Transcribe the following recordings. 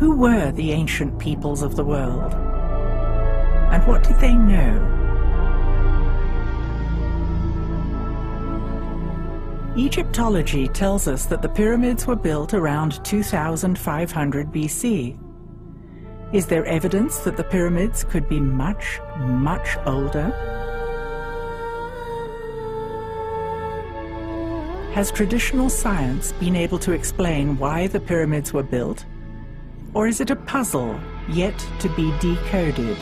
Who were the ancient peoples of the world? And what did they know? Egyptology tells us that the pyramids were built around 2500 BC. Is there evidence that the pyramids could be much, much older? Has traditional science been able to explain why the pyramids were built? Or is it a puzzle yet to be decoded?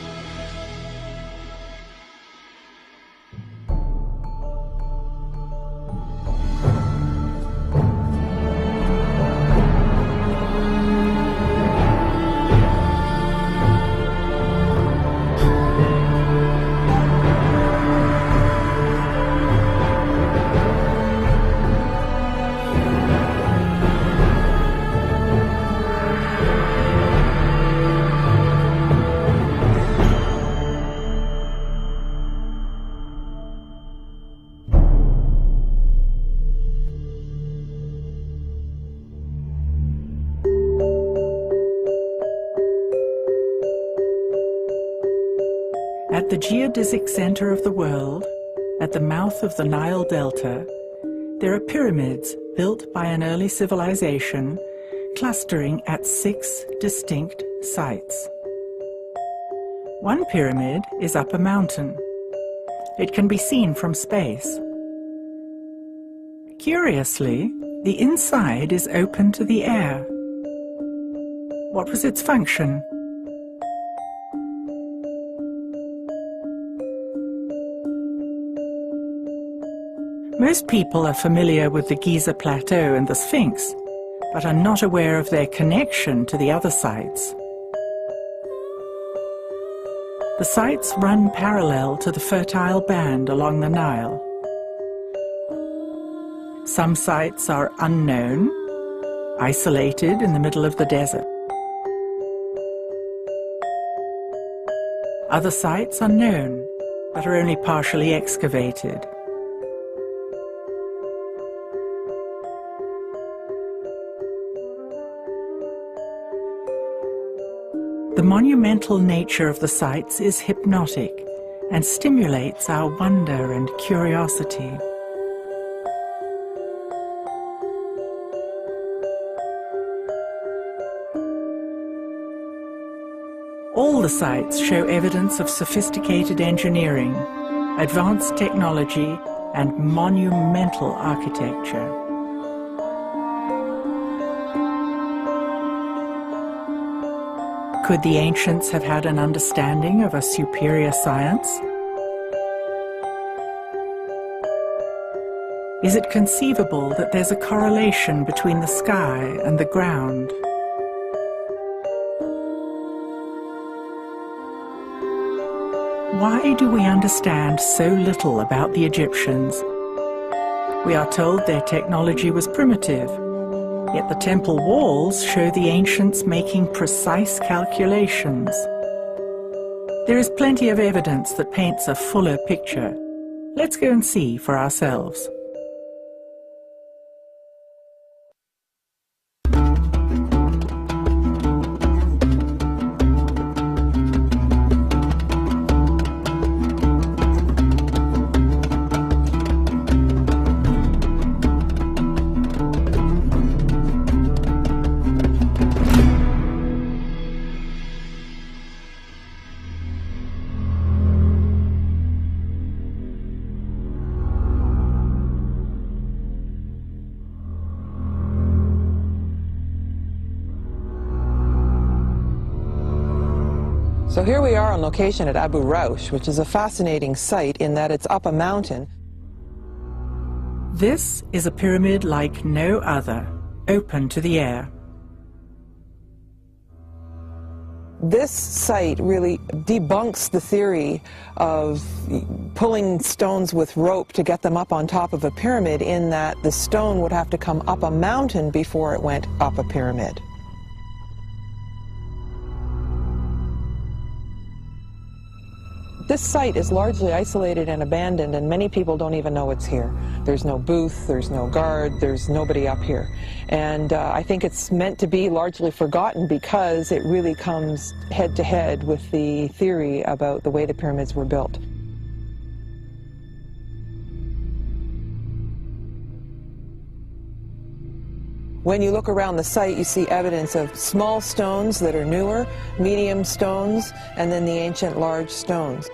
At the geodesic center of the world, at the mouth of the Nile Delta, there are pyramids built by an early civilization clustering at 6 distinct sites. One pyramid is up a mountain. It can be seen from space. Curiously, the inside is open to the air. What was its function? Most people are familiar with the Giza Plateau and the Sphinx, but are not aware of their connection to the other sites. The sites run parallel to the fertile band along the Nile. Some sites are unknown, isolated in the middle of the desert. Other sites are known, but are only partially excavated. The monumental nature of the sites is hypnotic and stimulates our wonder and curiosity. All the sites show evidence of sophisticated engineering, advanced technology, and monumental architecture. Could the ancients have had an understanding of a superior science? Is it conceivable that there's a correlation between the sky and the ground? Why do we understand so little about the Egyptians? We are told their technology was primitive, yet the temple walls show the ancients making precise calculations. There is plenty of evidence that paints a fuller picture. Let's go and see for ourselves. So here we are on location at Abu Raush, which is a fascinating site in that it's up a mountain. This is a pyramid like no other, open to the air. This site really debunks the theory of pulling stones with rope to get them up on top of a pyramid, in that the stone would have to come up a mountain before it went up a pyramid. This site is largely isolated and abandoned, and many people don't even know it's here. There's no booth, there's no guard, there's nobody up here. And I think it's meant to be largely forgotten because it really comes head to head with the theory about the way the pyramids were built. When you look around the site, you see evidence of small stones that are newer, medium stones, and then the ancient large stones.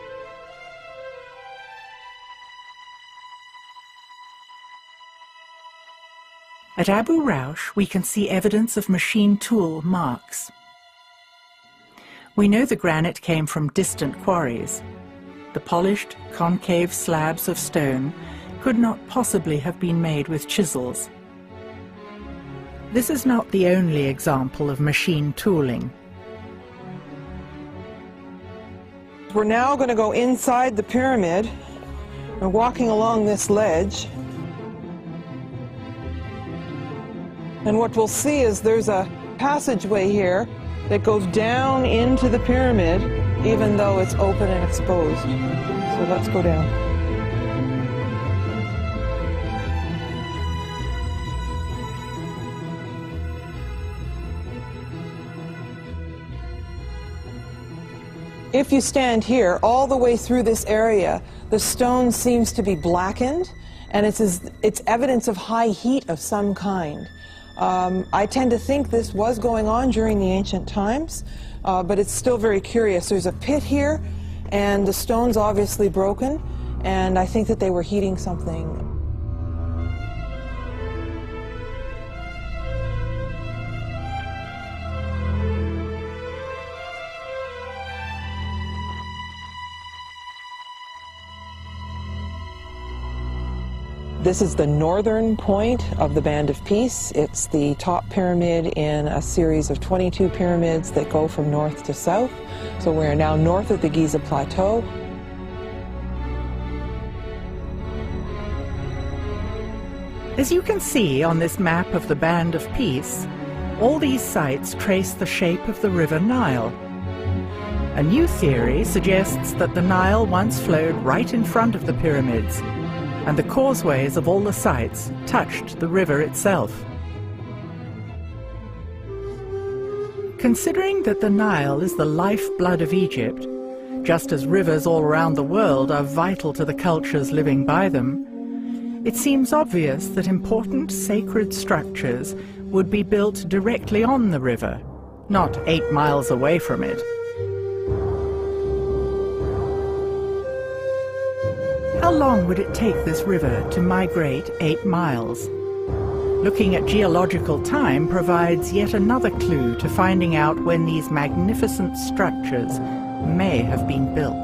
At Abu Raush, we can see evidence of machine tool marks. We know the granite came from distant quarries. The polished, concave slabs of stone could not possibly have been made with chisels. This is not the only example of machine tooling. We're now going to go inside the pyramid. We're walking along this ledge. And what we'll see is there's a passageway here that goes down into the pyramid, even though it's open and exposed. So let's go down. If you stand here, all the way through this area, the stone seems to be blackened, and it's evidence of high heat of some kind. I tend to think this was going on during the ancient times, but it's still very curious. There's a pit here, and the stone's obviously broken, and I think that they were heating something. This is the northern point of the Band of Peace. It's the top pyramid in a series of 22 pyramids that go from north to south. So we're now north of the Giza Plateau. As you can see on this map of the Band of Peace, all these sites trace the shape of the River Nile. A new theory suggests that the Nile once flowed right in front of the pyramids, and the causeways of all the sites touched the river itself. Considering that the Nile is the lifeblood of Egypt, just as rivers all around the world are vital to the cultures living by them, it seems obvious that important sacred structures would be built directly on the river, not 8 miles away from it. How long would it take this river to migrate 8 miles? Looking at geological time provides yet another clue to finding out when these magnificent structures may have been built.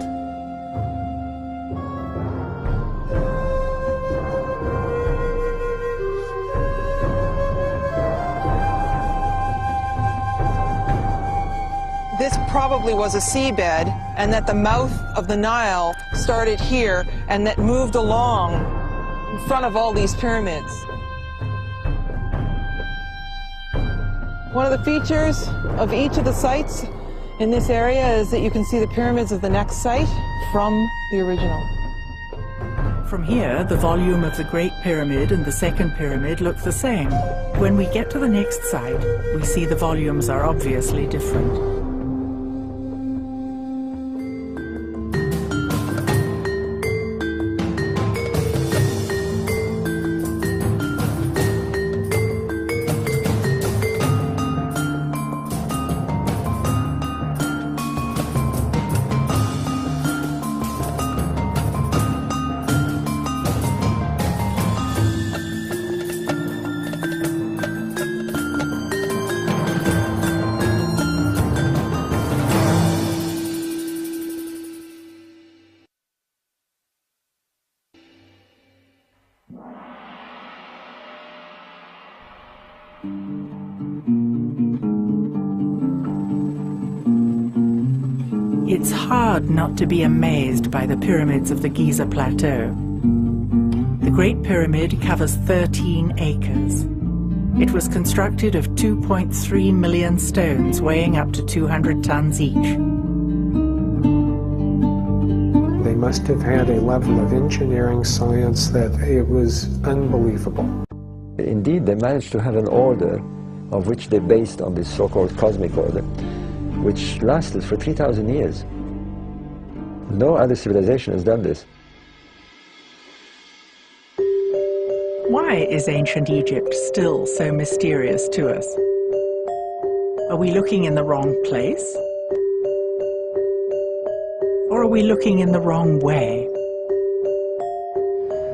This probably was a seabed, and that the mouth of the Nile started here and that moved along in front of all these pyramids. One of the features of each of the sites in this area is that you can see the pyramids of the next site from the original. From here, the volume of the Great Pyramid and the Second Pyramid look the same. When we get to the next site, we see the volumes are obviously different. It's hard not to be amazed by the pyramids of the Giza Plateau. The Great Pyramid covers 13 acres. It was constructed of 2.3 million stones weighing up to 200 tons each. must have had a level of engineering science that it was unbelievable. Indeed, they managed to have an order of which they based on this so-called cosmic order, which lasted for 3,000 years. No other civilization has done this. Why is ancient Egypt still so mysterious to us? Are we looking in the wrong place? Or are we looking in the wrong way?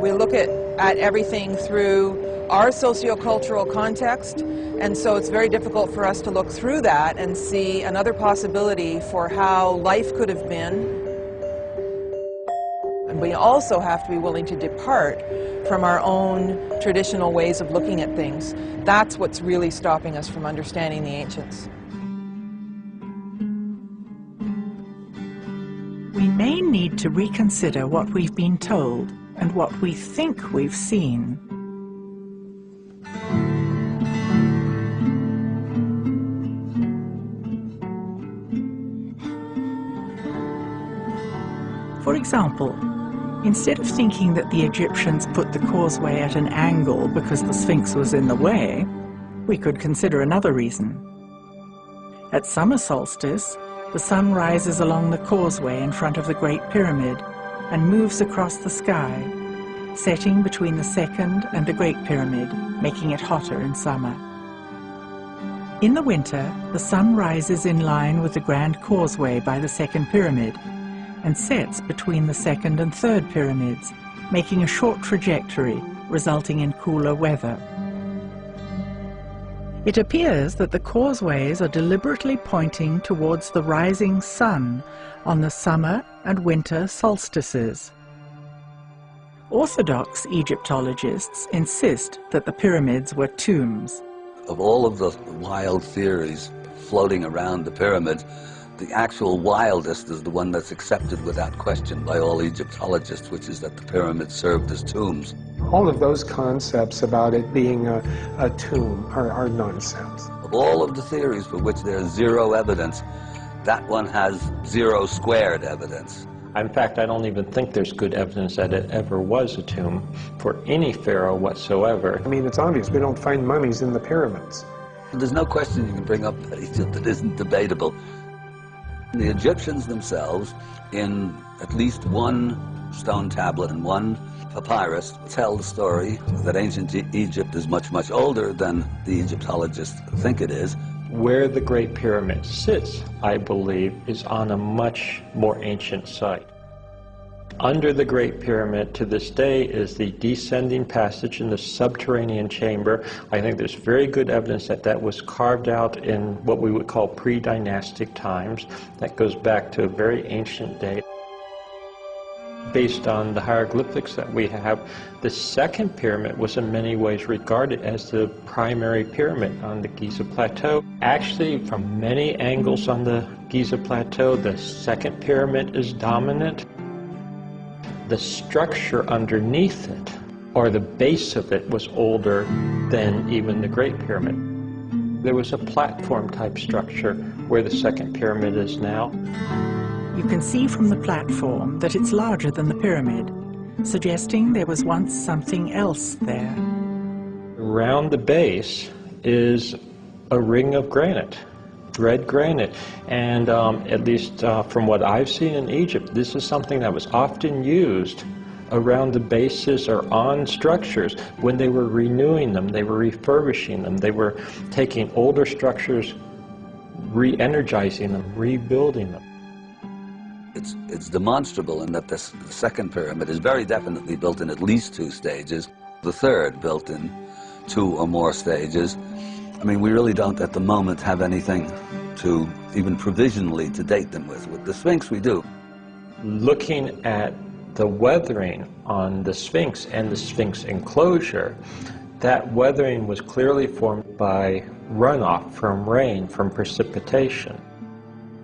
We look at everything through our sociocultural context, and so it's very difficult for us to look through that and see another possibility for how life could have been. And we also have to be willing to depart from our own traditional ways of looking at things. That's what's really stopping us from understanding the ancients. We may need to reconsider what we've been told and what we think we've seen. For example, instead of thinking that the Egyptians put the causeway at an angle because the Sphinx was in the way, we could consider another reason. At summer solstice, the sun rises along the causeway in front of the Great Pyramid and moves across the sky, setting between the Second and the Great Pyramid, making it hotter in summer. In the winter, the sun rises in line with the Grand Causeway by the Second Pyramid and sets between the Second and Third Pyramids, making a short trajectory, resulting in cooler weather. It appears that the causeways are deliberately pointing towards the rising sun on the summer and winter solstices. Orthodox Egyptologists insist that the pyramids were tombs. Of all of the wild theories floating around the pyramids, the actual wildest is the one that's accepted without question by all Egyptologists, which is that the pyramids served as tombs. All of those concepts about it being a tomb are nonsense. Of all of the theories for which there's zero evidence, that one has zero squared evidence. In fact, I don't even think there's good evidence that it ever was a tomb for any pharaoh whatsoever. I mean, it's obvious we don't find mummies in the pyramids. There's no question you can bring up that isn't debatable. The Egyptians themselves, in at least one stone tablet and one papyrus, tell the story that ancient Egypt is much, much older than the Egyptologists think it is. Where the Great Pyramid sits, I believe, is on a much more ancient site. Under the Great Pyramid to this day is the descending passage in the subterranean chamber. I think there's very good evidence that that was carved out in what we would call pre-dynastic times. That goes back to a very ancient date. Based on the hieroglyphics that we have, the second pyramid was in many ways regarded as the primary pyramid on the Giza Plateau. Actually, from many angles on the Giza Plateau, the second pyramid is dominant. The structure underneath it, or the base of it, was older than even the Great Pyramid. There was a platform-type structure where the second pyramid is now. You can see from the platform that it's larger than the pyramid, suggesting there was once something else there. Around the base is a ring of granite, red granite, and at least from what I've seen in Egypt, this is something that was often used around the bases or on structures when they were renewing them, they were refurbishing them, they were taking older structures, re-energizing them, rebuilding them. It's demonstrable in that the second pyramid is very definitely built in at least 2 stages, the third built in 2 or more stages. I mean, we really don't at the moment have anything to even provisionally to date them with. With the Sphinx we do. Looking at the weathering on the Sphinx and the Sphinx enclosure, that weathering was clearly formed by runoff from rain, from precipitation.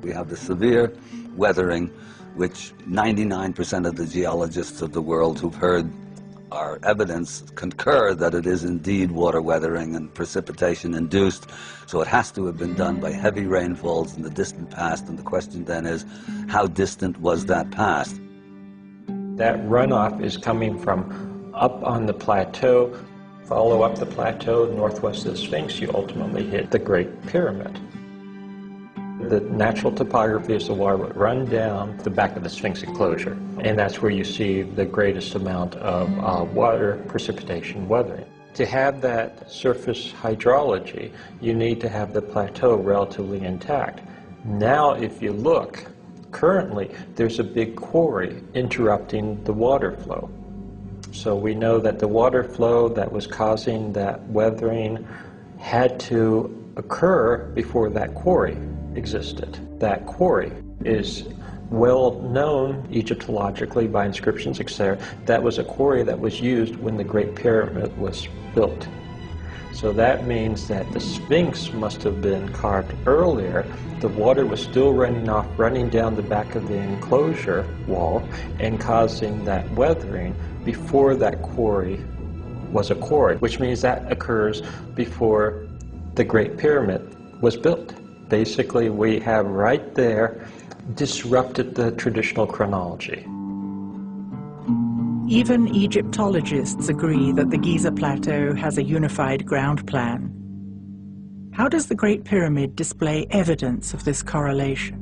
We have the severe weathering, which 99% of the geologists of the world who've heard our evidence concur that it is indeed water weathering and precipitation induced. So it has to have been done by heavy rainfalls in the distant past, and the question then is, how distant was that past? That runoff is coming from up on the plateau. Follow up the plateau northwest of the Sphinx, you ultimately hit the Great Pyramid. The natural topography is the water would run down the back of the Sphinx enclosure, and that's where you see the greatest amount of water precipitation weathering. To have that surface hydrology, you need to have the plateau relatively intact. Now, if you look, currently there's a big quarry interrupting the water flow. So we know that the water flow that was causing that weathering had to occur before that quarry existed. That quarry is well known Egyptologically by inscriptions, etc. That was a quarry that was used when the Great Pyramid was built. So that means that the Sphinx must have been carved earlier. The water was still running down the back of the enclosure wall and causing that weathering before that quarry was a quarry, which means that occurs before the Great Pyramid was built. Basically, we have right there disrupted the traditional chronology. Even Egyptologists agree that the Giza Plateau has a unified ground plan. How does the Great Pyramid display evidence of this correlation?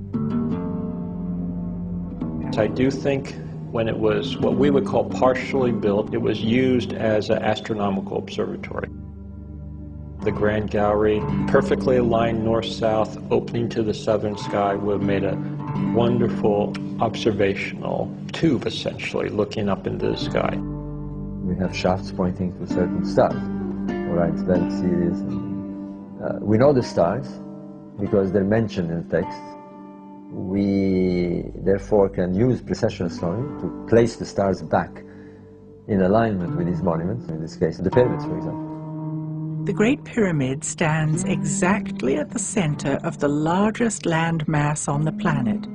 I do think when it was what we would call partially built, it was used as an astronomical observatory. The Grand Gallery, perfectly aligned north-south, opening to the southern sky, would have made a wonderful observational tube, essentially, looking up into the sky. We have shafts pointing to certain stars, Orion's Belt series. We know the stars because they're mentioned in the text. We therefore can use precession astronomy to place the stars back in alignment with these monuments, in this case the pyramids, for example. The Great Pyramid stands exactly at the center of the largest land mass on the planet.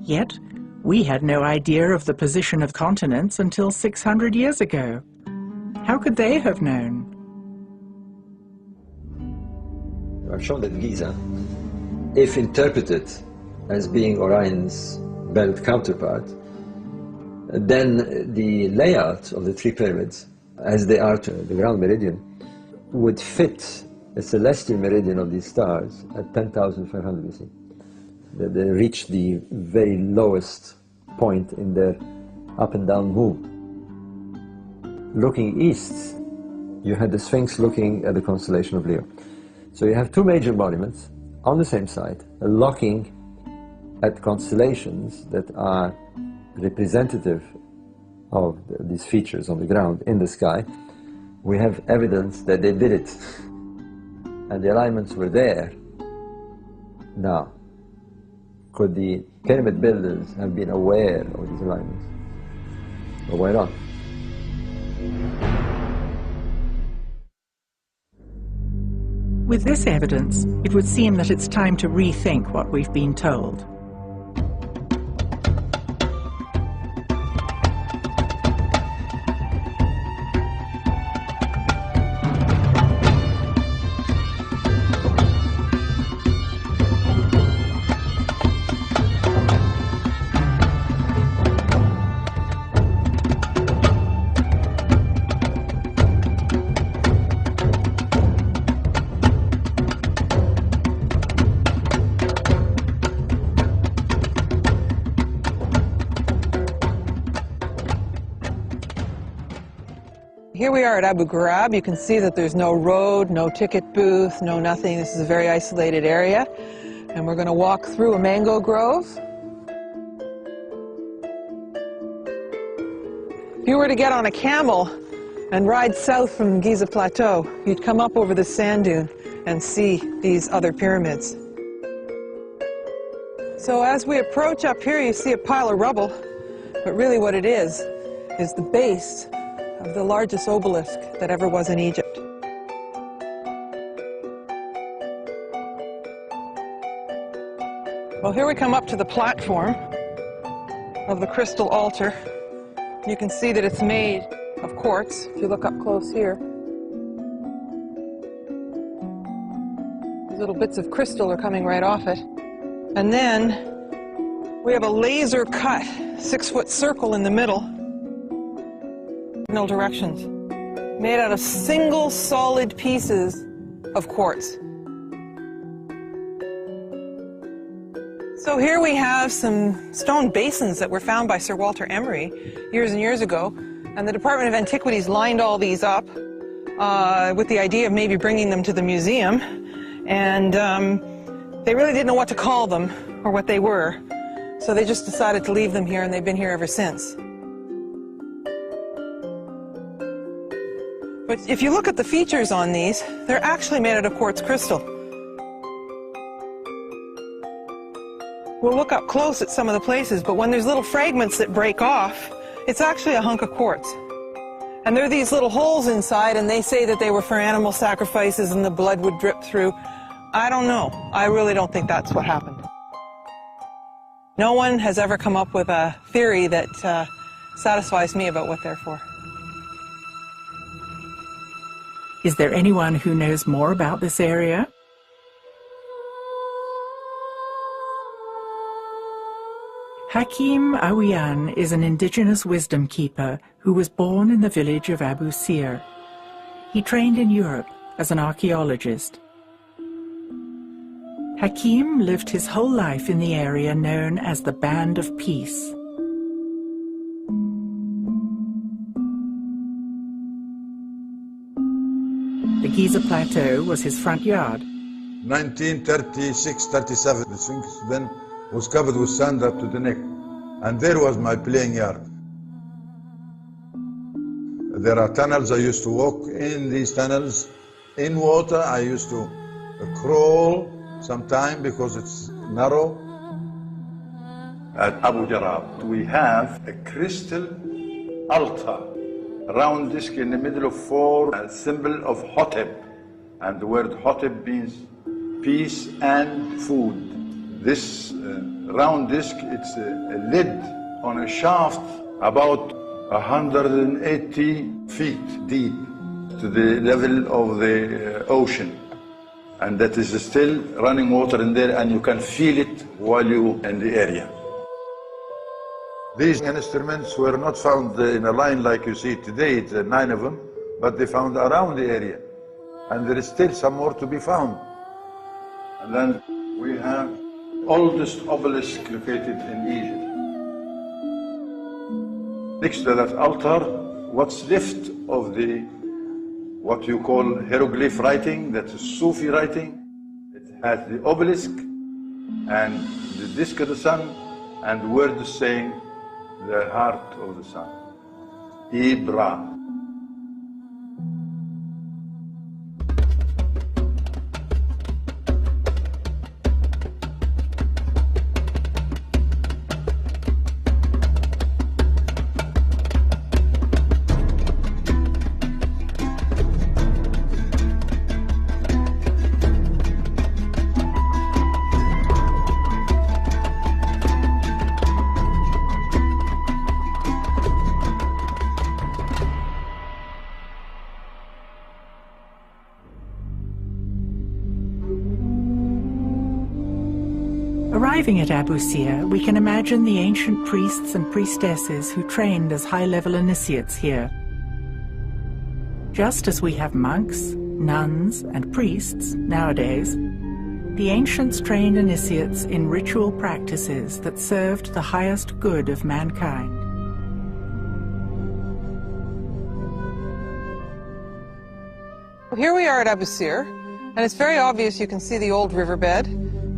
Yet, we had no idea of the position of continents until 600 years ago. How could they have known? I've shown that Giza, if interpreted as being Orion's belt counterpart, then the layout of the three pyramids, as they are to the ground meridian, would fit a celestial meridian of these stars at 10,500 BC. They reach the very lowest point in their up and down move. Looking east, you had the Sphinx looking at the constellation of Leo. So you have two major monuments on the same site, looking at constellations that are representative of these features on the ground in the sky. We have evidence that they did it, and the alignments were there. Now, could the pyramid builders have been aware of these alignments? Or why not? With this evidence, it would seem that it's time to rethink what we've been told. Here we are at Abu Ghurab. You can see that there's no road, no ticket booth, no nothing. This is a very isolated area. And we're going to walk through a mango grove. If you were to get on a camel and ride south from Giza Plateau, you'd come up over the sand dune and see these other pyramids. So as we approach up here, you see a pile of rubble, but really what it is the base of the largest obelisk that ever was in Egypt. Well, here we come up to the platform of the crystal altar. You can see that it's made of quartz, if you look up close here. These little bits of crystal are coming right off it. And then we have a laser cut 6-foot circle in the middle. No directions. Made out of single solid pieces of quartz. So here we have some stone basins that were found by Sir Walter Emery years and years ago, and the Department of Antiquities lined all these up with the idea of maybe bringing them to the museum, and they really didn't know what to call them or what they were, so they just decided to leave them here, and they've been here ever since. But if you look at the features on these, they're actually made out of quartz crystal. We'll look up close at some of the places, but when there's little fragments that break off, it's actually a hunk of quartz. And there are these little holes inside, and they say that they were for animal sacrifices and the blood would drip through. I don't know. I really don't think that's what happened. No one has ever come up with a theory that satisfies me about what they're for. Is there anyone who knows more about this area? Hakim Awiyan is an indigenous wisdom keeper who was born in the village of Abu Sir. He trained in Europe as an archaeologist. Hakim lived his whole life in the area known as the Band of Peace. The Giza Plateau was his front yard. 1936-37, the Sphinx then was covered with sand up to the neck, and there was my playing yard. There are tunnels. I used to walk in these tunnels. In water, I used to crawl sometime because it's narrow. At Abu Jarab, we have a crystal altar, a round disc in the middle of 4, a symbol of Hotep, and the word Hotep means peace and food. This round disc, it's a lid on a shaft about 180 feet deep to the level of the ocean. And that is still running water in there, and you can feel it while you're in the area. These instruments were not found in a line like you see today, it's 9 of them, but they found around the area. And there is still some more to be found. And then we have oldest obelisk located in Egypt. Next to that altar, what's left of the what you call hieroglyph writing, that is Sufi writing. It has the obelisk and the disk of the sun and words saying the heart of the sun. Ibra. Arriving at Abu Sir, we can imagine the ancient priests and priestesses who trained as high-level initiates here. Just as we have monks, nuns, and priests nowadays, the ancients trained initiates in ritual practices that served the highest good of mankind. Here we are at Abu Sir, and it's very obvious. You can see the old riverbed.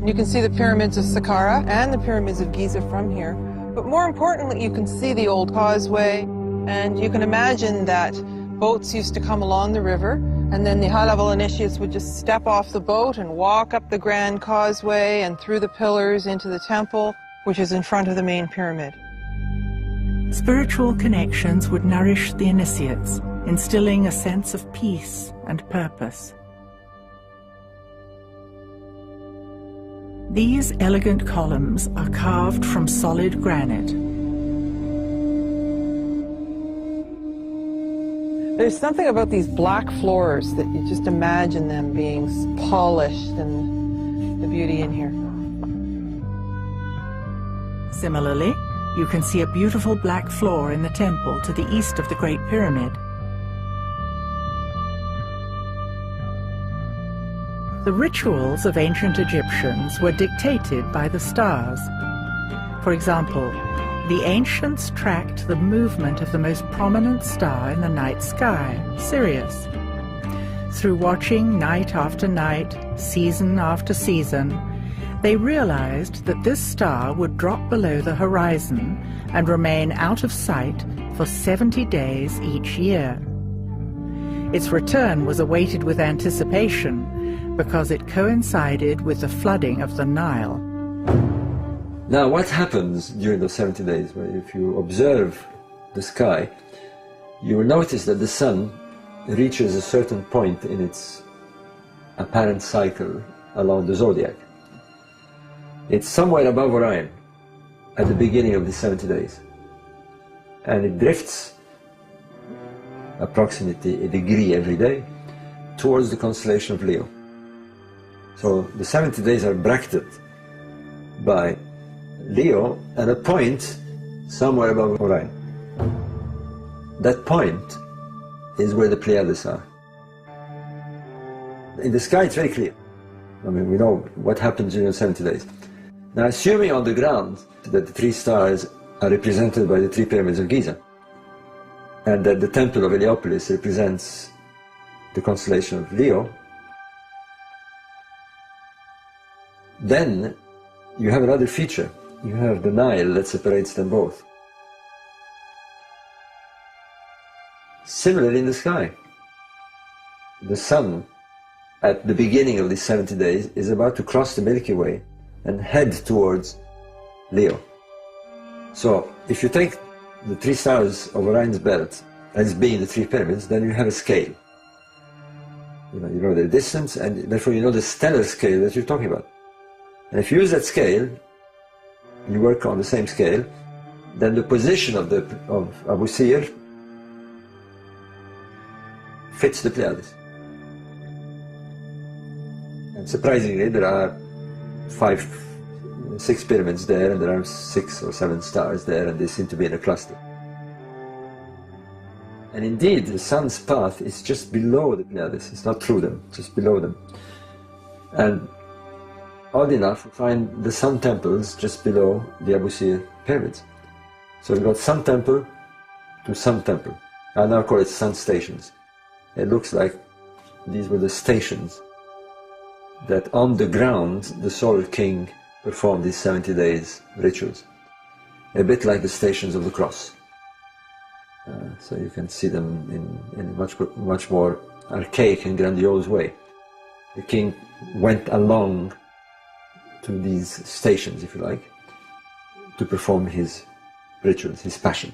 You can see the pyramids of Saqqara and the pyramids of Giza from here. But more importantly, you can see the old causeway, and you can imagine that boats used to come along the river, and then the high-level initiates would just step off the boat and walk up the grand causeway and through the pillars into the temple, which is in front of the main pyramid. Spiritual connections would nourish the initiates, instilling a sense of peace and purpose. These elegant columns are carved from solid granite. There's something about these black floors that you just imagine them being polished, and the beauty in here. Similarly, you can see a beautiful black floor in the temple to the east of the Great Pyramid. The rituals of ancient Egyptians were dictated by the stars. For example, the ancients tracked the movement of the most prominent star in the night sky, Sirius. Through watching night after night, season after season, they realized that this star would drop below the horizon and remain out of sight for 70 days each year. Its return was awaited with anticipation because it coincided with the flooding of the Nile. Now, what happens during those 70 days? Well, if you observe the sky, you will notice that the sun reaches a certain point in its apparent cycle along the zodiac. It's somewhere above Orion at the beginning of the 70 days. And it drifts approximately a degree every day towards the constellation of Leo. So the 70 days are bracketed by Leo and a point somewhere above Orion. That point is where the Pleiades are. In the sky it's very clear. I mean, we know what happens during the 70 days. Now, assuming on the ground that the three stars are represented by the three pyramids of Giza, and that the temple of Heliopolis represents the constellation of Leo, then you have another feature. You have the Nile that separates them both. Similarly in the sky, the sun at the beginning of these 70 days is about to cross the Milky Way and head towards Leo. So if you take the three stars of Orion's belt as being the three pyramids, then you have a scale. You know their distance, and therefore you know the stellar scale that you're talking about. And if you use that scale, you work on the same scale, then the position of Abu Sir fits the Pleiades. And surprisingly, there are 6 pyramids there, and there are 6 or 7 stars there, and they seem to be in a cluster. And indeed, the sun's path is just below the Pleiades. It's not through them, just below them. And odd enough, we find the sun temples just below the Abu Sir pyramids. So we've got sun temple to sun temple. I now call it sun stations. It looks like these were the stations that on the ground the Solar King performed these 70 days rituals. A bit like the stations of the cross. So you can see them in a much more archaic and grandiose way. The king went along to these stations, if you like, to perform his rituals, his passion.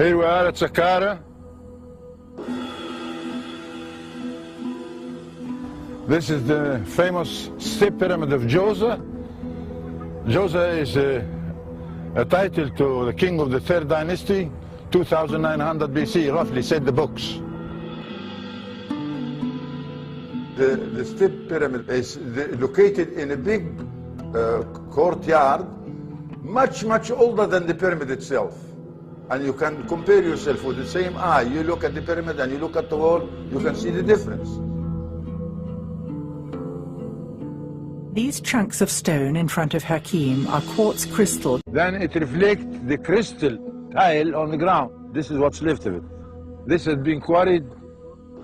Here we are at Saqqara. This is the famous step pyramid of Djoser. Djoser is a title to the king of the 3rd dynasty, 2900 BC, roughly, said the books. The step pyramid is located in a big courtyard, much older than the pyramid itself. And you can compare yourself with the same eye. You look at the pyramid and you look at the wall, you can see the difference. These chunks of stone in front of Hakim are quartz crystal. Then it reflects the crystal tile on the ground. This is what's left of it. This had been quarried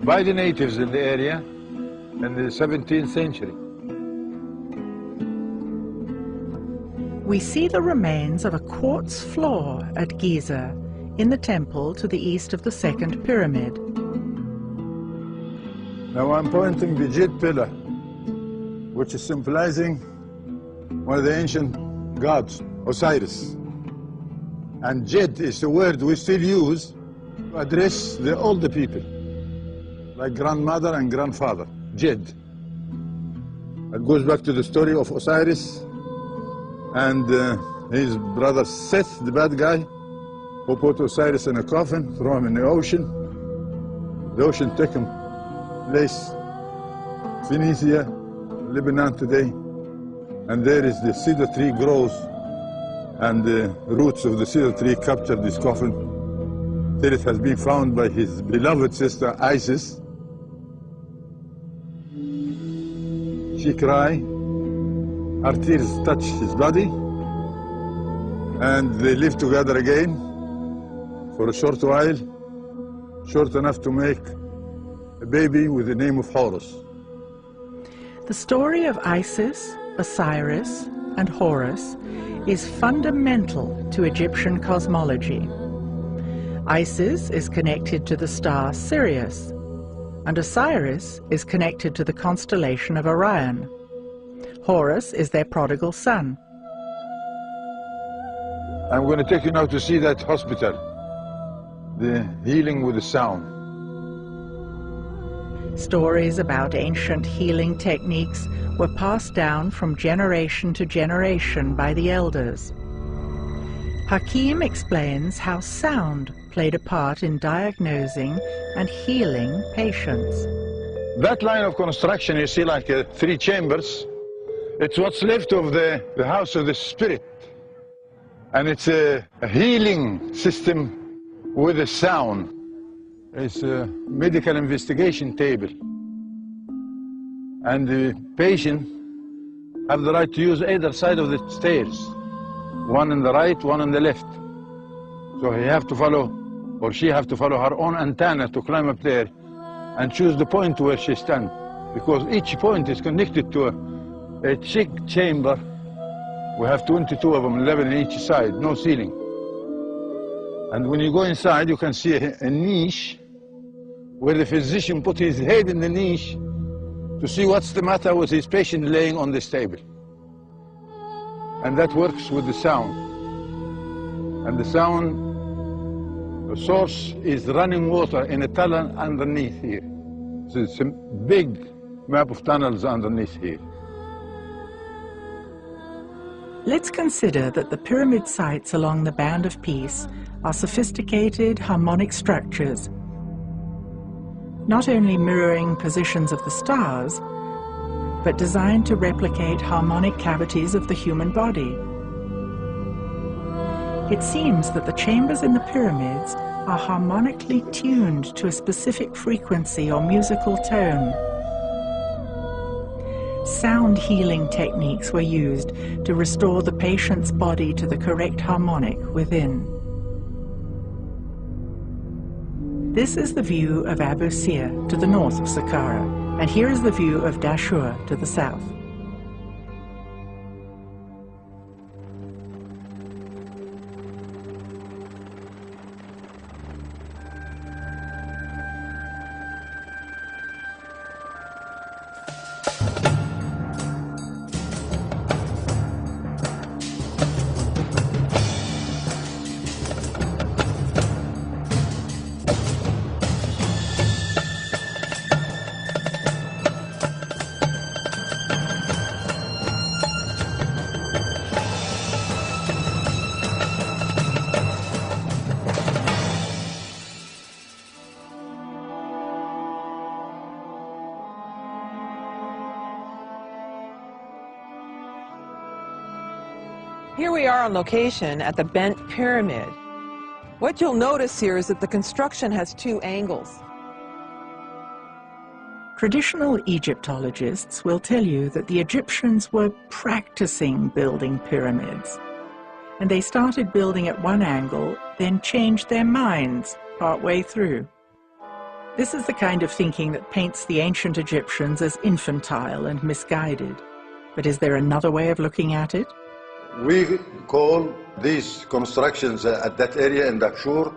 by the natives in the area in the 17th century. We see the remains of a quartz floor at Giza, in the temple to the east of the second pyramid. Now I'm pointing the jade pillar, which is symbolizing one of the ancient gods, Osiris. And jade is a word we still use to address the older people, like grandmother and grandfather, jade. It goes back to the story of Osiris and his brother Seth, the bad guy, who put Osiris in a coffin, throw him in the ocean. The ocean took him, place Phoenicia, Lebanon today, and there is the cedar tree grows, and the roots of the cedar tree captured this coffin till it has been found by his beloved sister Isis. She cried, her tears touch his body, and they live together again for a short while, short enough to make a baby with the name of Horus. The story of Isis, Osiris, and Horus is fundamental to Egyptian cosmology. Isis is connected to the star Sirius, and Osiris is connected to the constellation of Orion. Horus is their prodigal son. I'm going to take you now to see that hospital, the healing with the sound. Stories about ancient healing techniques were passed down from generation to generation by the elders. Hakim explains how sound played a part in diagnosing and healing patients. That line of construction you see like 3 chambers, it's what's left of the house of the spirit. And it's a healing system with a sound. It's a medical investigation table. And the patient have the right to use either side of the stairs. One on the right, one on the left. So he have to follow, or she have to follow her own antenna to climb up there and choose the point where she stands. Because each point is connected to a cheek chamber. We have 22 of them, 11 on each side, no ceiling. And when you go inside, you can see a niche where the physician put his head in the niche to see what's the matter with his patient laying on this table. And that works with the sound. And the sound, the source is running water in a tunnel underneath here. So it's a big map of tunnels underneath here. Let's consider that the pyramid sites along the Band of Peace are sophisticated harmonic structures, not only mirroring positions of the stars, but designed to replicate harmonic cavities of the human body. It seems that the chambers in the pyramids are harmonically tuned to a specific frequency or musical tone. Sound healing techniques were used to restore the patient's body to the correct harmonic within. This is the view of Abu Sir to the north of Saqqara, and here is the view of Dashur to the south. Here we are on location at the Bent Pyramid. What you'll notice here is that the construction has 2 angles. Traditional Egyptologists will tell you that the Egyptians were practicing building pyramids, and they started building at one angle, then changed their minds partway through. This is the kind of thinking that paints the ancient Egyptians as infantile and misguided. But is there another way of looking at it? We call these constructions at that area in Dahshur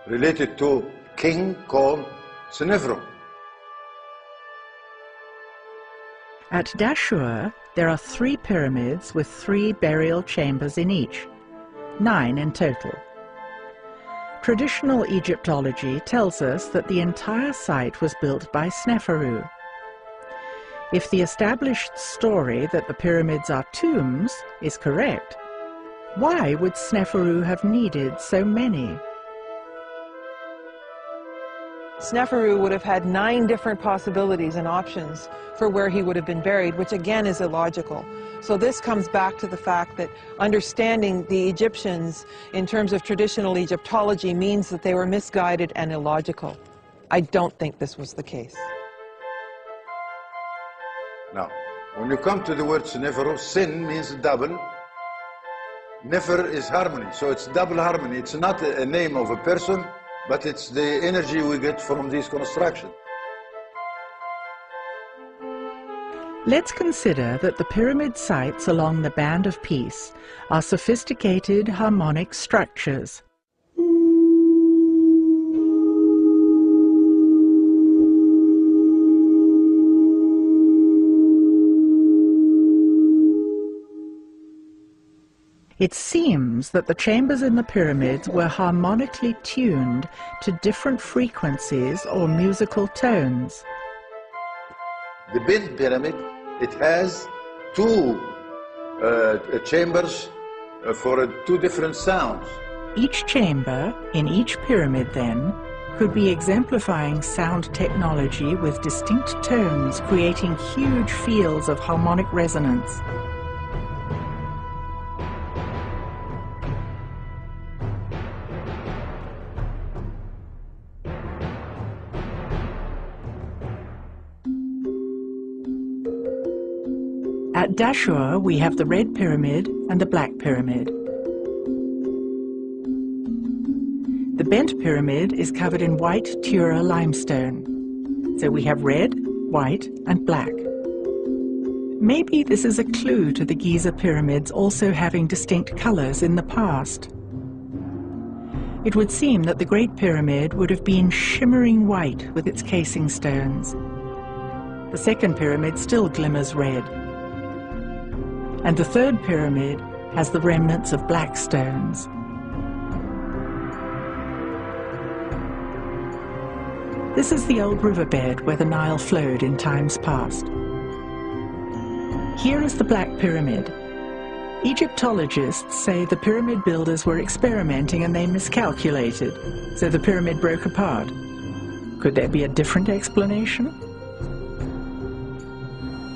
related to king called Sneferu. At Dahshur, there are 3 pyramids with 3 burial chambers in each, 9 in total. Traditional Egyptology tells us that the entire site was built by Sneferu. If the established story that the pyramids are tombs is correct, why would Sneferu have needed so many? Sneferu would have had 9 different possibilities and options for where he would have been buried, which again is illogical. So this comes back to the fact that understanding the Egyptians in terms of traditional Egyptology means that they were misguided and illogical. I don't think this was the case. Now, when you come to the word Sneferu, sin means double. Nefer is harmony, so it's double harmony. It's not a name of a person, but it's the energy we get from these constructions. Let's consider that the pyramid sites along the Band of Peace are sophisticated harmonic structures. It seems that the chambers in the pyramids were harmonically tuned to different frequencies or musical tones. The Bint pyramid, it has 2 chambers for 2 different sounds. Each chamber in each pyramid, then, could be exemplifying sound technology with distinct tones, creating huge fields of harmonic resonance. At Dahshur, we have the Red Pyramid and the Black Pyramid. The Bent Pyramid is covered in white Tura limestone. So we have red, white, and black. Maybe this is a clue to the Giza pyramids also having distinct colors in the past. It would seem that the Great Pyramid would have been shimmering white with its casing stones. The second pyramid still glimmers red. And the third pyramid has the remnants of black stones. This is the old riverbed where the Nile flowed in times past. Here is the Black Pyramid. Egyptologists say the pyramid builders were experimenting and they miscalculated, so the pyramid broke apart. Could there be a different explanation?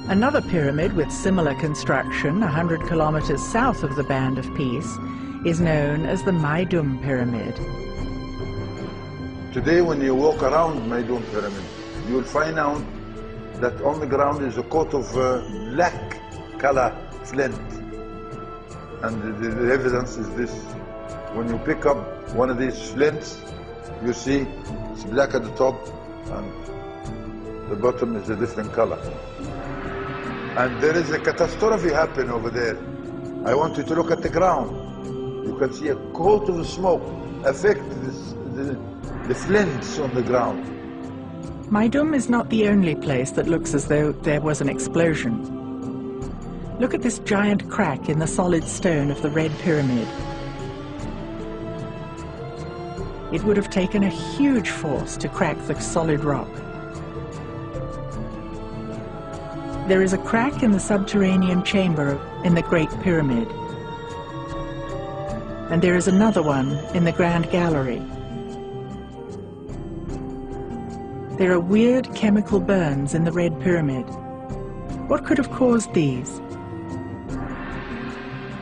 Another pyramid with similar construction, 100 kilometers south of the Band of Peace, is known as the Maidum Pyramid. Today, when you walk around Maidum Pyramid, you'll find out that on the ground is a coat of black color flint. And the evidence is this. When you pick up one of these flints, you see it's black at the top and the bottom is a different color. And there is a catastrophe happening over there. I want you to look at the ground. You can see a coat of smoke affect the flints on the ground. Maidum is not the only place that looks as though there was an explosion. Look at this giant crack in the solid stone of the Red Pyramid. It would have taken a huge force to crack the solid rock. There is a crack in the subterranean chamber in the Great Pyramid. And there is another one in the Grand Gallery. There are weird chemical burns in the Red Pyramid. What could have caused these?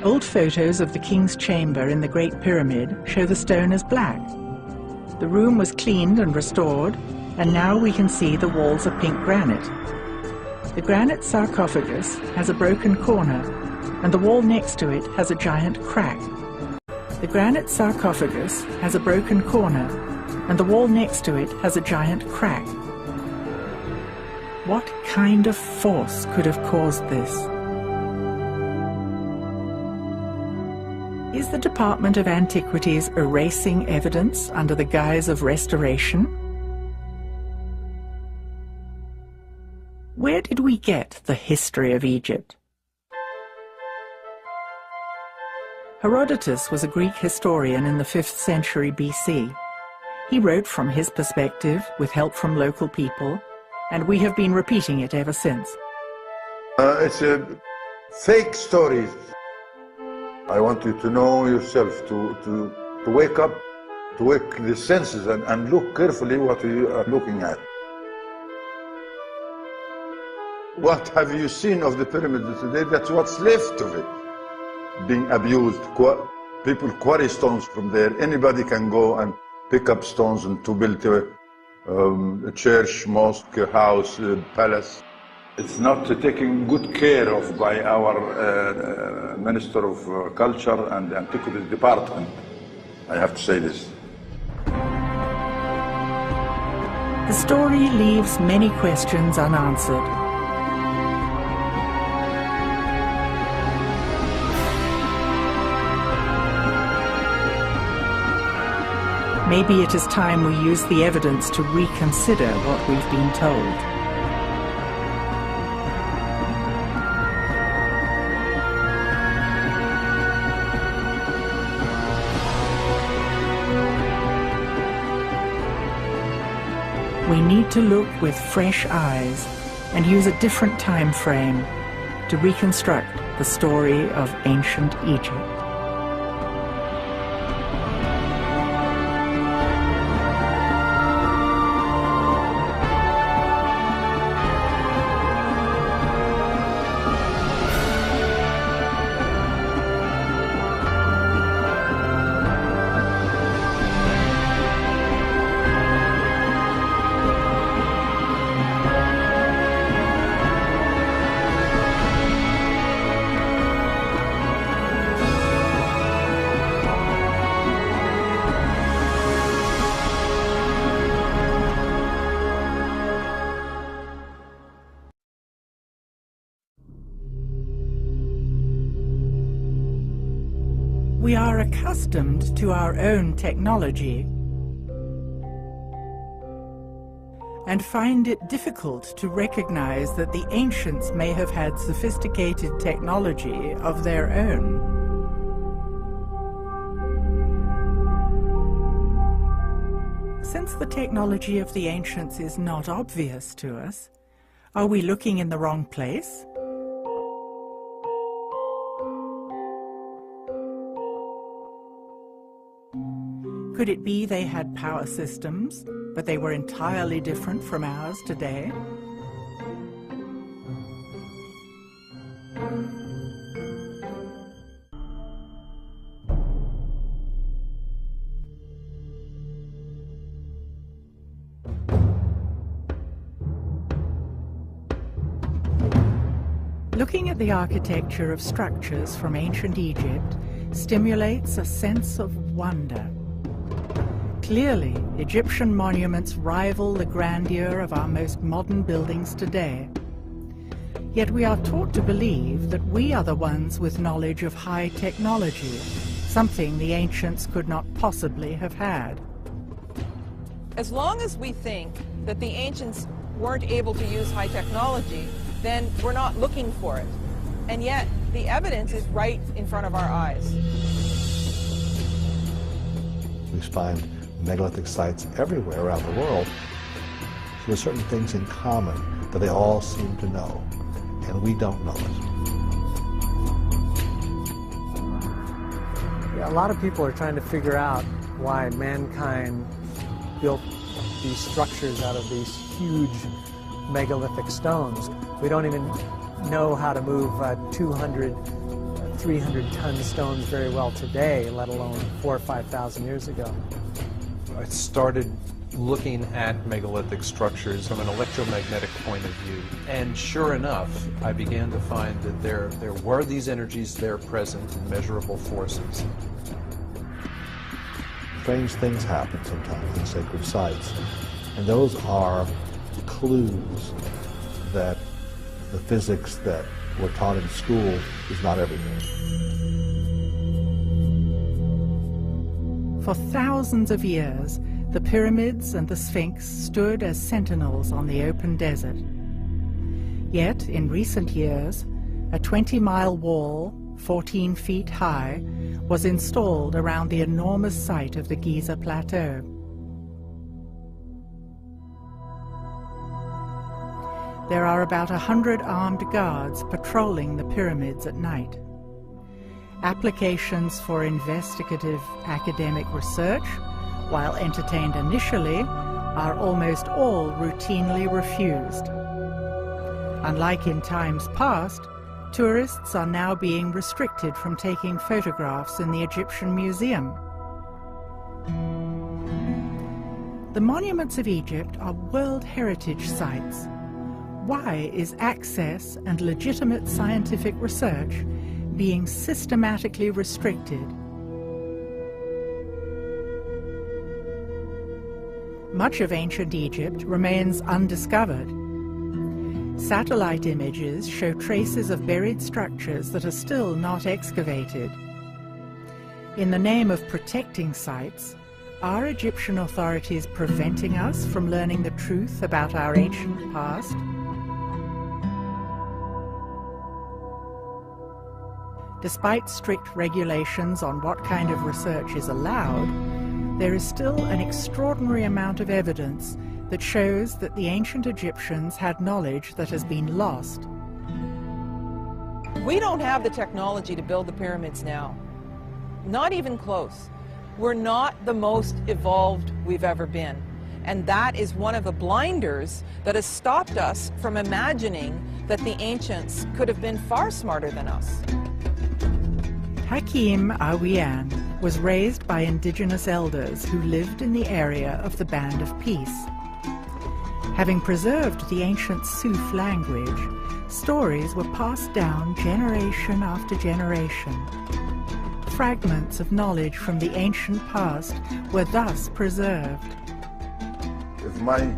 Old photos of the King's Chamber in the Great Pyramid show the stone as black. The room was cleaned and restored, and now we can see the walls are pink granite. The granite sarcophagus has a broken corner, and the wall next to it has a giant crack. The granite sarcophagus has a broken corner, and the wall next to it has a giant crack. What kind of force could have caused this? Is the Department of Antiquities erasing evidence under the guise of restoration? Where did we get the history of Egypt? Herodotus was a Greek historian in the 5th century BC. He wrote from his perspective with help from local people, and we have been repeating it ever since. It's a fake story. I want you to know yourself, to wake up, to wake the senses and look carefully what you are looking at. What have you seen of the pyramids today? That's what's left of it. Being abused. People quarry stones from there. Anybody can go and pick up stones and to build a church, mosque, house, palace. It's not taken good care of by our Minister of Culture and the Antiquities Department. I have to say this. The story leaves many questions unanswered. Maybe it is time we use the evidence to reconsider what we've been told. We need to look with fresh eyes and use a different time frame to reconstruct the story of ancient Egypt. We are accustomed to our own technology and find it difficult to recognize that the ancients may have had sophisticated technology of their own. Since the technology of the ancients is not obvious to us, are we looking in the wrong place? Could it be they had power systems, but they were entirely different from ours today? Looking at the architecture of structures from ancient Egypt stimulates a sense of wonder. Clearly, Egyptian monuments rival the grandeur of our most modern buildings today. Yet we are taught to believe that we are the ones with knowledge of high technology, something the ancients could not possibly have had. As long as we think that the ancients weren't able to use high technology, then we're not looking for it. And yet, the evidence is right in front of our eyes. We find megalithic sites everywhere around the world. So there's certain things in common that they all seem to know, and we don't know it. Yeah, a lot of people are trying to figure out why mankind built these structures out of these huge megalithic stones. We don't even know how to move 200, 300-ton stones very well today, let alone 4,000 or 5,000 years ago. It started looking at megalithic structures from an electromagnetic point of view. And sure enough, I began to find that there were these energies there present in measurable forces. Strange things happen sometimes in sacred sites, and those are clues that the physics that we're taught in school is not everything. For thousands of years, the pyramids and the Sphinx stood as sentinels on the open desert. Yet, in recent years, a 20-mile wall, 14 feet high, was installed around the enormous site of the Giza Plateau. There are about 100 armed guards patrolling the pyramids at night. Applications for investigative academic research, while entertained initially, are almost all routinely refused. Unlike in times past, tourists are now being restricted from taking photographs in the Egyptian Museum. The monuments of Egypt are World Heritage Sites. Why is access and legitimate scientific research being systematically restricted? Much of ancient Egypt remains undiscovered. Satellite images show traces of buried structures that are still not excavated. In the name of protecting sites, are Egyptian authorities preventing us from learning the truth about our ancient past? Despite strict regulations on what kind of research is allowed, there is still an extraordinary amount of evidence that shows that the ancient Egyptians had knowledge that has been lost. We don't have the technology to build the pyramids now. Not even close. We're not the most evolved we've ever been. And that is one of the blinders that has stopped us from imagining that the ancients could have been far smarter than us. Hakim Awian was raised by indigenous elders who lived in the area of the Band of Peace. Having preserved the ancient Suf language, stories were passed down generation after generation. Fragments of knowledge from the ancient past were thus preserved. If my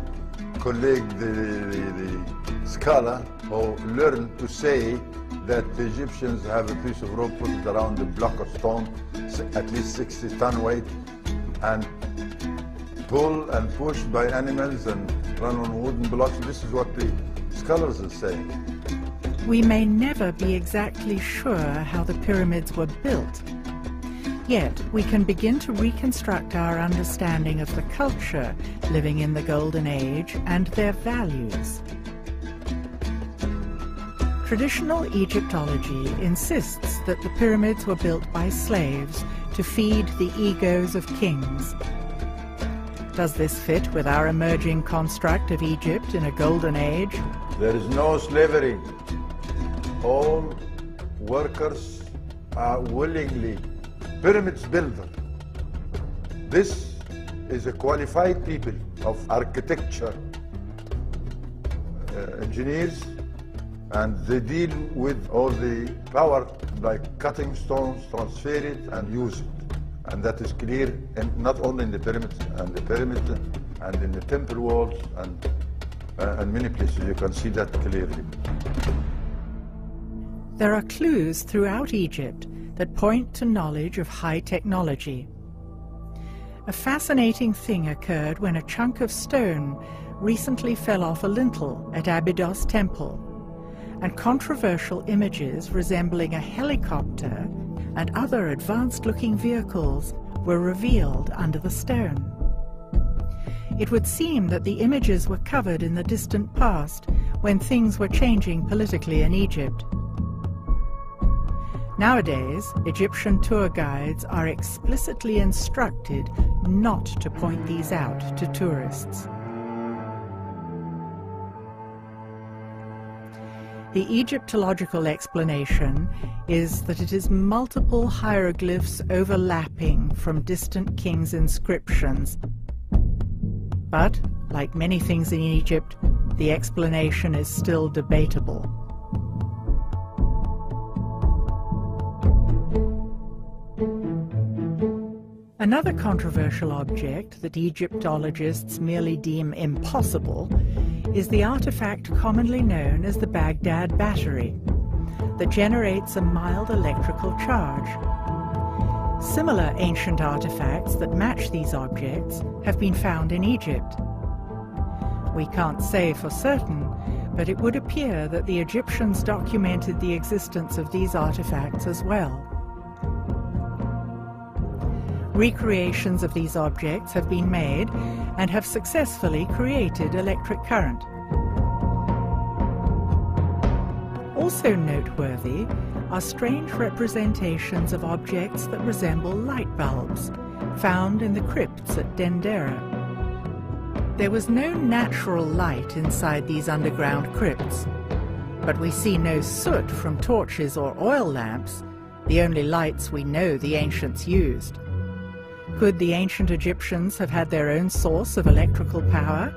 colleague, the scholar, who learned to say that the Egyptians have a piece of rope put around a block of stone, at least 60 ton weight, and pull and push by animals and run on wooden blocks. This is what the scholars are saying. We may never be exactly sure how the pyramids were built. Yet we can begin to reconstruct our understanding of the culture living in the Golden Age and their values. Traditional Egyptology insists that the pyramids were built by slaves to feed the egos of kings. Does this fit with our emerging construct of Egypt in a golden age? There is no slavery. All workers are willingly pyramids builder. This is a qualified people of architecture, engineers, and they deal with all the power by cutting stones, transfer it, and use it. And that is clear, not only in the pyramids, and in the temple walls, and many places you can see that clearly. There are clues throughout Egypt that point to knowledge of high technology. A fascinating thing occurred when a chunk of stone recently fell off a lintel at Abydos Temple, and controversial images resembling a helicopter and other advanced-looking vehicles were revealed under the stone. It would seem that the images were covered in the distant past when things were changing politically in Egypt. Nowadays, Egyptian tour guides are explicitly instructed not to point these out to tourists. The Egyptological explanation is that it is multiple hieroglyphs overlapping from distant kings' inscriptions. But, like many things in Egypt, the explanation is still debatable. Another controversial object that Egyptologists merely deem impossible is the artifact commonly known as the Baghdad Battery, that generates a mild electrical charge. Similar ancient artifacts that match these objects have been found in Egypt. We can't say for certain, but it would appear that the Egyptians documented the existence of these artifacts as well. Recreations of these objects have been made and have successfully created electric current. Also noteworthy are strange representations of objects that resemble light bulbs, found in the crypts at Dendera. There was no natural light inside these underground crypts, but we see no soot from torches or oil lamps, the only lights we know the ancients used. Could the ancient Egyptians have had their own source of electrical power?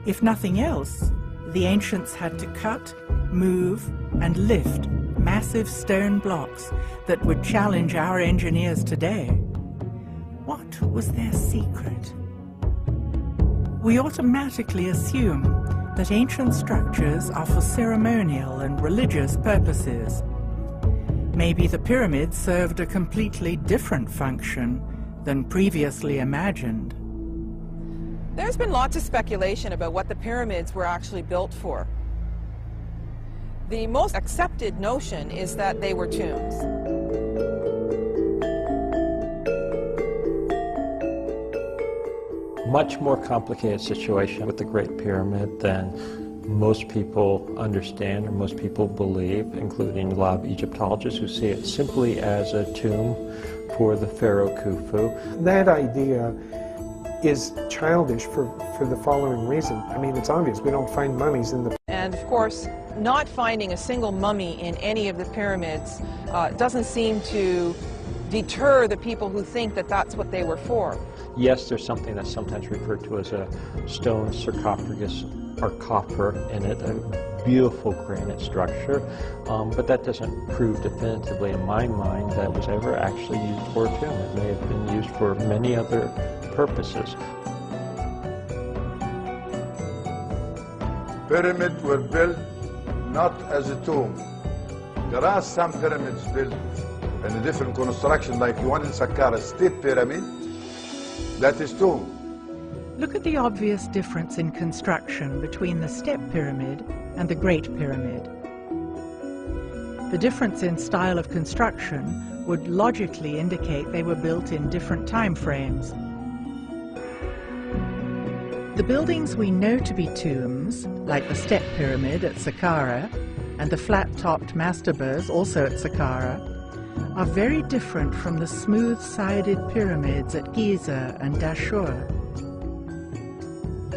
If nothing else, the ancients had to cut, move, and lift massive stone blocks that would challenge our engineers today. What was their secret? We automatically assume that ancient structures are for ceremonial and religious purposes. Maybe the pyramids served a completely different function than previously imagined. There's been lots of speculation about what the pyramids were actually built for. The most accepted notion is that they were tombs. Much more complicated situation with the Great Pyramid than most people understand or most people believe, including a lot of Egyptologists who see it simply as a tomb for the pharaoh Khufu. That idea is childish for the following reason. I mean, it's obvious, we don't find mummies in the... And of course, not finding a single mummy in any of the pyramids doesn't seem to deter the people who think that that's what they were for. Yes, there's something that's sometimes referred to as a stone sarcophagus or coffer in it, a beautiful granite structure, but that doesn't prove definitively in my mind that it was ever actually used for a tomb. It may have been used for many other purposes. Pyramids were built not as a tomb. There are some pyramids built in a different construction, like the one in Saqqara State Pyramid, that is tomb. Look at the obvious difference in construction between the Step Pyramid and the Great Pyramid. The difference in style of construction would logically indicate they were built in different time frames. The buildings we know to be tombs, like the Step Pyramid at Saqqara and the flat-topped mastabas also at Saqqara, are very different from the smooth-sided pyramids at Giza and Dashur.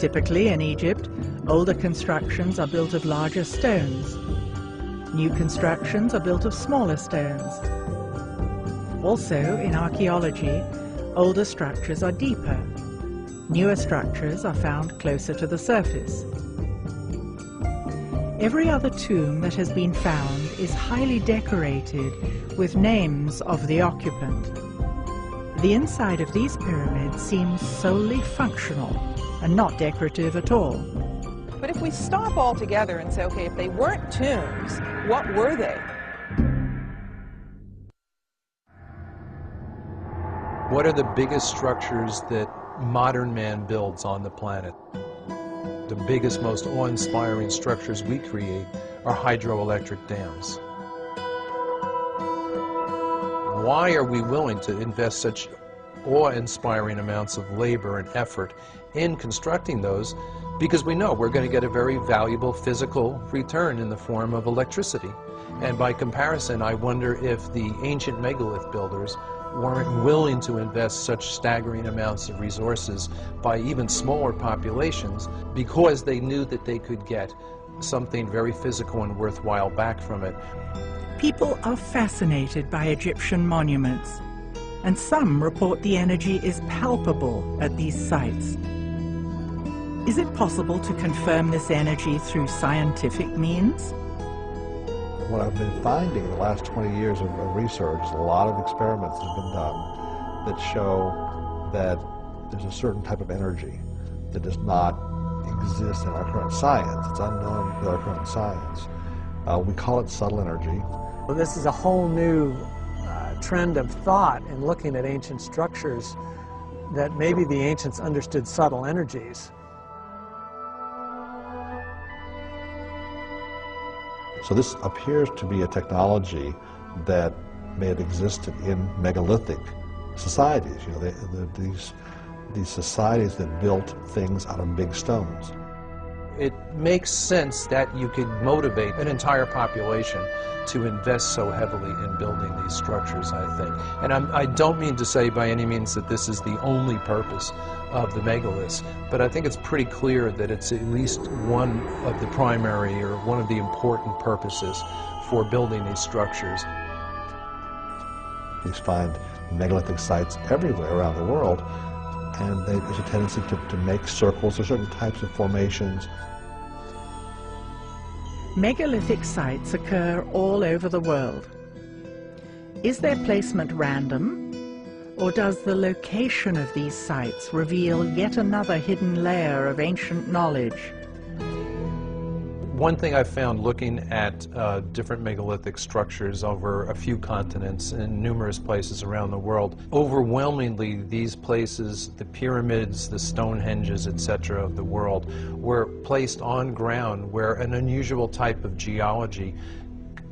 Typically in Egypt, older constructions are built of larger stones. New constructions are built of smaller stones. Also, in archaeology, older structures are deeper. Newer structures are found closer to the surface. Every other tomb that has been found is highly decorated with names of the occupant. The inside of these pyramids seems solely functional and not decorative at all. But if we stop altogether and say, okay, if they weren't tombs, what were they? What are the biggest structures that modern man builds on the planet? The biggest, most awe-inspiring structures we create are hydroelectric dams. Why are we willing to invest such awe-inspiring amounts of labor and effort in constructing those? Because we know we're going to get a very valuable physical return in the form of electricity. And by comparison, I wonder if the ancient megalith builders weren't willing to invest such staggering amounts of resources by even smaller populations because they knew that they could get something very physical and worthwhile back from it. People are fascinated by Egyptian monuments. and some report the energy is palpable at these sites. Is it possible to confirm this energy through scientific means? What I've been finding in the last 20 years of research, a lot of experiments have been done that show that there's a certain type of energy that does not exist in our current science. It's unknown with our current science. We call it subtle energy. Well, this is a whole new trend of thought in looking at ancient structures, that maybe the ancients understood subtle energies. So this appears to be a technology that may have existed in megalithic societies. You know, these societies that built things out of big stones. It makes sense that you could motivate an entire population to invest so heavily in building these structures, I think. And I don't mean to say by any means that this is the only purpose of the megaliths, but I think it's pretty clear that it's at least one of the primary or one of the important purposes for building these structures. We find megalithic sites everywhere around the world, and there's a tendency to make circles or certain types of formations. Megalithic sites occur all over the world. Is their placement random, or does the location of these sites reveal yet another hidden layer of ancient knowledge? One thing I found looking at different megalithic structures over a few continents in numerous places around the world, overwhelmingly these places, the pyramids, the Stonehenges, etc. of the world, were placed on ground where an unusual type of geology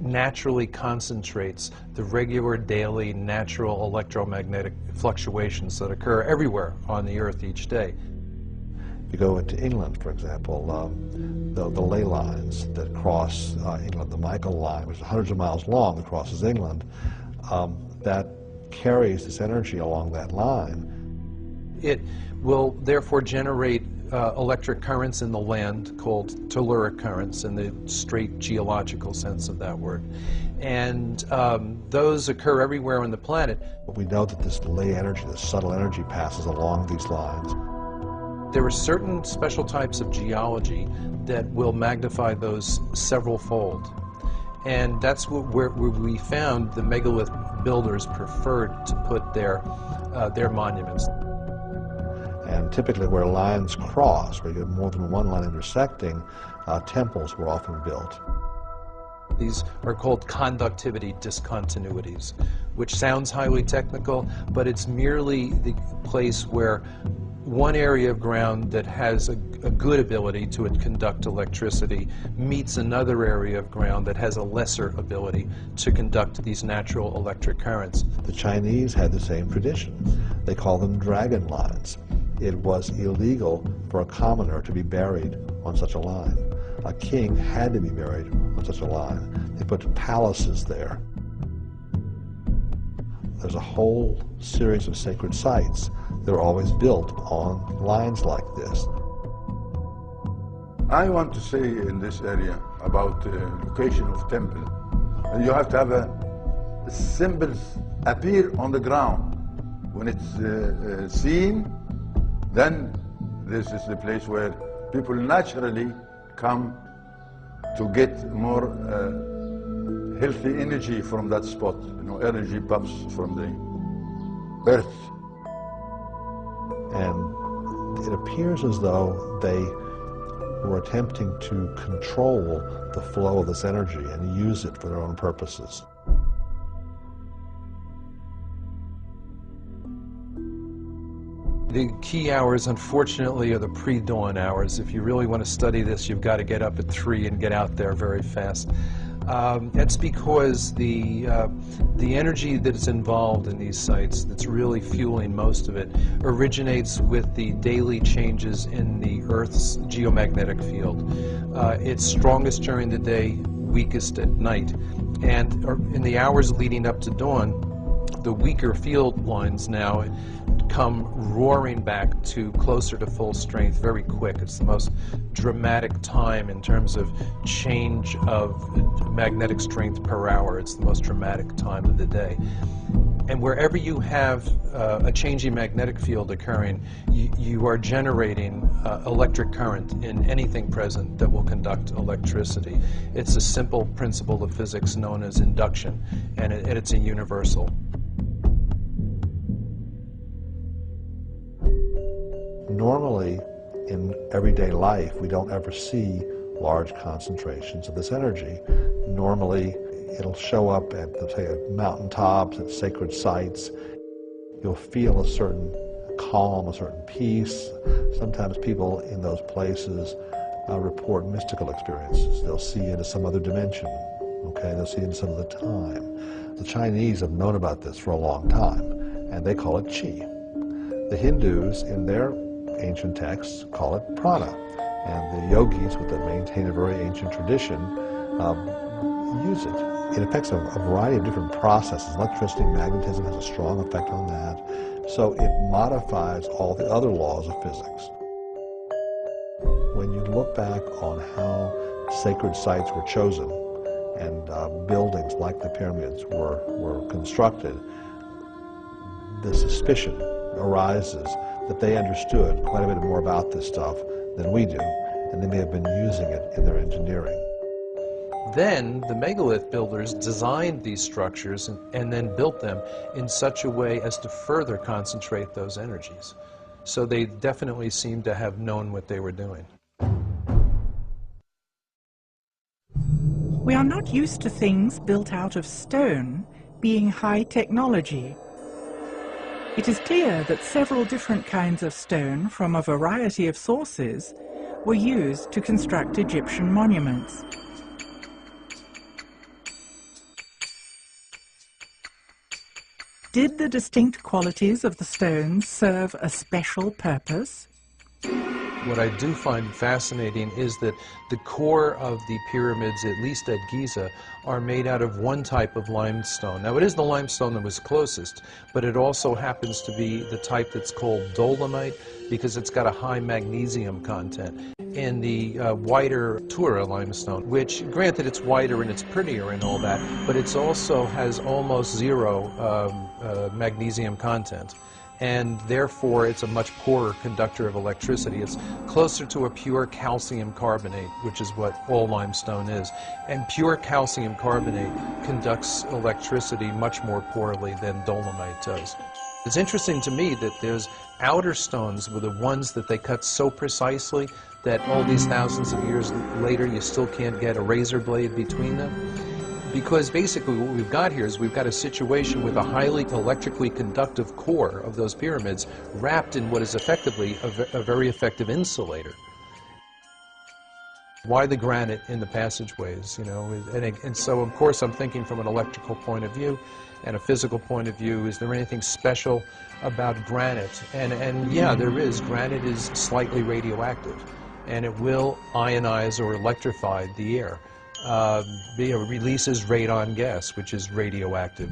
naturally concentrates the regular daily natural electromagnetic fluctuations that occur everywhere on the Earth each day. If you go into England, for example, the ley lines that cross England, the Michael Line, which is hundreds of miles long that crosses England, that carries this energy along that line. It will therefore generate electric currents in the land called telluric currents in the straight geological sense of that word. And those occur everywhere on the planet. We know that this ley energy, this subtle energy, passes along these lines. There are certain special types of geology that will magnify those several-fold. And that's where we found the megalith builders preferred to put their monuments. And typically where lines cross, where you have more than one line intersecting, temples were often built. These are called conductivity discontinuities, which sounds highly technical, but it's merely the place where one area of ground that has a good ability to conduct electricity meets another area of ground that has a lesser ability to conduct these natural electric currents. The Chinese had the same tradition. They call them dragon lines. It was illegal for a commoner to be buried on such a line. A king had to be buried on such a line. They put palaces there. There's a whole series of sacred sites that are always built on lines like this. I want to say in this area about the location of temple. You have to have symbols appear on the ground. When it's seen, then this is the place where people naturally come to get more healthy energy from that spot. You know, energy pumps from the earth. And it appears as though they were attempting to control the flow of this energy and use it for their own purposes. The key hours, unfortunately, are the pre-dawn hours. If you really want to study this, you've got to get up at 3 and get out there very fast. That's because the energy that's involved in these sites, that's really fueling most of it, originates with the daily changes in the Earth's geomagnetic field. It's strongest during the day, weakest at night. And in the hours leading up to dawn, the weaker field lines now come roaring back to closer to full strength very quick. It's the most dramatic time in terms of change of magnetic strength per hour. It's the most dramatic time of the day. And wherever you have a changing magnetic field occurring, you are generating electric current in anything present that will conduct electricity. It's a simple principle of physics known as induction, and it's a universal. Normally, in everyday life, we don't ever see large concentrations of this energy. Normally, it'll show up at, let's say, at mountaintops, at sacred sites. You'll feel a certain calm, a certain peace. Sometimes people in those places report mystical experiences. They'll see into some other dimension, okay? They'll see into some other time. The Chinese have known about this for a long time, and they call it qi. The Hindus, in their ancient texts, call it prana. And the yogis, that maintain a very ancient tradition, use it. It affects a variety of different processes. Electricity, magnetism has a strong effect on that. So it modifies all the other laws of physics. When you look back on how sacred sites were chosen and buildings like the pyramids were constructed, the suspicion arises that they understood quite a bit more about this stuff than we do, and they may have been using it in their engineering. Then the megalith builders designed these structures and then built them in such a way as to further concentrate those energies. So they definitely seem to have known what they were doing. We are not used to things built out of stone being high technology. It is clear that several different kinds of stone from a variety of sources were used to construct Egyptian monuments. Did the distinct qualities of the stones serve a special purpose? What I do find fascinating is that the core of the pyramids, at least at Giza, are made out of one type of limestone. Now, it is the limestone that was closest, but it also happens to be the type that's called dolomite because it's got a high magnesium content. And the whiter Tura limestone, which, granted, it's whiter and it's prettier and all that, but it also has almost zero magnesium content. And therefore it's a much poorer conductor of electricity. It's closer to a pure calcium carbonate, which is what all limestone is. And pure calcium carbonate conducts electricity much more poorly than dolomite does. It's interesting to me that those outer stones were the ones that they cut so precisely that all these thousands of years later you still can't get a razor blade between them. Because basically what we've got here is we've got a situation with a highly electrically conductive core of those pyramids wrapped in what is effectively a very effective insulator. Why the granite in the passageways, you know? And so, of course, I'm thinking from an electrical point of view and a physical point of view. Is there anything special about granite? And yeah, there is. Granite is slightly radioactive, and it will ionize or electrify the air. Releases radon gas, which is radioactive.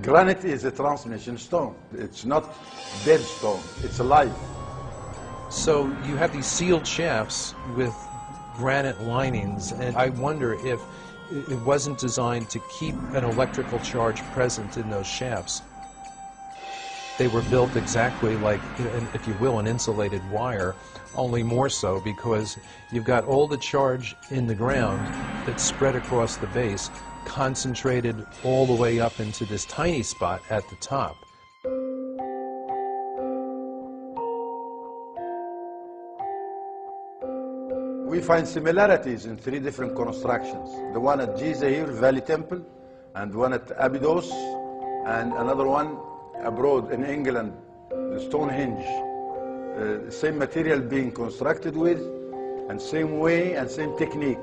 Granite is a transmission stone. It's not dead stone. It's alive. So you have these sealed shafts with granite linings, and I wonder if it wasn't designed to keep an electrical charge present in those shafts. They were built exactly like, if you will, an insulated wire, only more so because you've got all the charge in the ground that's spread across the base, concentrated all the way up into this tiny spot at the top. We find similarities in three different constructions. The one at Giza here, Valley Temple, and one at Abydos, and another one abroad in England, the Stonehenge. Same material being constructed with, and same way and same technique.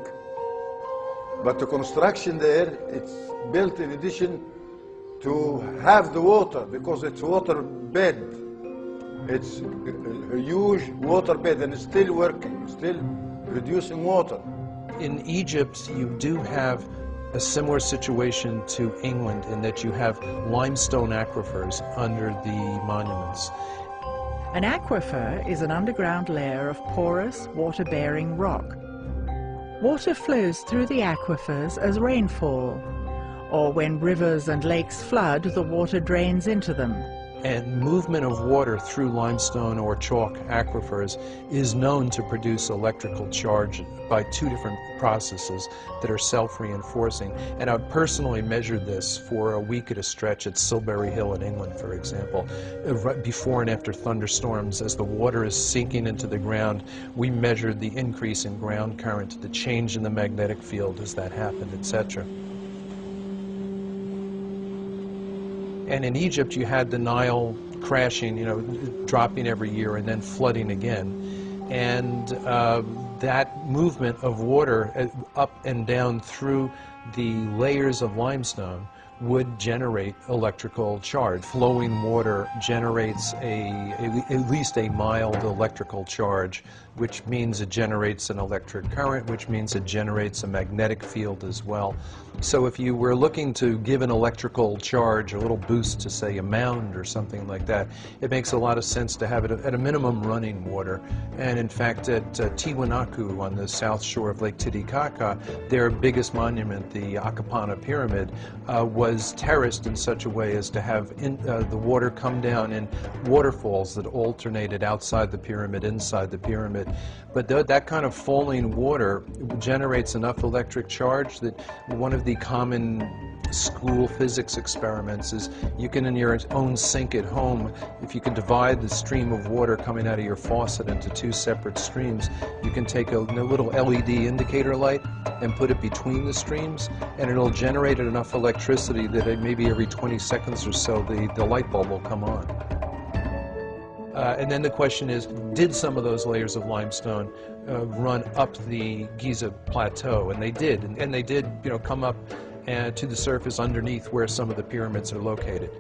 But the construction there, it's built in addition to have the water, because it's water bed. It's a huge water bed, and it's still working, still producing water. In Egypt, you do have a similar situation to England in that you have limestone aquifers under the monuments. An aquifer is an underground layer of porous, water-bearing rock. Water flows through the aquifers as rainfall, or when rivers and lakes flood, the water drains into them. And movement of water through limestone or chalk aquifers is known to produce electrical charge by two different processes that are self-reinforcing. And I've personally measured this for a week at a stretch at Silbury Hill in England, for example. Right before and after thunderstorms, as the water is sinking into the ground, we measured the increase in ground current, the change in the magnetic field as that happened, etc. And in Egypt, you had the Nile crashing, dropping every year and then flooding again. And that movement of water up and down through the layers of limestone would generate electrical charge. Flowing water generates at least a mild electrical charge, which means it generates an electric current, which means it generates a magnetic field as well. So if you were looking to give an electrical charge, a little boost to, say, a mound or something like that, it makes a lot of sense to have it at a minimum running water. And in fact, at Tiwanaku on the south shore of Lake Titicaca, their biggest monument, the Akapana Pyramid, was terraced in such a way as to have the water come down in waterfalls that alternated outside the pyramid, inside the pyramid. But that kind of falling water generates enough electric charge that one of the common school physics experiments is you can, in your own sink at home, if you can divide the stream of water coming out of your faucet into two separate streams, you can take a little LED indicator light and put it between the streams, and it'll generate enough electricity that maybe every 20 seconds or so the light bulb will come on. And then the question is, did some of those layers of limestone run up the Giza Plateau? And they did, and they did, come up to the surface underneath where some of the pyramids are located.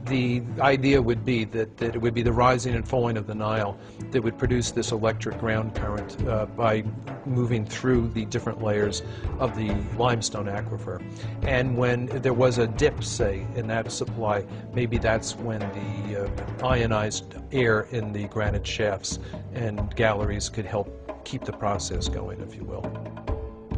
The idea would be that it would be the rising and falling of the Nile that would produce this electric ground current by moving through the different layers of the limestone aquifer. And when there was a dip, say, in that supply, maybe that's when the ionized air in the granite shafts and galleries could help keep the process going, if you will.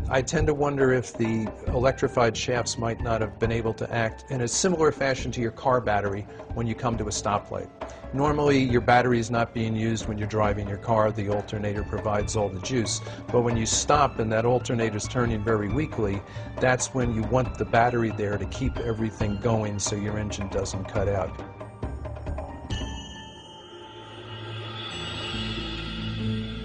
I tend to wonder if the electrified shafts might not have been able to act in a similar fashion to your car battery when you come to a stoplight. Normally, your battery is not being used when you're driving your car. The alternator provides all the juice. But when you stop and that alternator is turning very weakly, that's when you want the battery there to keep everything going so your engine doesn't cut out.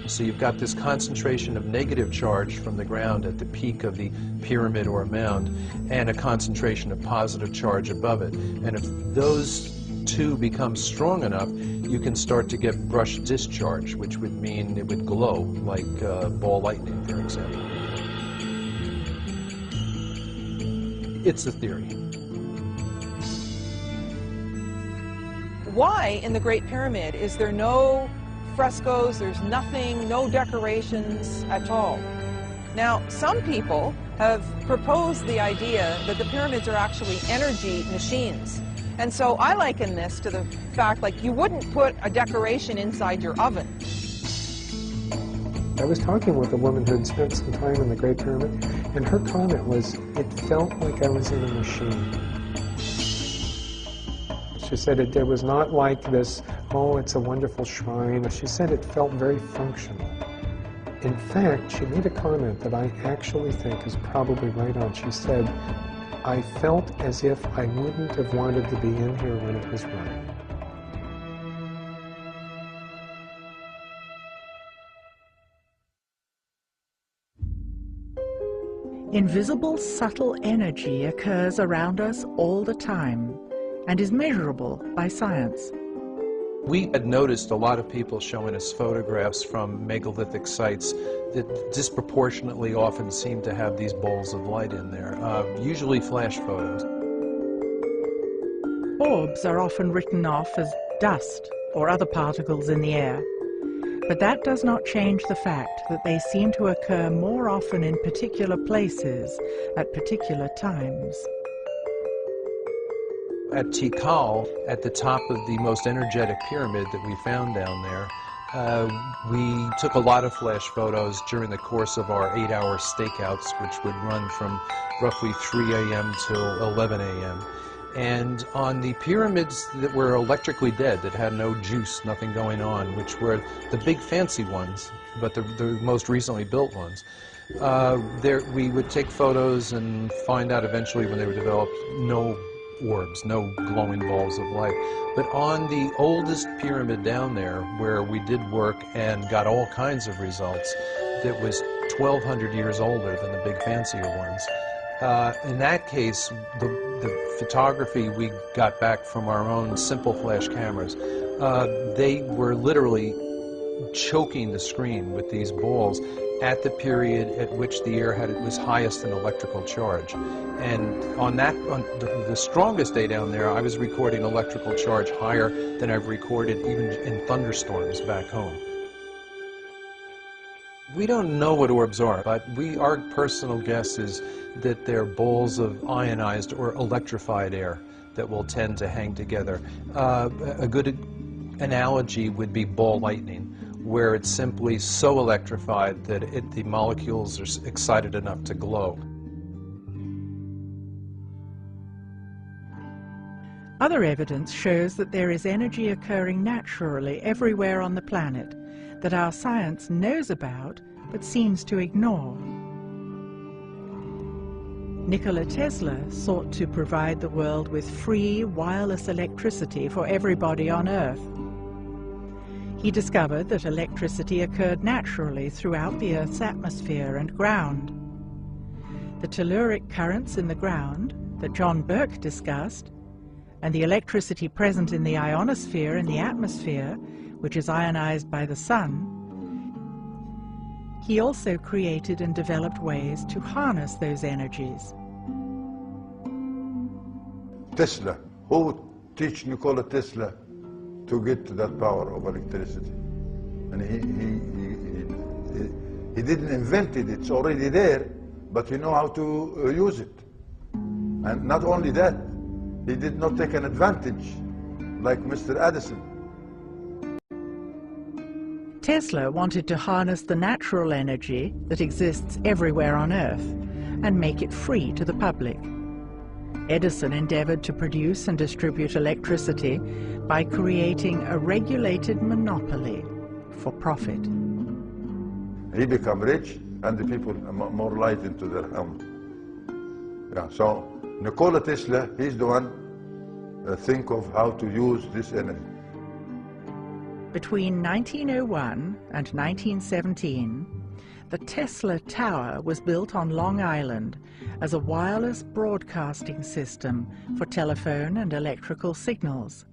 So you've got this concentration of negative charge from the ground at the peak of the pyramid or mound, and a concentration of positive charge above it. And if those two become strong enough, you can start to get brush discharge, which would mean it would glow, like ball lightning, for example. It's a theory. Why in the Great Pyramid is there no frescoes, there's nothing, no decorations at all? Now, some people have proposed the idea that the pyramids are actually energy machines. And so I liken this to the fact, like, you wouldn't put a decoration inside your oven. I was talking with a woman who had spent some time in the Great Pyramid, and her comment was, it felt like I was in a machine. She said it was not like this, oh, it's a wonderful shrine. She said it felt very functional. In fact, she made a comment that I actually think is probably right on. She said, I felt as if I wouldn't have wanted to be in here when it was running. Invisible, subtle energy occurs around us all the time and is measurable by science. We had noticed a lot of people showing us photographs from megalithic sites that disproportionately often seem to have these balls of light in there, usually flash photos. Orbs are often written off as dust or other particles in the air, but that does not change the fact that they seem to occur more often in particular places at particular times. At Tikal, at the top of the most energetic pyramid that we found down there, We took a lot of flash photos during the course of our 8-hour stakeouts, which would run from roughly 3 a.m. till 11 a.m. And on the pyramids that were electrically dead, that had no juice, nothing going on, which were the big fancy ones, but the most recently built ones, we would take photos and find out eventually when they were developed, no orbs, no glowing balls of light. But on the oldest pyramid down there, where we did work and got all kinds of results, that was 1,200 years older than the big fancier ones. In that case, the photography we got back from our own simple flash cameras, they were literally choking the screen with these balls at the period at which the air had its highest in electrical charge. And on the strongest day down there, I was recording electrical charge higher than I've recorded even in thunderstorms back home. We don't know what orbs are, but our personal guess is that they're balls of ionized or electrified air that will tend to hang together. A good analogy would be ball lightning, where it's simply so electrified that the molecules are excited enough to glow. Other evidence shows that there is energy occurring naturally everywhere on the planet that our science knows about but seems to ignore. Nikola Tesla sought to provide the world with free wireless electricity for everybody on Earth. He discovered that electricity occurred naturally throughout the Earth's atmosphere and ground. The telluric currents in the ground that John Burke discussed, and the electricity present in the ionosphere and the atmosphere, which is ionized by the sun. He also created and developed ways to harness those energies. Tesla, who teach Nikola Tesla to get to that power of electricity? And he didn't invent it, it's already there, but he know how to use it. And not only that, he did not take an advantage like Mr. Edison. Tesla wanted to harness the natural energy that exists everywhere on Earth and make it free to the public. Edison endeavored to produce and distribute electricity by creating a regulated monopoly for profit. He became rich and the people more light into their home. Yeah, so Nikola Tesla, he's the one think of how to use this energy. Between 1901 and 1917, the Tesla Tower was built on Long Island as a wireless broadcasting system for telephone and electrical signals.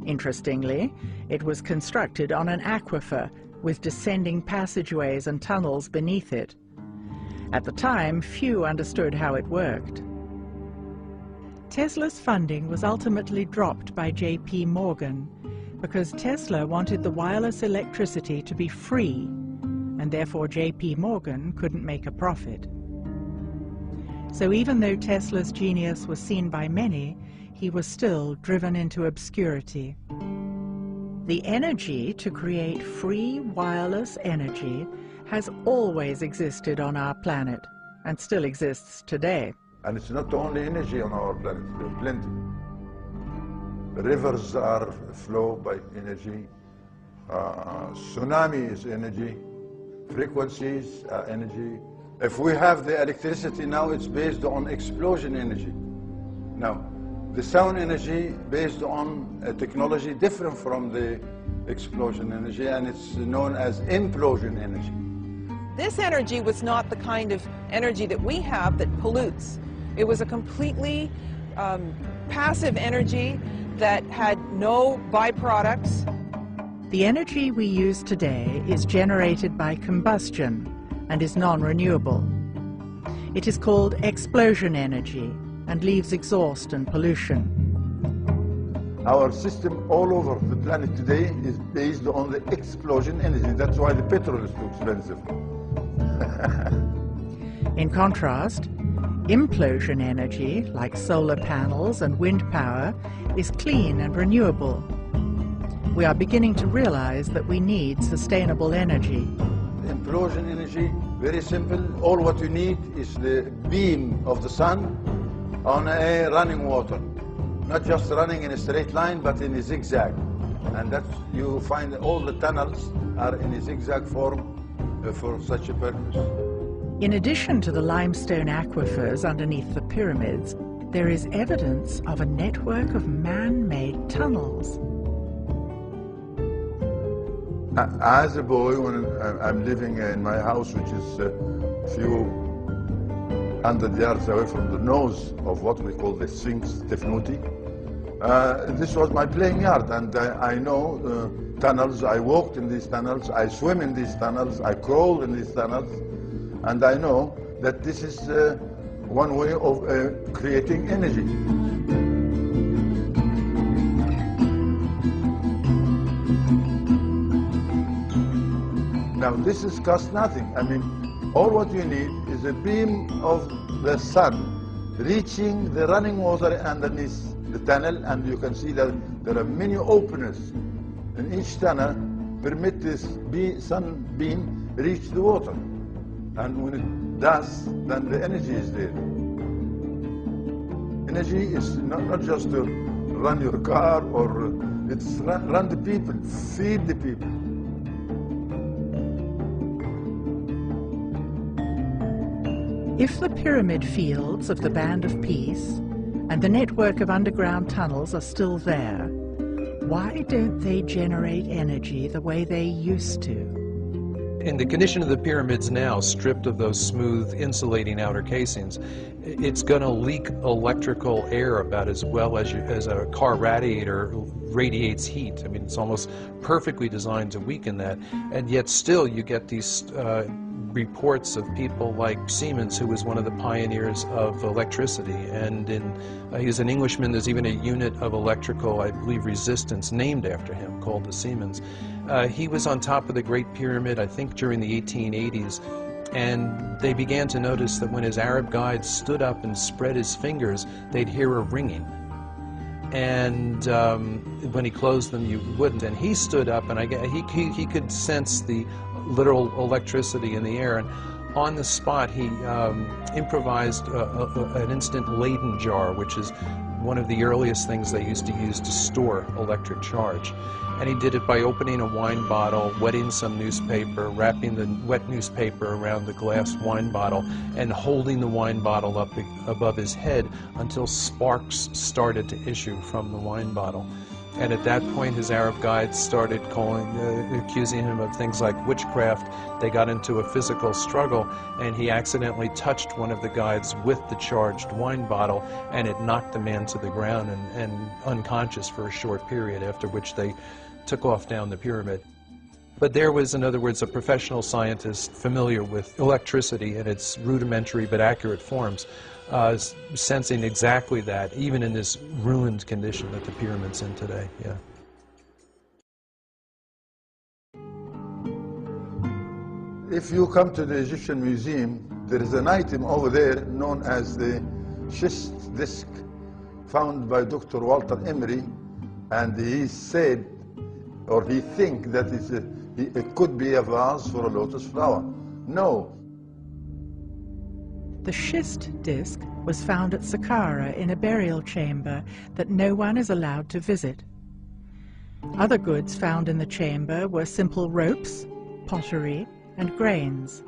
Interestingly, it was constructed on an aquifer with descending passageways and tunnels beneath it. At the time, few understood how it worked. Tesla's funding was ultimately dropped by J.P. Morgan because Tesla wanted the wireless electricity to be free, and therefore J.P. Morgan couldn't make a profit. So even though Tesla's genius was seen by many, he was still driven into obscurity. The energy to create free wireless energy has always existed on our planet, and still exists today. And it's not the only energy on our planet, there's plenty. Rivers are flow by energy, tsunami is energy, frequencies are energy. If we have the electricity now, it's based on explosion energy. Now, the sound energy based on a technology different from the explosion energy, and it's known as implosion energy. This energy was not the kind of energy that we have that pollutes. It was a completely passive energy that had no byproducts. The energy we use today is generated by combustion and is non-renewable. It is called explosion energy and leaves exhaust and pollution. Our system all over the planet today is based on the explosion energy. That's why the petrol is too expensive. In contrast, implosion energy, like solar panels and wind power, is clean and renewable. we are beginning to realize that we need sustainable energy. Implosion energy, very simple. All what you need is the beam of the sun on a running water. Not just running in a straight line, but in a zigzag. And that's, you find all the tunnels are in a zigzag form for such a purpose. In addition to the limestone aquifers underneath the pyramids, there is evidence of a network of man-made tunnels. As a boy, when I'm living in my house, which is a few hundred yards away from the nose of what we call the Sphinx Tefnuti, this was my playing yard, and I know tunnels. I walked in these tunnels, I swim in these tunnels, I crawl in these tunnels, and I know that this is one way of creating energy. Now this is cost nothing. I mean, all what you need is a beam of the sun reaching the running water underneath the tunnel, and you can see that there are many openings in each tunnel permit this sunbeam reach the water. And when it does, then the energy is there. Energy is not just to run your car, or it's run the people, feed the people. If the pyramid fields of the Band of Peace and the network of underground tunnels are still there, why don't they generate energy the way they used to? In the condition of the pyramids now, stripped of those smooth insulating outer casings, it's going to leak electrical air about as well as a car radiator radiates heat. I mean, it's almost perfectly designed to weaken that, and yet still you get these reports of people like Siemens, who was one of the pioneers of electricity, and he's an Englishman. There's even a unit of electrical, I believe, resistance named after him called the Siemens. He was on top of the Great Pyramid, I think, during the 1880s, and they began to notice that when his Arab guides stood up and spread his fingers, they'd hear a ringing. And when he closed them, you wouldn't. And he stood up, and he could sense the literal electricity in the air. And on the spot, he improvised an instant Leyden jar, which is one of the earliest things they used to use to store electric charge. And he did it by opening a wine bottle, wetting some newspaper, wrapping the wet newspaper around the glass wine bottle, and holding the wine bottle up above his head until sparks started to issue from the wine bottle. And at that point, his Arab guides started accusing him of things like witchcraft. They got into a physical struggle, and he accidentally touched one of the guides with the charged wine bottle, and it knocked the man to the ground and unconscious for a short period, after which they took off down the pyramid. But there was, in other words, a professional scientist familiar with electricity in its rudimentary but accurate forms, sensing exactly that, even in this ruined condition that the pyramid's in today. Yeah. If you come to the Egyptian Museum, there is an item over there known as the schist disc, found by Dr. Walter Emery, and he said, or he thinks that it could be a vase for a lotus flower. No. The schist disc was found at Saqqara in a burial chamber that no one is allowed to visit. Other goods found in the chamber were simple ropes, pottery, and grains.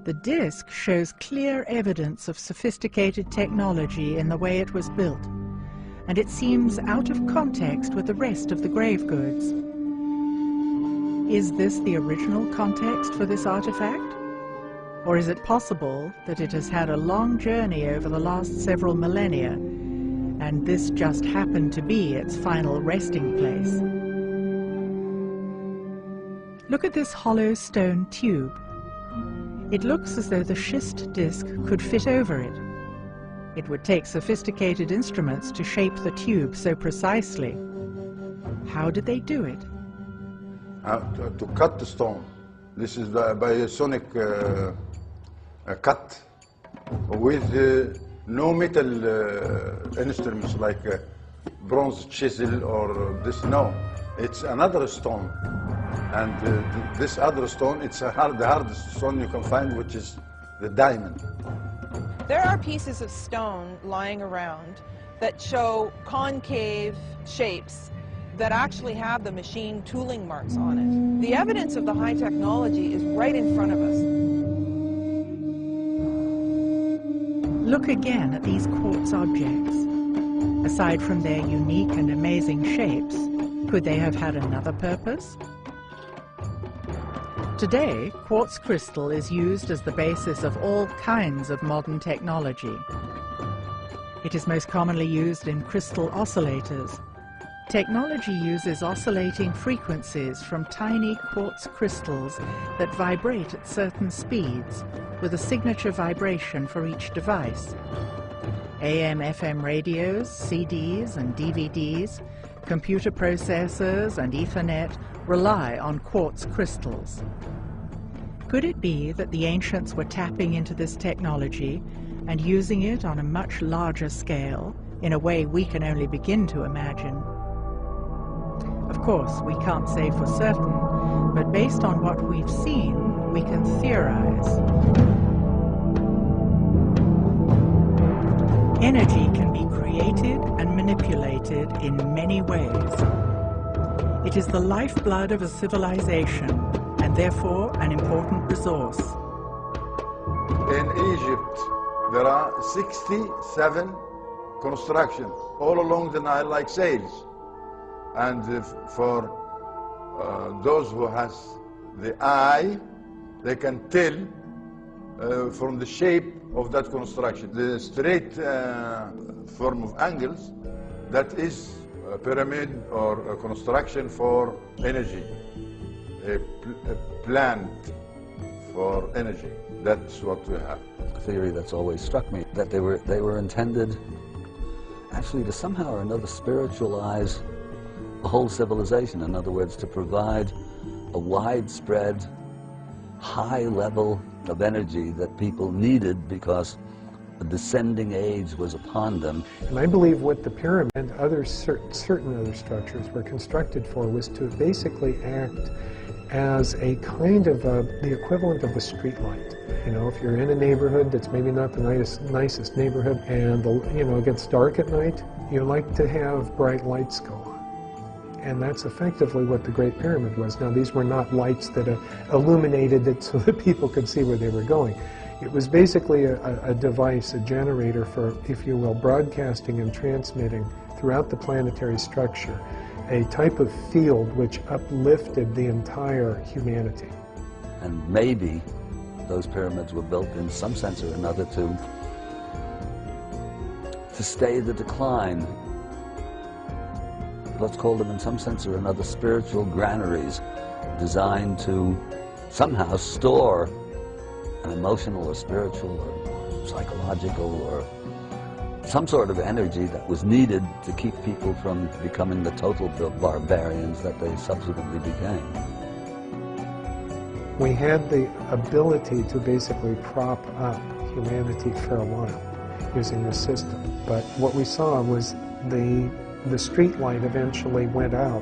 The disc shows clear evidence of sophisticated technology in the way it was built, and it seems out of context with the rest of the grave goods. Is this the original context for this artifact? Or is it possible that it has had a long journey over the last several millennia, and this just happened to be its final resting place? Look at this hollow stone tube. It looks as though the schist disc could fit over it. It would take sophisticated instruments to shape the tube so precisely. How did they do it? To cut the stone. This is by a sonic cut with no metal instruments like bronze chisel or this. No, it's another stone. And this other stone, it's the hardest stone you can find, which is the diamond. There are pieces of stone lying around that show concave shapes that actually have the machine tooling marks on it. The evidence of the high technology is right in front of us. Look again at these quartz objects. Aside from their unique and amazing shapes, could they have had another purpose? Today, quartz crystal is used as the basis of all kinds of modern technology. It is most commonly used in crystal oscillators. Technology uses oscillating frequencies from tiny quartz crystals that vibrate at certain speeds, with a signature vibration for each device. AM/FM radios, CDs and DVDs, computer processors and Ethernet rely on quartz crystals. Could it be that the ancients were tapping into this technology and using it on a much larger scale, in a way we can only begin to imagine? Of course, we can't say for certain, but based on what we've seen, we can theorize. Energy can be created and manipulated in many ways. It is the lifeblood of a civilization, and therefore an important resource. In Egypt, there are 67 constructions all along the Nile like sails. And for those who has the eye, they can tell from the shape of that construction. The straight form of angles, that is a pyramid or a construction for energy, a plant for energy. That's what we have. A theory that's always struck me, that they were intended actually to somehow or another spiritualize a whole civilization. In other words, to provide a widespread, high level of energy that people needed because a descending age was upon them. And I believe what the pyramid and other certain other structures were constructed for was to basically act as a kind of the equivalent of a street light. You know, if you're in a neighborhood that's maybe not the nicest neighborhood, and it gets dark at night, you like to have bright lights go on. And that's effectively what the Great Pyramid was. Now, these were not lights that illuminated it so that people could see where they were going. It was basically a device, a generator for, if you will, broadcasting and transmitting throughout the planetary structure a type of field which uplifted the entire humanity. And maybe those pyramids were built in some sense or another to stay the decline. Let's call them in some sense or another spiritual granaries designed to somehow store an emotional or spiritual or psychological or some sort of energy that was needed to keep people from becoming the total barbarians that they subsequently became. We had the ability to basically prop up humanity for a while using this system, but what we saw was the street light eventually went out.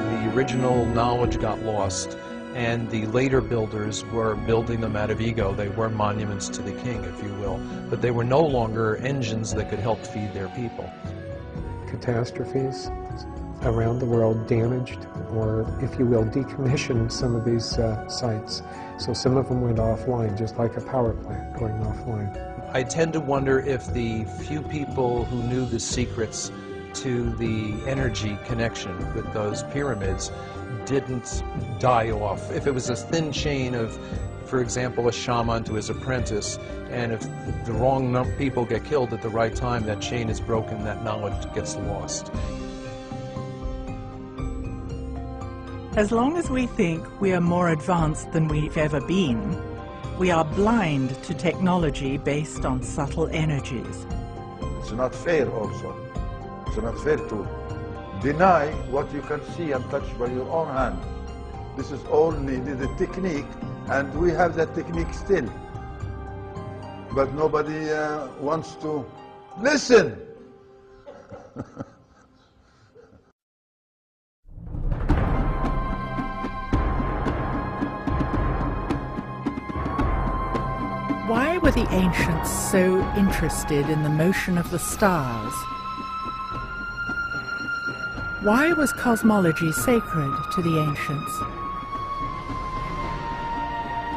The original knowledge got lost, and the later builders were building them out of ego. They were monuments to the king, if you will, but they were no longer engines that could help feed their people. Catastrophes around the world damaged, or if you will, decommissioned some of these sites. So some of them went offline, just like a power plant going offline. I tend to wonder if the few people who knew the secrets to the energy connection with those pyramids didn't die off. If it was a thin chain of, for example, a shaman to his apprentice, and if the wrong people get killed at the right time, that chain is broken, that knowledge gets lost. As long as we think we are more advanced than we've ever been, we are blind to technology based on subtle energies. It's not fair also. It's not fair to deny what you can see and touch by your own hand. This is all needed, a technique, and we have that technique still. but nobody wants to listen. Why were the ancients so interested in the motion of the stars? Why was cosmology sacred to the ancients?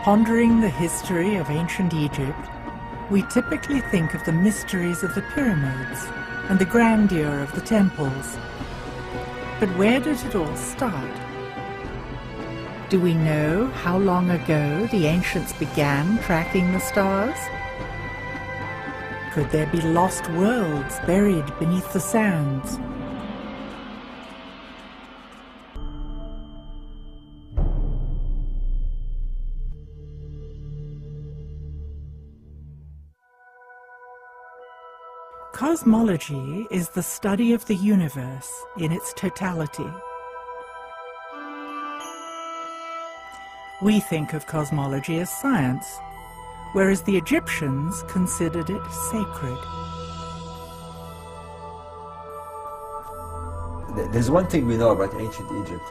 Pondering the history of ancient Egypt, we typically think of the mysteries of the pyramids and the grandeur of the temples. But where did it all start? Do we know how long ago the ancients began tracking the stars? Could there be lost worlds buried beneath the sands? Cosmology is the study of the universe in its totality. We think of cosmology as science, whereas the Egyptians considered it sacred. There's one thing we know about ancient Egypt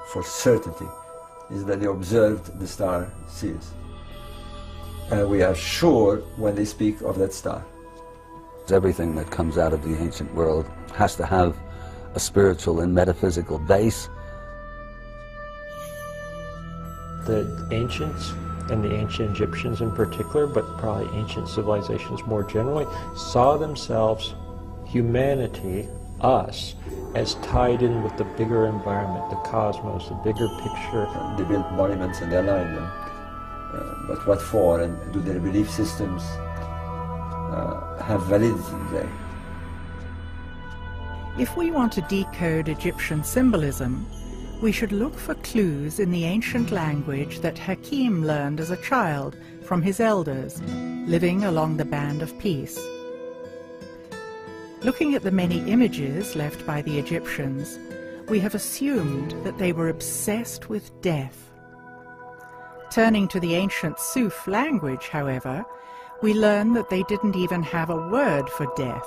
for certainty, is that they observed the star Sirius. And we are sure when they speak of that star. Everything that comes out of the ancient world has to have a spiritual and metaphysical base. The ancients, and the ancient Egyptians in particular, but probably ancient civilizations more generally, saw themselves, humanity, us, as tied in with the bigger environment, the cosmos, the bigger picture. They built monuments and they aligned them. But what for, and do their belief systems have validity today? If we want to decode Egyptian symbolism, we should look for clues in the ancient language that Hakim learned as a child from his elders, living along the Band of Peace. Looking at the many images left by the Egyptians, we have assumed that they were obsessed with death. Turning to the ancient Suf language, however, we learn that they didn't even have a word for death.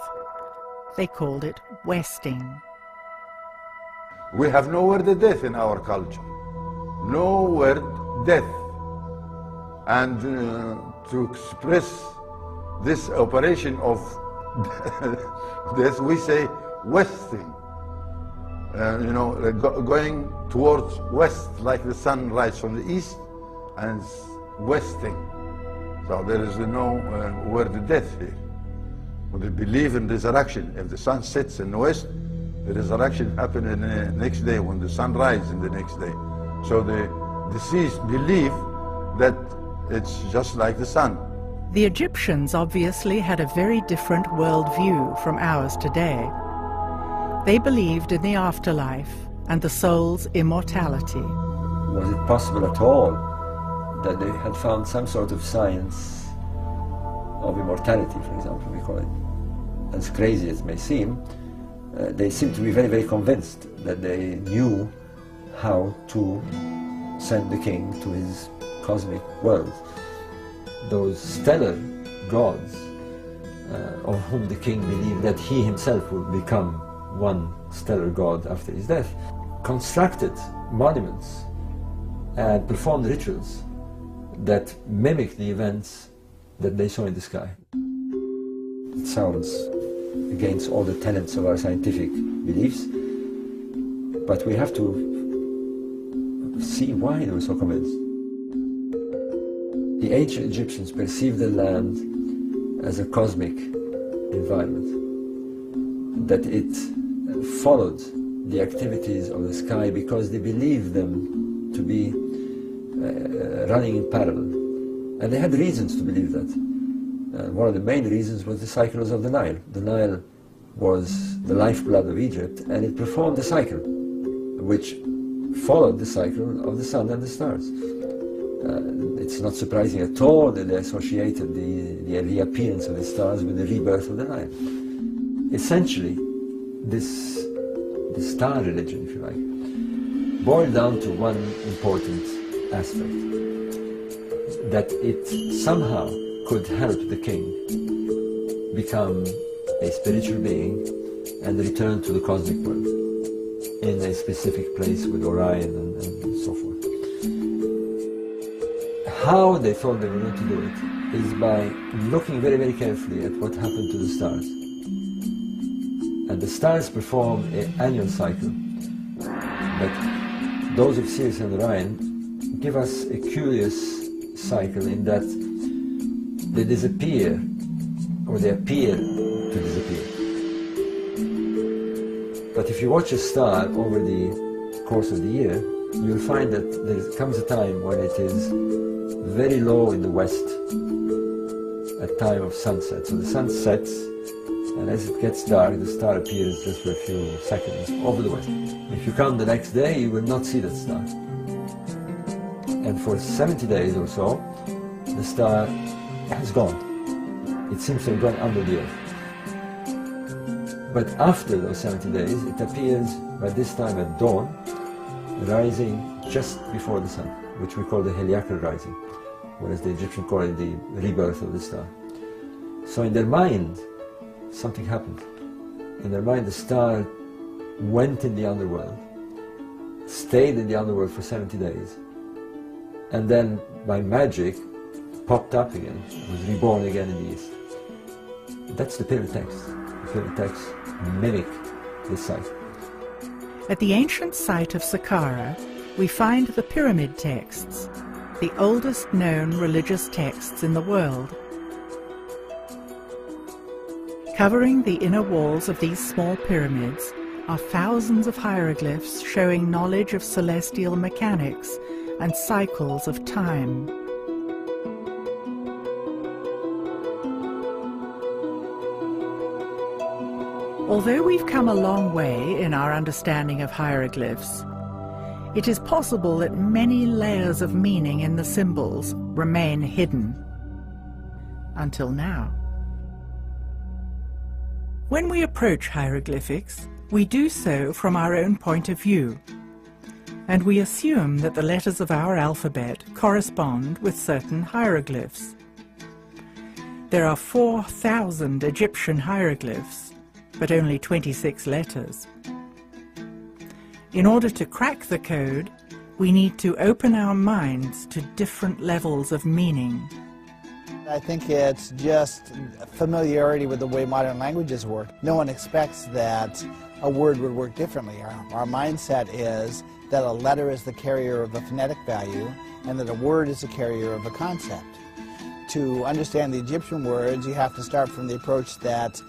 They called it westing. We have no word of death in our culture. No word death. And to express this operation of death, we say westing. Going towards west, like the sun rises from the east, and it's westing. So there is no word of death here. We believe in resurrection. If the sun sets in the west, the resurrection happens in the next day when the sun rises in the next day. So the deceased believe that it's just like the sun. The Egyptians obviously had a very different worldview from ours today. They believed in the afterlife and the soul's immortality. Was it possible at all that they had found some sort of science of immortality, for example, we call it? As crazy as it may seem, they seem to be very, very convinced that they knew how to send the king to his cosmic world. Those stellar gods, of whom the king believed that he himself would become one stellar god after his death, constructed monuments and performed rituals that mimic the events that they saw in the sky. It sounds against all the tenets of our scientific beliefs, but we have to see why they were so convinced. The ancient Egyptians perceived the land as a cosmic environment, that it followed the activities of the sky because they believed them to be running in parallel. And they had reasons to believe that. One of the main reasons was the cycles of the Nile. The Nile was the lifeblood of Egypt, and it performed a cycle which followed the cycle of the sun and the stars. It's not surprising at all that they associated the reappearance of the stars with the rebirth of the Nile. Essentially, this star religion, if you like, boiled down to one important aspect, that it somehow could help the king become a spiritual being and return to the cosmic world in a specific place with Orion and so forth. How they thought they were going to do it is by looking very, very carefully at what happened to the stars. And the stars perform an annual cycle, but those of Sirius and Orion give us a curious cycle in that they disappear, or they appear to disappear. But if you watch a star over the course of the year, you'll find that there comes a time when it is very low in the west at time of sunset. So the sun sets, and as it gets dark, the star appears just for a few seconds over the west. If you come the next day, you will not see that star. And for 70 days or so, the star has gone. It seems to have gone under the earth. But after those 70 days, it appears by this time at dawn, rising just before the sun, which we call the heliacal rising, whereas the Egyptians call it the rebirth of the star. So in their mind, something happened. In their mind, the star went in the underworld, stayed in the underworld for 70 days, and then by magic popped up again, was reborn again in the east. That's the pyramid text. The pyramid texts mimic this site. At the ancient site of Saqqara, we find the pyramid texts, the oldest known religious texts in the world. Covering the inner walls of these small pyramids are thousands of hieroglyphs showing knowledge of celestial mechanics and cycles of time. Although we've come a long way in our understanding of hieroglyphs, it is possible that many layers of meaning in the symbols remain hidden. Until now. When we approach hieroglyphics, we do so from our own point of view, and we assume that the letters of our alphabet correspond with certain hieroglyphs. There are 4,000 Egyptian hieroglyphs, but only 26 letters. In order to crack the code, we need to open our minds to different levels of meaning. I think it's just familiarity with the way modern languages work. No one expects that a word would work differently. Our mindset is that a letter is the carrier of a phonetic value and that a word is the carrier of a concept. To understand the Egyptian words, you have to start from the approach that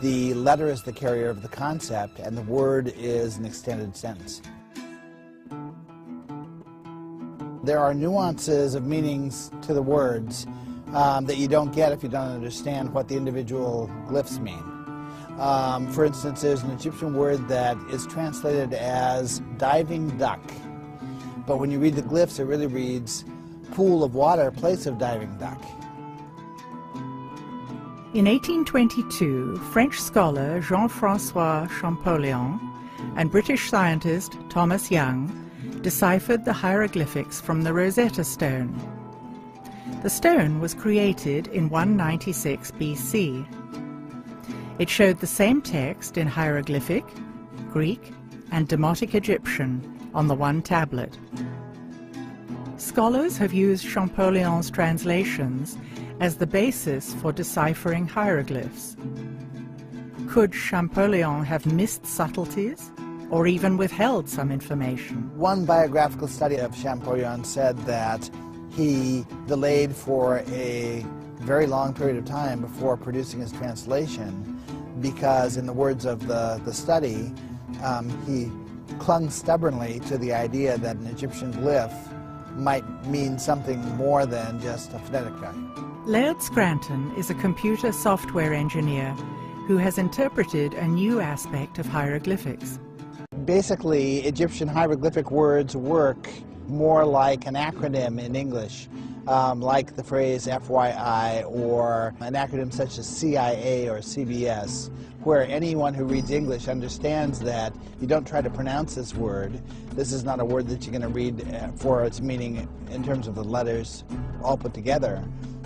the letter is the carrier of the concept and the word is an extended sentence. There are nuances of meanings to the words that you don't get if you don't understand what the individual glyphs mean. For instance, there's an Egyptian word that is translated as diving duck, but when you read the glyphs it really reads pool of water, place of diving duck. In 1822, French scholar Jean-François Champollion and British scientist Thomas Young deciphered the hieroglyphics from the Rosetta Stone. The stone was created in 196 BC. It showed the same text in hieroglyphic, Greek, and Demotic Egyptian on the one tablet. Scholars have used Champollion's translations as the basis for deciphering hieroglyphs. Could Champollion have missed subtleties or even withheld some information? One biographical study of Champollion said that he delayed for a very long period of time before producing his translation because, in the words of the study, he clung stubbornly to the idea that an Egyptian glyph might mean something more than just a phonetic value. Laird Scranton is a computer software engineer who has interpreted a new aspect of hieroglyphics. Basically, Egyptian hieroglyphic words work more like an acronym in English, like the phrase FYI or an acronym such as CIA or CBS, where anyone who reads English understands that you don't try to pronounce this word. This is not a word that you're going to read for its meaning in terms of the letters all put together.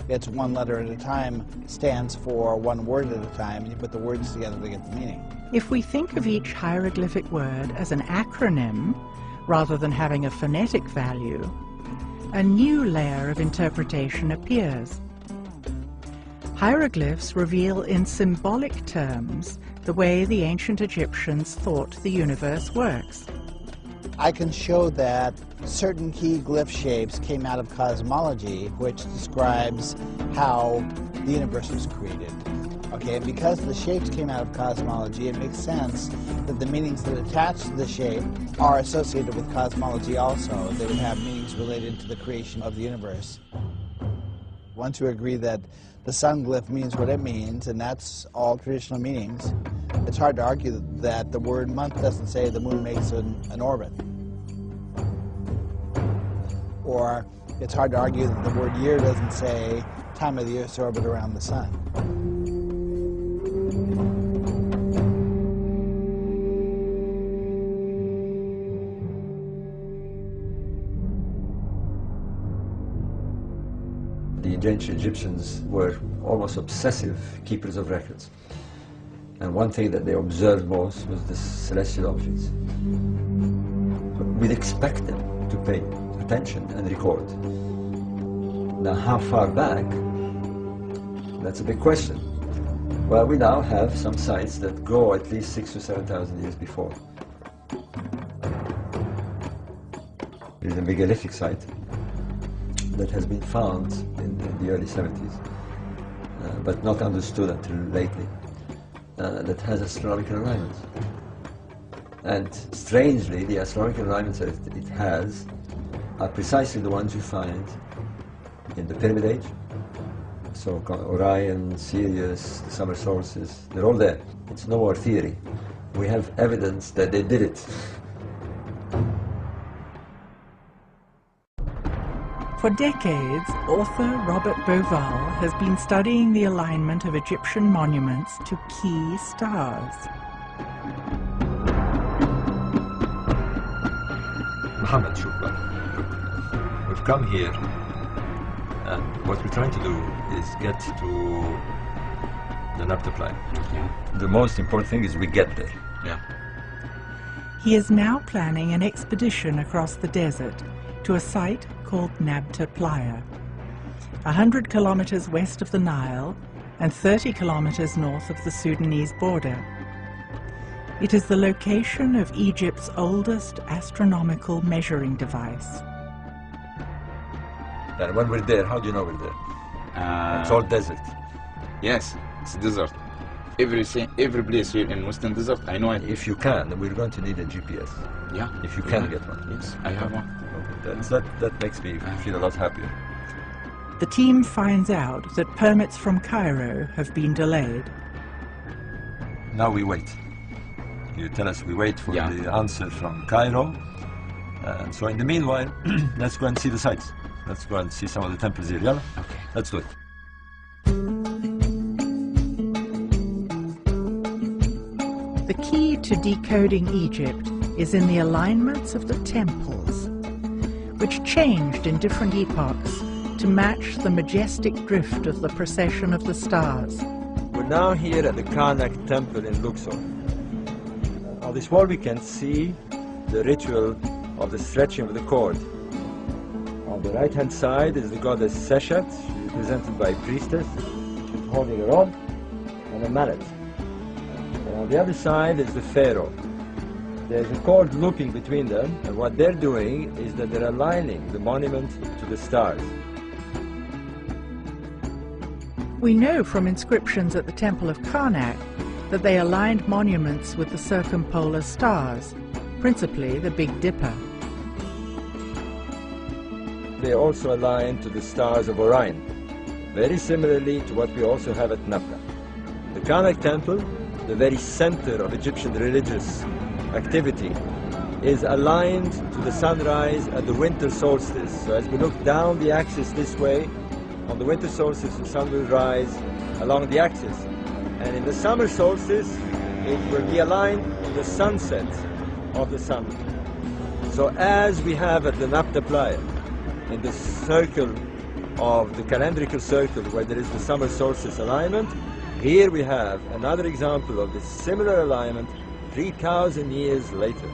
It's one letter at a time, stands for one word at a time, and you put the words together to get the meaning. If we think of each hieroglyphic word as an acronym, rather than having a phonetic value, a new layer of interpretation appears. Hieroglyphs reveal in symbolic terms the way the ancient Egyptians thought the universe works. I can show that certain key glyph shapes came out of cosmology, which describes how the universe was created. Okay, and because the shapes came out of cosmology, it makes sense that the meanings that attach to the shape are associated with cosmology also. They would have meanings related to the creation of the universe. Once you agree that the sun glyph means what it means, and that's all traditional meanings, it's hard to argue that the word month doesn't say the moon makes an orbit. Or it's hard to argue that the word year doesn't say time of the Earth's orbit around the sun. The ancient Egyptians were almost obsessive keepers of records. And one thing that they observed most was the celestial objects. We'd expect them to pay attention and record. Now, how far back? That's a big question. Well, we now have some sites that go at least 6,000 to 7,000 years before. There's a megalithic site that has been found in the early 70s, but not understood until lately, that has astronomical alignments. And strangely, the astronomical alignments that it has are precisely the ones you find in the Pyramid Age. So Orion, Sirius, the summer solstice, they're all there. It's no more theory. We have evidence that they did it. For decades, author Robert Bauval has been studying the alignment of Egyptian monuments to key stars. Muhammad, shukran. We've come here, and what we're trying to do is get to the Nabta. The most important thing is we get there. Yeah. He is now planning an expedition across the desert to a site called Nabta Playa, 100 kilometers west of the Nile and 30 kilometers north of the Sudanese border. It is the location of Egypt's oldest astronomical measuring device. And when we're there, how do you know we're there? It's all desert. Yes, it's desert. Every place here in Western Desert, I know it. If you can, we're going to need a GPS. Yeah. If you can get one. Yes, I have one. That makes me feel a lot happier. The team finds out that permits from Cairo have been delayed. Now we wait. You tell us we wait for the answer from Cairo. And so in the meanwhile, let's go and see the sites. Let's go and see some of the temples here. Yeah? Okay. Let's do it. The key to decoding Egypt is in the alignments of the temples, which changed in different epochs to match the majestic drift of the procession of the stars. We're now here at the Karnak temple in Luxor. On this wall we can see the ritual of the stretching of the cord. On the right-hand side is the goddess Seshat, represented by a priestess. She's holding a rod and a mallet. And on the other side is the pharaoh. There's a cord looping between them, and what they're doing is that they're aligning the monument to the stars. We know from inscriptions at the Temple of Karnak that they aligned monuments with the circumpolar stars, principally the Big Dipper. They also align to the stars of Orion, very similarly to what we also have at Nabta. The Karnak temple, the very center of Egyptian religious activity, is aligned to the sunrise at the winter solstice. So as we look down the axis this way, on the winter solstice the sun will rise along the axis. And in the summer solstice, it will be aligned in the sunset of the sun. So as we have at the Nabta Playa, in the circle of the calendrical circle where there is the summer solstice alignment. Here we have another example of this similar alignment 3,000 years later.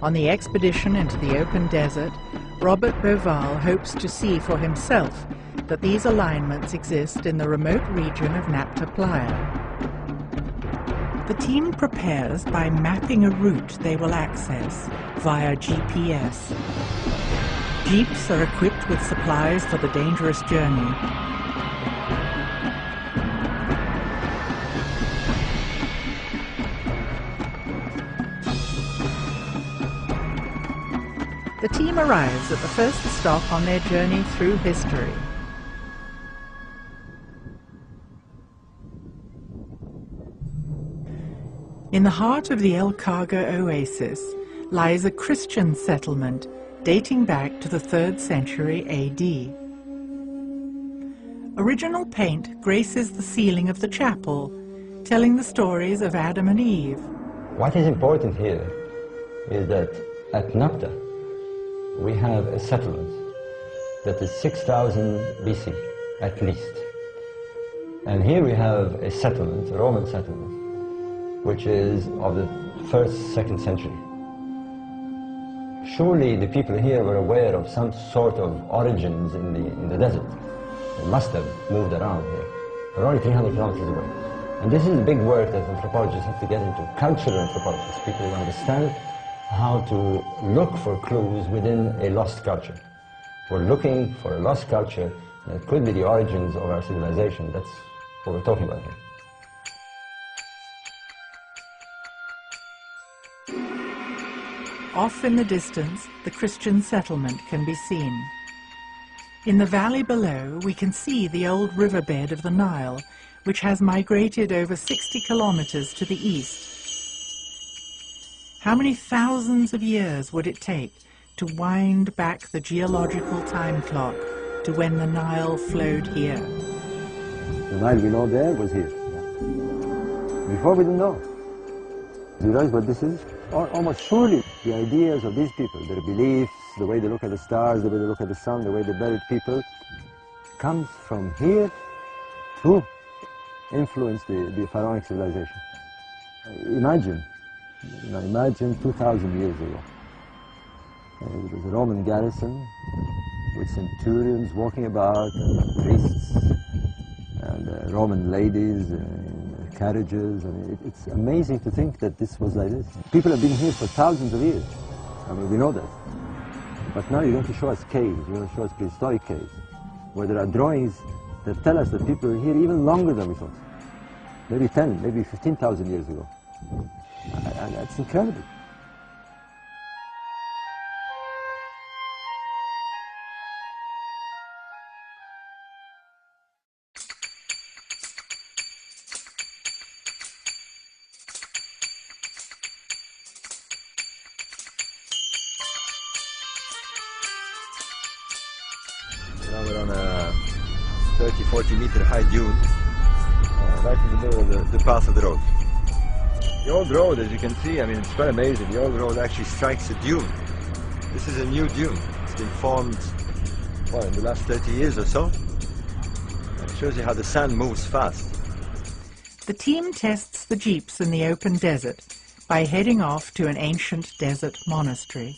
On the expedition into the open desert, Robert Bauval hopes to see for himself that these alignments exist in the remote region of Nabta Playa. The team prepares by mapping a route they will access via GPS. Jeeps are equipped with supplies for the dangerous journey. The team arrives at the first stop on their journey through history. In the heart of the El Khaga oasis lies a Christian settlement dating back to the 3rd century AD. Original paint graces the ceiling of the chapel, telling the stories of Adam and Eve. What is important here is that at Nabta we have a settlement that is 6,000 BC at least. And here we have a settlement, a Roman settlement, which is of the 1st, 2nd century. Surely the people here were aware of some sort of origins in the desert. They must have moved around here. We're only 300 kilometers away. And this is the big work that anthropologists have to get into, cultural anthropologists, people who understand how to look for clues within a lost culture. We're looking for a lost culture that could be the origins of our civilization. That's what we're talking about here. Off in the distance, the Christian settlement can be seen. In the valley below, we can see the old riverbed of the Nile, which has migrated over 60 kilometers to the east. How many thousands of years would it take to wind back the geological time clock to when the Nile flowed here? The Nile we know there was here. Before we didn't know. Do you realize what this is? Almost surely the ideas of these people, their beliefs, the way they look at the stars, the way they look at the sun, the way they buried people, comes from here to influence the pharaonic civilization. Imagine 2,000 years ago. There was a Roman garrison with centurions walking about, and priests, and Roman ladies, carriages, and it's amazing to think that this was like this. People have been here for thousands of years. I mean, we know that. But now you're going to show us caves, you're going to show us prehistoric caves, where there are drawings that tell us that people were here even longer than we thought. Maybe 10, maybe 15,000 years ago. And that's incredible. Now we're on a 30, 40 meter high dune, right in the middle of the path of the road. The old road, as you can see, I mean, it's quite amazing. The old road actually strikes a dune. This is a new dune. It's been formed, well, in the last 30 years or so. It shows you how the sand moves fast. The team tests the jeeps in the open desert by heading off to an ancient desert monastery.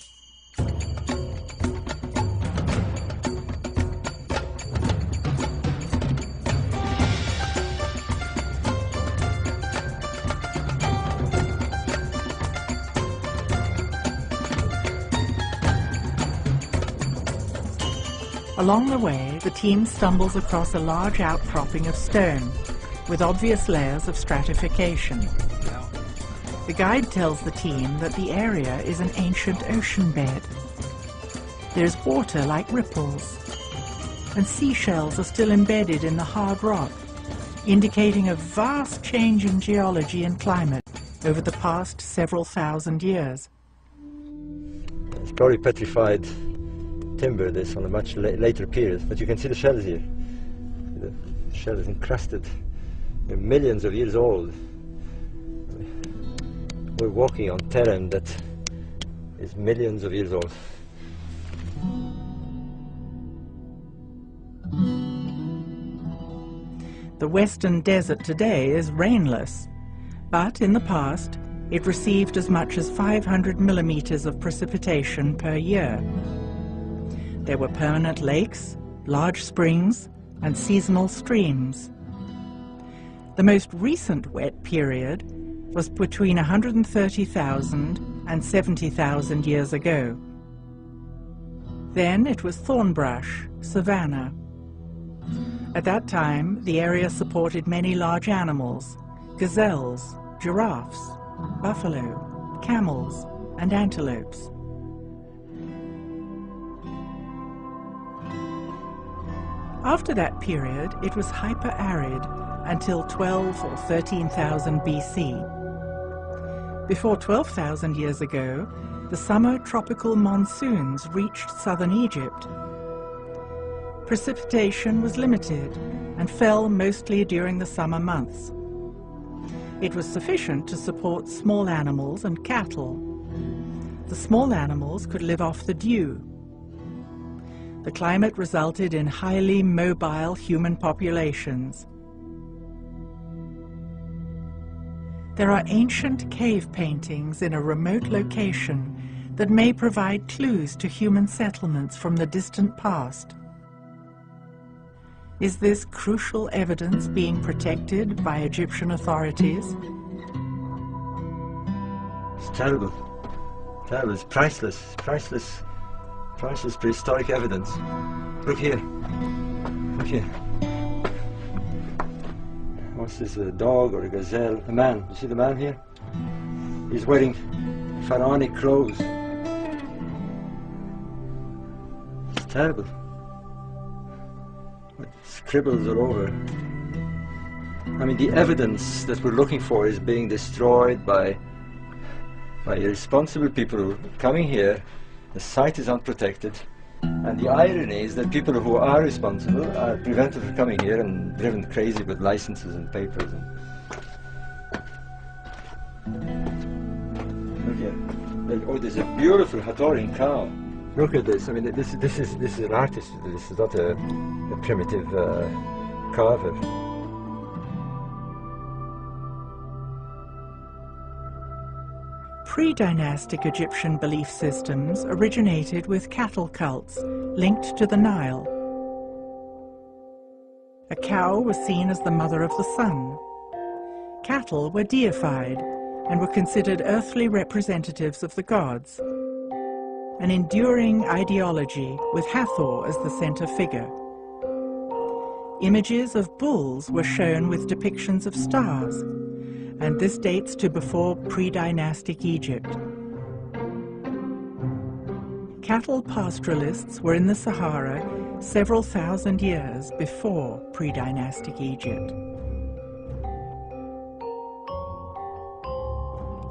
Along the way, the team stumbles across a large outcropping of stone with obvious layers of stratification. The guide tells the team that the area is an ancient ocean bed. There's water like ripples, and seashells are still embedded in the hard rock, indicating a vast change in geology and climate over the past several thousand years. It's probably petrified timber, this, on a much later period, but you can see the shells here. The shell is encrusted. They're millions of years old. We're walking on terrain that is millions of years old. The western desert today is rainless, but in the past it received as much as 500 millimeters of precipitation per year. There were permanent lakes, large springs, and seasonal streams. The most recent wet period was between 130,000 and 70,000 years ago. Then it was thornbrush, savanna. At that time, the area supported many large animals, gazelles, giraffes, buffalo, camels, and antelopes. After that period, it was hyper-arid until 12 or 13,000 BC. Before 12,000 years ago, the summer tropical monsoons reached southern Egypt. Precipitation was limited and fell mostly during the summer months. It was sufficient to support small animals and cattle. The small animals could live off the dew. The climate resulted in highly mobile human populations. There are ancient cave paintings in a remote location that may provide clues to human settlements from the distant past. Is this crucial evidence being protected by Egyptian authorities? It's terrible. Terrible. It's priceless. Priceless prehistoric evidence. Look here. Look here. What's this, a dog or a gazelle? A man. You see the man here? He's wearing pharaonic clothes. It's terrible. With scribbles all over. I mean, the evidence that we're looking for is being destroyed by irresponsible people who are coming here. The site is unprotected. And the irony is that people who are responsible are prevented from coming here and driven crazy with licenses and papers. Look here. Oh, there's a beautiful Hatorian cow. Look at this. I mean, this is an artist. This is not a primitive carver. Pre-dynastic Egyptian belief systems originated with cattle cults linked to the Nile. A cow was seen as the mother of the sun. Cattle were deified and were considered earthly representatives of the gods. An enduring ideology with Hathor as the center figure. Images of bulls were shown with depictions of stars, and this dates to before pre-dynastic Egypt. Cattle pastoralists were in the Sahara several thousand years before pre-dynastic Egypt.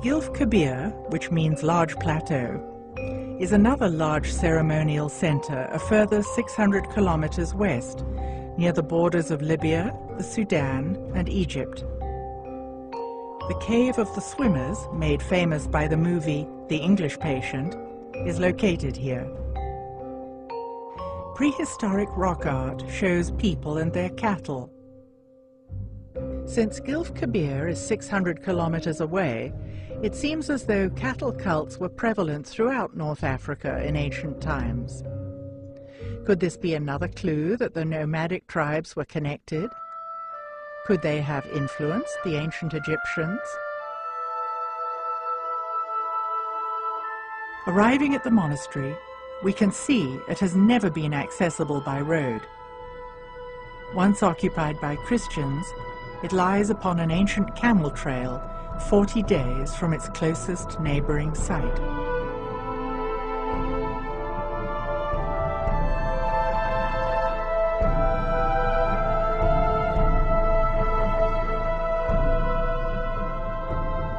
Gilf Kebir, which means large plateau, is another large ceremonial center a further 600 kilometers west, near the borders of Libya, the Sudan, and Egypt. The Cave of the Swimmers, made famous by the movie The English Patient, is located here. Prehistoric rock art shows people and their cattle. Since Gilf Kebir is 600 kilometers away, it seems as though cattle cults were prevalent throughout North Africa in ancient times. Could this be another clue that the nomadic tribes were connected? Could they have influenced the ancient Egyptians? Arriving at the monastery, we can see it has never been accessible by road. Once occupied by Christians, it lies upon an ancient camel trail 40 days from its closest neighboring site.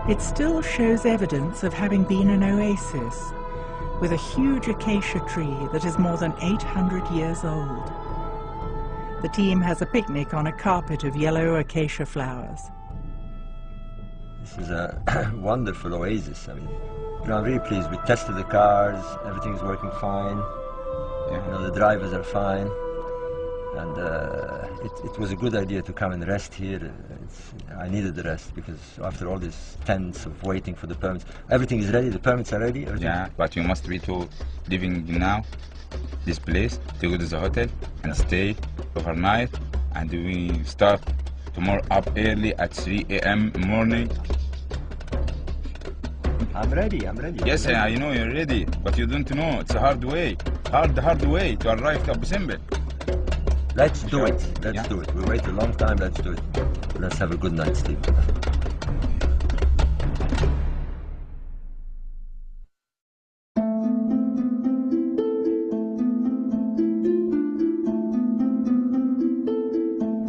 It still shows evidence of having been an oasis, with a huge acacia tree that is more than 800 years old. The team has a picnic on a carpet of yellow acacia flowers. This is a wonderful oasis. I mean, I'm really pleased. We tested the cars, everything's working fine. You know, the drivers are fine. And it was a good idea to come and rest here. I needed the rest because after all these tents of waiting for the permits, everything is ready, the permits are ready. Yeah, but you must be to leaving now this place to go to the hotel and stay overnight, and we start tomorrow up early at 3 a.m. morning. I'm ready. Yes, I know you're ready, but you don't know. It's a hard way to arrive to Abu Simbel. Let's do it. Let's do it. We wait a long time. Let's do it. Let's have a good night's sleep.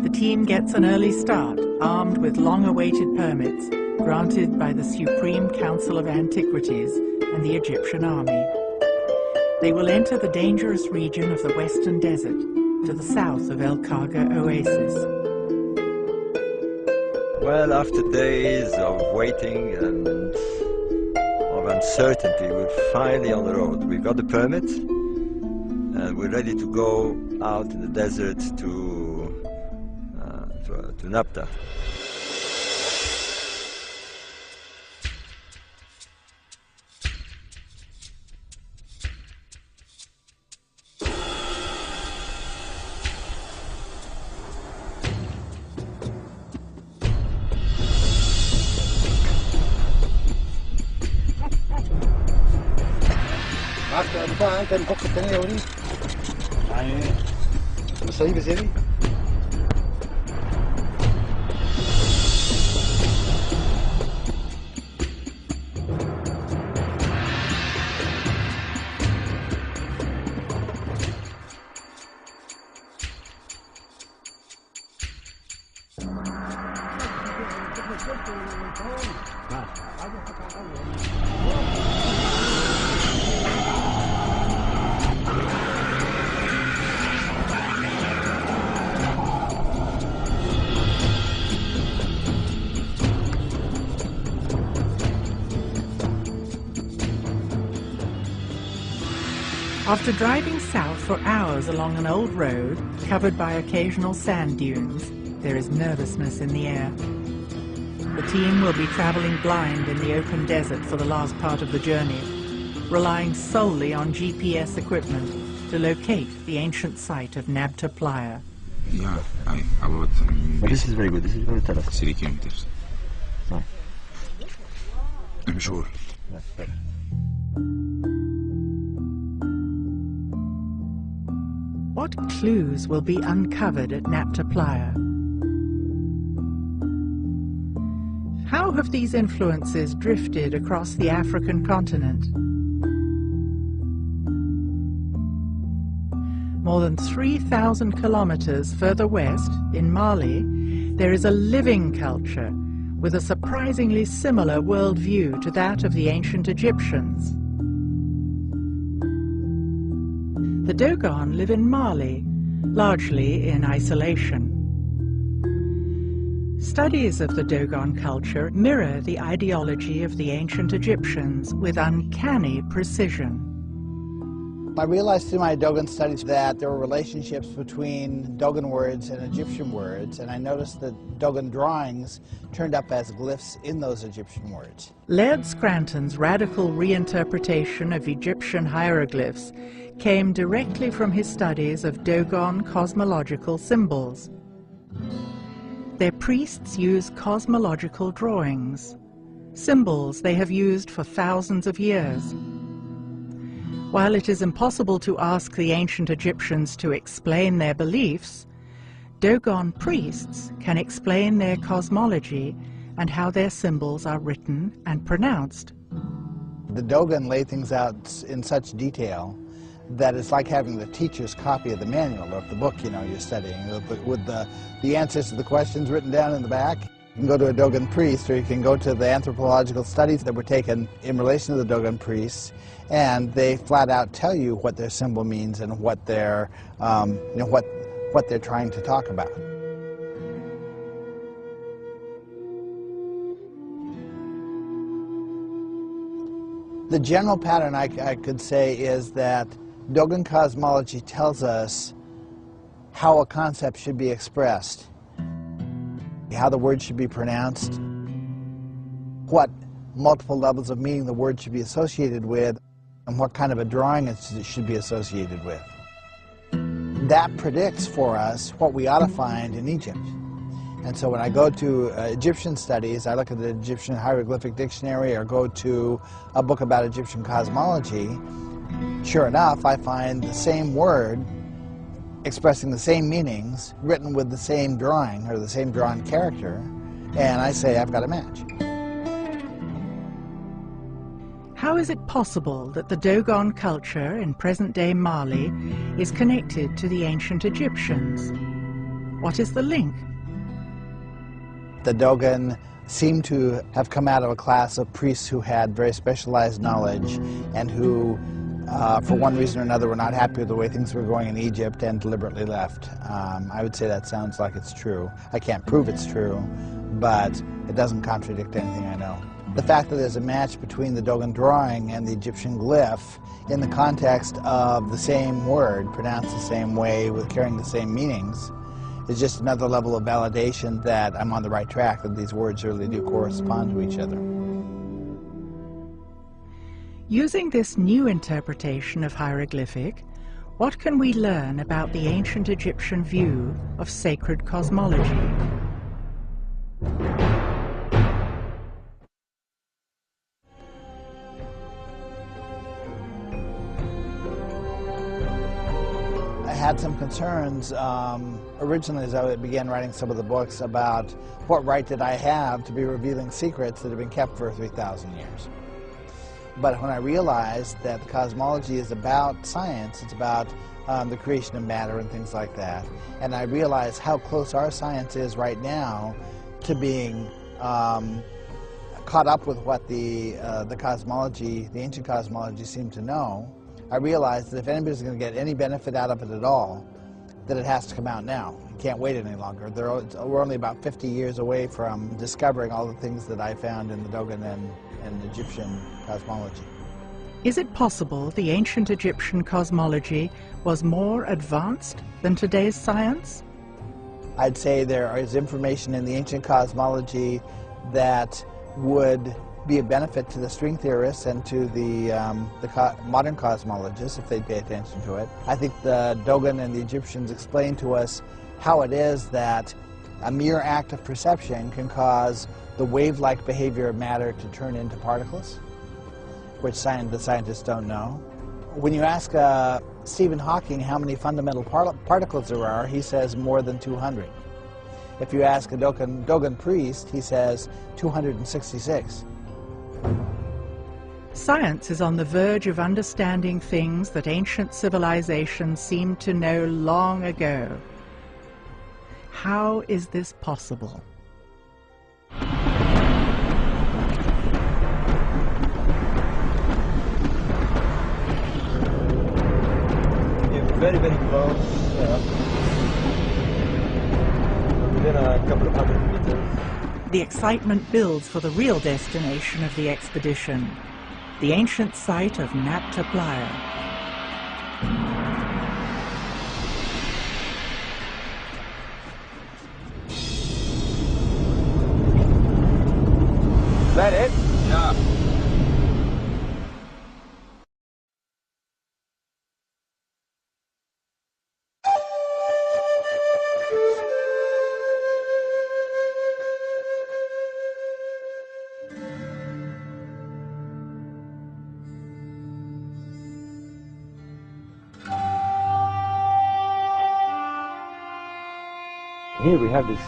The team gets an early start, armed with long-awaited permits granted by the Supreme Council of Antiquities and the Egyptian army. They will enter the dangerous region of the Western Desert to the south of El Khaga Oasis. Well, after days of waiting and of uncertainty, we're finally on the road. We've got the permit and we're ready to go out in the desert to Nabta. انت نفك الثانية يا وليد يعني مصيبة زي دي. After driving south for hours along an old road covered by occasional sand dunes, there is nervousness in the air. The team will be traveling blind in the open desert for the last part of the journey, relying solely on GPS equipment to locate the ancient site of Nabta Playa. Yeah, about... But this is very good. This is going to tell us. 3 kilometers. No. I'm sure. What clues will be uncovered at Nabta Playa? How have these influences drifted across the African continent? More than 3,000 kilometers further west, in Mali, there is a living culture with a surprisingly similar worldview to that of the ancient Egyptians. The Dogon live in Mali, largely in isolation. Studies of the Dogon culture mirror the ideology of the ancient Egyptians with uncanny precision. I realized through my Dogon studies that there were relationships between Dogon words and Egyptian words, and I noticed that Dogon drawings turned up as glyphs in those Egyptian words. Laird Scranton's radical reinterpretation of Egyptian hieroglyphs came directly from his studies of Dogon cosmological symbols. Their priests use cosmological drawings, symbols they have used for thousands of years. While it is impossible to ask the ancient Egyptians to explain their beliefs, Dogon priests can explain their cosmology and how their symbols are written and pronounced. The Dogon lay things out in such detail that it's like having the teacher's copy of the manual of the book, you know, you're studying, with the answers to the questions written down in the back. You can go to a Dogon priest, or you can go to the anthropological studies that were taken in relation to the Dogon priests, and they flat out tell you what their symbol means and what they're, what they're trying to talk about. The general pattern I could say is that Dogon cosmology tells us how a concept should be expressed, how the word should be pronounced, what multiple levels of meaning the word should be associated with, and what kind of a drawing it should be associated with. That predicts for us what we ought to find in Egypt. And so when I go to Egyptian studies, I look at the Egyptian Hieroglyphic Dictionary or go to a book about Egyptian cosmology, sure enough, I find the same word expressing the same meanings, written with the same drawing or the same drawn character, and I say I've got a match. How is it possible that the Dogon culture in present-day Mali is connected to the ancient Egyptians? What is the link? The Dogon seem to have come out of a class of priests who had very specialized knowledge and who, for one reason or another, were not happy with the way things were going in Egypt and deliberately left. I would say that sounds like it's true. I can't prove it's true, but it doesn't contradict anything I know. The fact that there's a match between the Dogon drawing and the Egyptian glyph in the context of the same word, pronounced the same way, with carrying the same meanings, is just another level of validation that I'm on the right track, that these words really do correspond to each other. Using this new interpretation of hieroglyphic, what can we learn about the ancient Egyptian view of sacred cosmology? I had some concerns originally as I began writing some of the books about what right did I have to be revealing secrets that have been kept for 3,000 years. But when I realized that cosmology is about science, it's about the creation of matter and things like that, and I realized how close our science is right now to being caught up with what the cosmology, the ancient cosmology, seemed to know, I realized that if anybody's going to get any benefit out of it at all, that it has to come out now. You can't wait any longer. We're only about 50 years away from discovering all the things that I found in the Dogon and Egyptian cosmology. Is it possible the ancient Egyptian cosmology was more advanced than today's science? I'd say there is information in the ancient cosmology that would be a benefit to the string theorists and to the modern cosmologists if they'd pay attention to it. I think the Dogon and the Egyptians explained to us how it is that a mere act of perception can cause the wave-like behavior of matter to turn into particles, which the scientists don't know. When you ask Stephen Hawking how many fundamental particles there are, he says more than 200. If you ask a Dogon priest, he says 266. Science is on the verge of understanding things that ancient civilizations seemed to know long ago. How is this possible? Very, very close. Within a couple of 100 meters. The excitement builds for the real destination of the expedition, the ancient site of Nabta Playa. Is that it? Yeah. Here we have this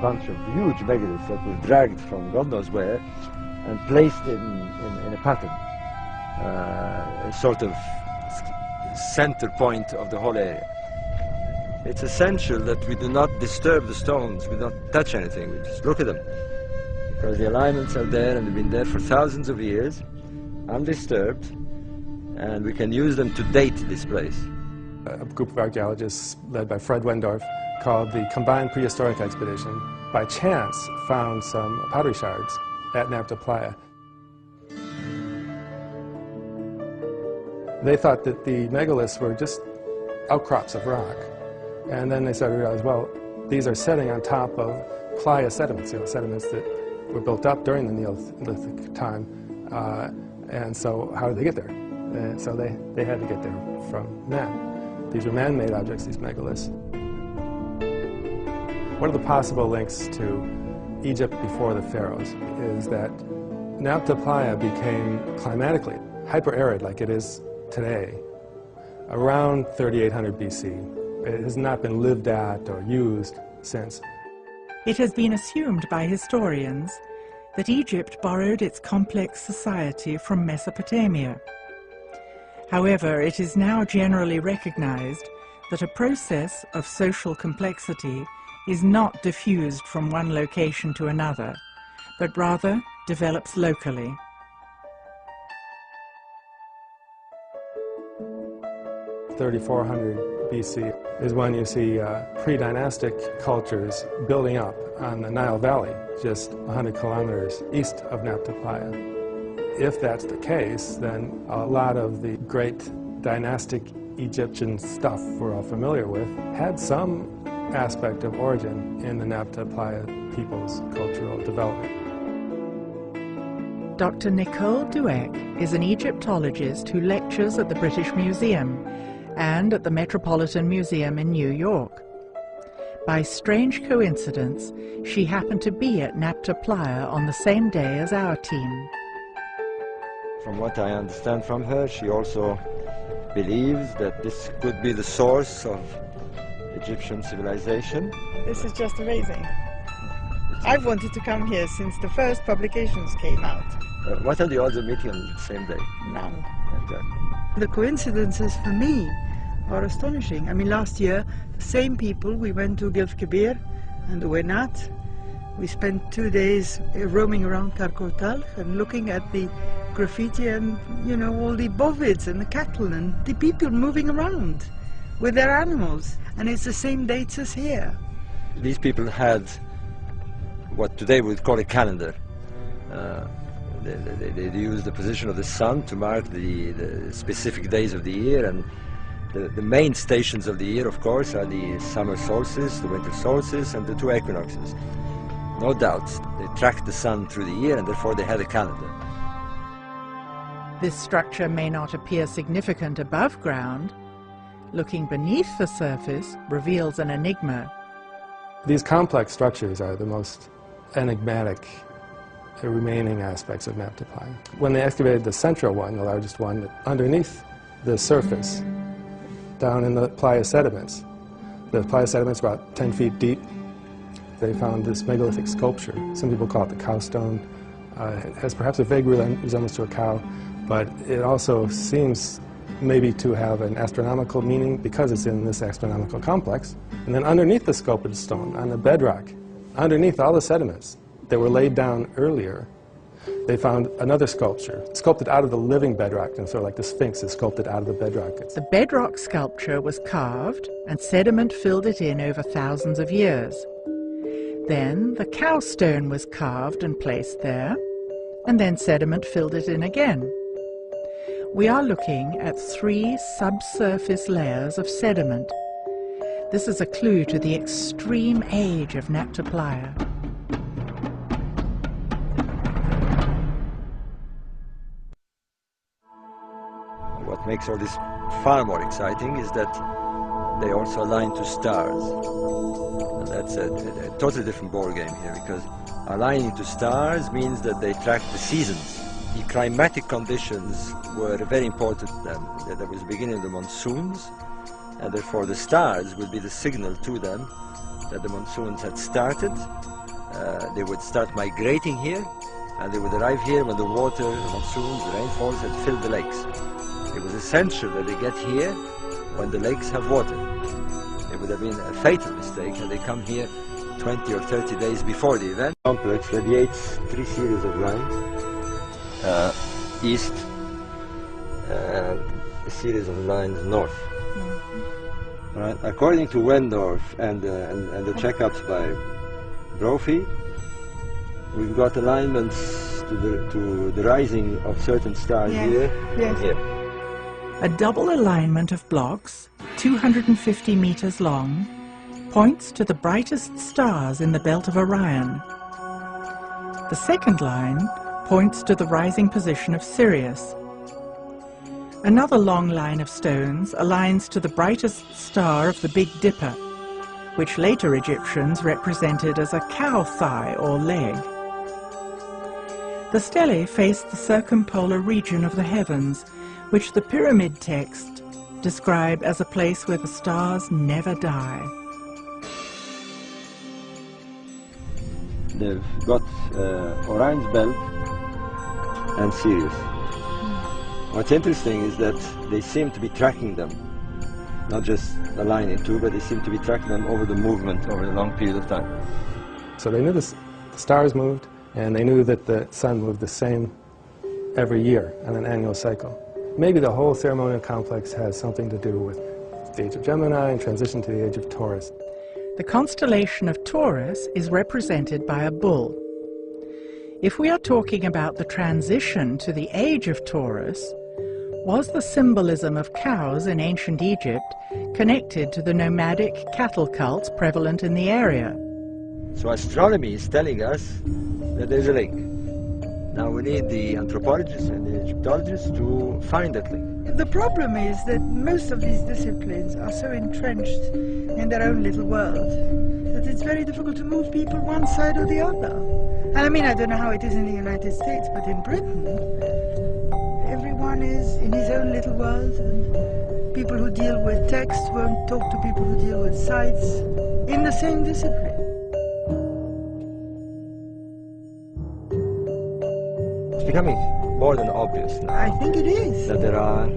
bunch of huge megaliths that were dragged from God knows where and placed in a pattern, a sort of center point of the whole area. It's essential that we do not disturb the stones, we don't touch anything, we just look at them. Because the alignments are there and they've been there for thousands of years, undisturbed, and we can use them to date this place. A group of archaeologists led by Fred Wendorf, called the Combined Prehistoric Expedition, by chance found some pottery shards at Nabta Playa. They thought that the megaliths were just outcrops of rock, And then they started to realize, well, these are setting on top of playa sediments, sediments that were built up during the Neolithic time. And so how did they get there? And so they had to get there from man. These were man-made objects, these megaliths. One of the possible links to Egypt before the pharaohs is that Nabta Playa became climatically hyper-arid like it is today around 3800 BC. It has not been lived at or used since. It has been assumed by historians that Egypt borrowed its complex society from Mesopotamia. However, it is now generally recognized that a process of social complexity is not diffused from one location to another, but rather develops locally. (3400 BC is when you see pre-dynastic cultures building up on the Nile Valley, just 100 kilometers east of Nabta Playa. If that's the case, then a lot of the great dynastic Egyptian stuff we're all familiar with had some aspect of origin in the Nabta Playa people's cultural development. Dr. Nicole Dweck is an Egyptologist who lectures at the British Museum and at the Metropolitan Museum in New York. By strange coincidence, she happened to be at Nabta Playa on the same day as our team. From what I understand from her, she also believes that this could be the source of Egyptian civilization. This is just amazing. I've wanted to come here since the first publications came out. What are the odds of meeting on the same day? None. Exactly. The coincidences for me are astonishing. I mean, last year, the same people, we went to Gilf Kebir and the Wenat. We spent 2 days roaming around Karkotal and looking at the graffiti and, you know, all the bovids and the cattle and the people moving around with their animals. And it's the same dates as here. These people had what today we would call a calendar. They used the position of the sun to mark the specific days of the year, and the main stations of the year, of course, are the summer solstice, the winter solstice, and the two equinoxes. No doubt, they tracked the sun through the year, and therefore they had a calendar. This structure may not appear significant above ground. Looking beneath the surface reveals an enigma. These complex structures are the most enigmatic remaining aspects of Nabta Playa. When they excavated the central one, the largest one, underneath the surface, down in the Playa sediments, the Playa sediments were about 10 feet deep. They found this megalithic sculpture. Some people call it the cow stone. It has perhaps a vague resemblance to a cow, but it also seems maybe to have an astronomical meaning because it's in this astronomical complex. And then underneath the sculpted stone, on the bedrock, underneath all the sediments that were laid down earlier, they found another sculpture, sculpted out of the living bedrock, and sort of like the Sphinx is sculpted out of the bedrock. The bedrock sculpture was carved, and sediment filled it in over thousands of years. Then the cow stone was carved and placed there, and then sediment filled it in again. We are looking at 3 subsurface layers of sediment. This is a clue to the extreme age of Nabta Playa. What makes all this far more exciting is that they also align to stars. And that's a totally different ball game here, because aligning to stars means that they track the seasons. The climatic conditions were very important to them. There was the beginning of the monsoons, and therefore the stars would be the signal to them that the monsoons had started. They would start migrating here, and they would arrive here when the water, the monsoons, the rainfalls had filled the lakes. It was essential that they get here when the lakes have water. It would have been a fatal mistake had they come here 20 or 30 days before the event. The complex radiates 3 series of lines, east, and a series of lines north. Right. According to Wendorf and the checkups by Brophy, we've got alignments to the rising of certain stars here and here. A double alignment of blocks 250 meters long, points to the brightest stars in the belt of Orion. The second line points to the rising position of Sirius. Another long line of stones aligns to the brightest star of the Big Dipper, which later Egyptians represented as a cow thigh or leg. The stelae face the circumpolar region of the heavens, which the pyramid text describe as a place where the stars never die. They've got Orion's belt and Sirius. What's interesting is that they seem to be tracking them, not just a line in two, but they seem to be tracking them over the movement over a long period of time. So they knew the stars moved, and they knew that the sun moved the same every year on an annual cycle. Maybe the whole ceremonial complex has something to do with the age of Gemini and transition to the age of Taurus. The constellation of Taurus is represented by a bull. If we are talking about the transition to the age of Taurus, was the symbolism of cows in ancient Egypt connected to the nomadic cattle cults prevalent in the area? So astronomy is telling us that there's a link. Now we need the anthropologists and the Egyptologists to find that link. The problem is that most of these disciplines are so entrenched in their own little world that it's very difficult to move people one side or the other. And I mean, I don't know how it is in the United States, but in Britain, everyone is in his own little world, and people who deal with text won't talk to people who deal with sites in the same discipline. It's becoming more than obvious now. I think it is. That there are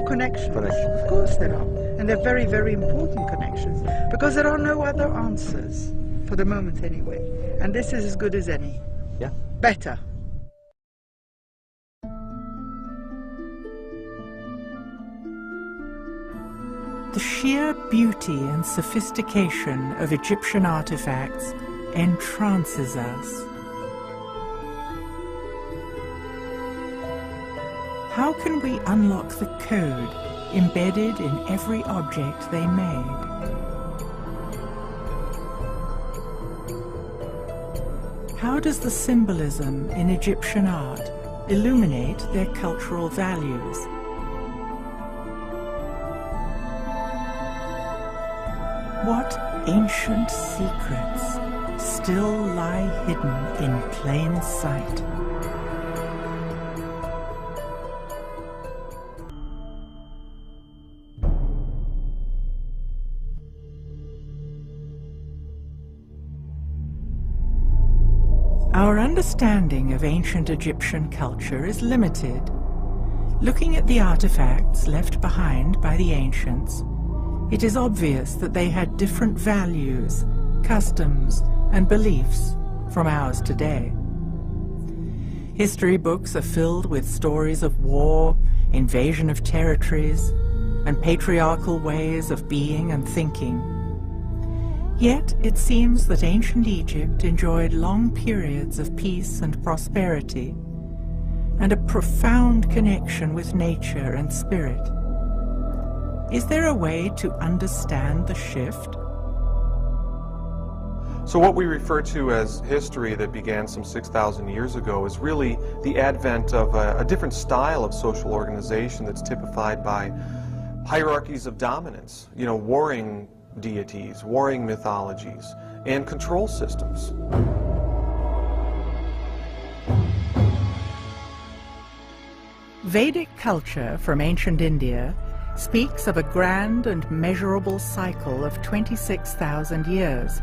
connections. Of course there are. And they're very, very important connections, because there are no other answers, for the moment anyway. And this is as good as any. Yeah. Better. The sheer beauty and sophistication of Egyptian artifacts entrances us. How can we unlock the code embedded in every object they made? How does the symbolism in Egyptian art illuminate their cultural values? What ancient secrets still lie hidden in plain sight? Our understanding of ancient Egyptian culture is limited. Looking at the artifacts left behind by the ancients, it is obvious that they had different values, customs, and beliefs from ours today. History books are filled with stories of war, invasion of territories, and patriarchal ways of being and thinking. Yet it seems that ancient Egypt enjoyed long periods of peace and prosperity, and a profound connection with nature and spirit. Is there a way to understand the shift? So what we refer to as history that began some 6,000 years ago is really the advent of a different style of social organization that's typified by hierarchies of dominance, warring deities, warring mythologies, and control systems. Vedic culture from ancient India speaks of a grand and measurable cycle of 26,000 years,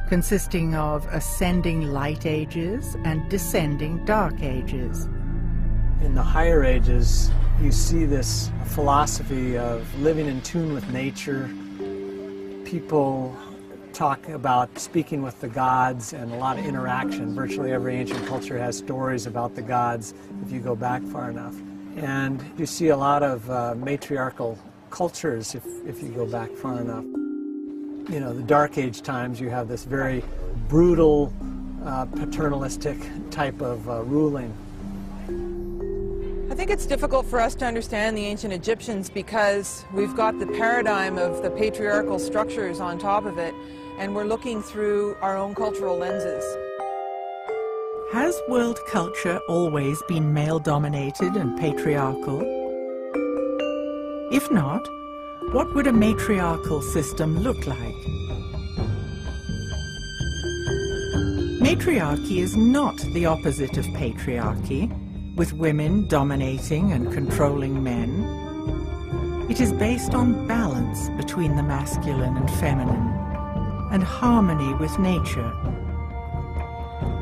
consisting of ascending light ages and descending dark ages. In the higher ages, you see this philosophy of living in tune with nature. People talk about speaking with the gods and a lot of interaction. Virtually every ancient culture has stories about the gods if you go back far enough. And you see a lot of matriarchal cultures if you go back far enough. The Dark Age times, you have this very brutal, paternalistic type of ruling. I think it's difficult for us to understand the ancient Egyptians because we've got the paradigm of the patriarchal structures on top of it, and we're looking through our own cultural lenses. Has world culture always been male-dominated and patriarchal? If not, what would a matriarchal system look like? Matriarchy is not the opposite of patriarchy, with women dominating and controlling men. It is based on balance between the masculine and feminine, and harmony with nature.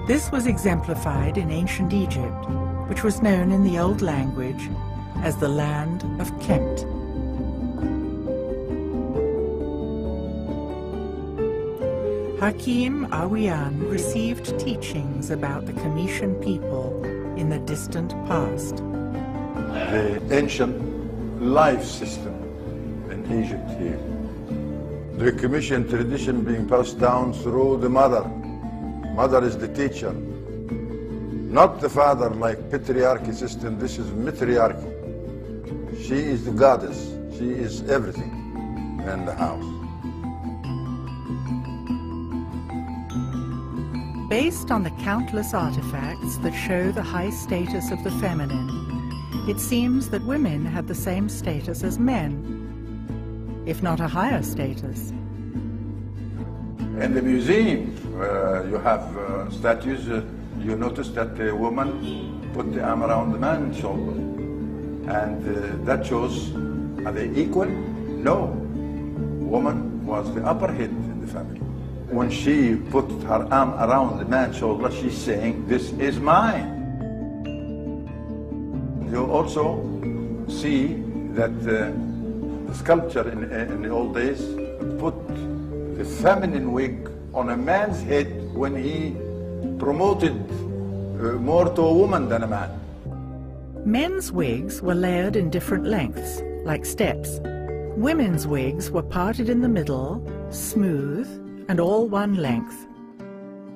This was exemplified in ancient Egypt, which was known in the old language as the land of Kemet. Hakim Awiyan received teachings about the Comitian people in the distant past. The ancient life system in Egypt here. The Comitian tradition being passed down through the mother. Mother is the teacher. Not the father like patriarchy system, this is matriarchy. She is the goddess. She is everything in the house. Based on the countless artifacts that show the high status of the feminine, it seems that women had the same status as men, if not a higher status. In the museum, you have statues. You notice that the woman put the arm around the man's shoulder. And that shows, are they equal? No. Woman was the upper head in the family. When she put her arm around the man's shoulder, she's saying, this is mine. You also see that the sculpture in the old days put the feminine wig on a man's head when he promoted more to a woman than a man. Men's wigs were layered in different lengths, like steps. Women's wigs were parted in the middle, smooth, and all one length.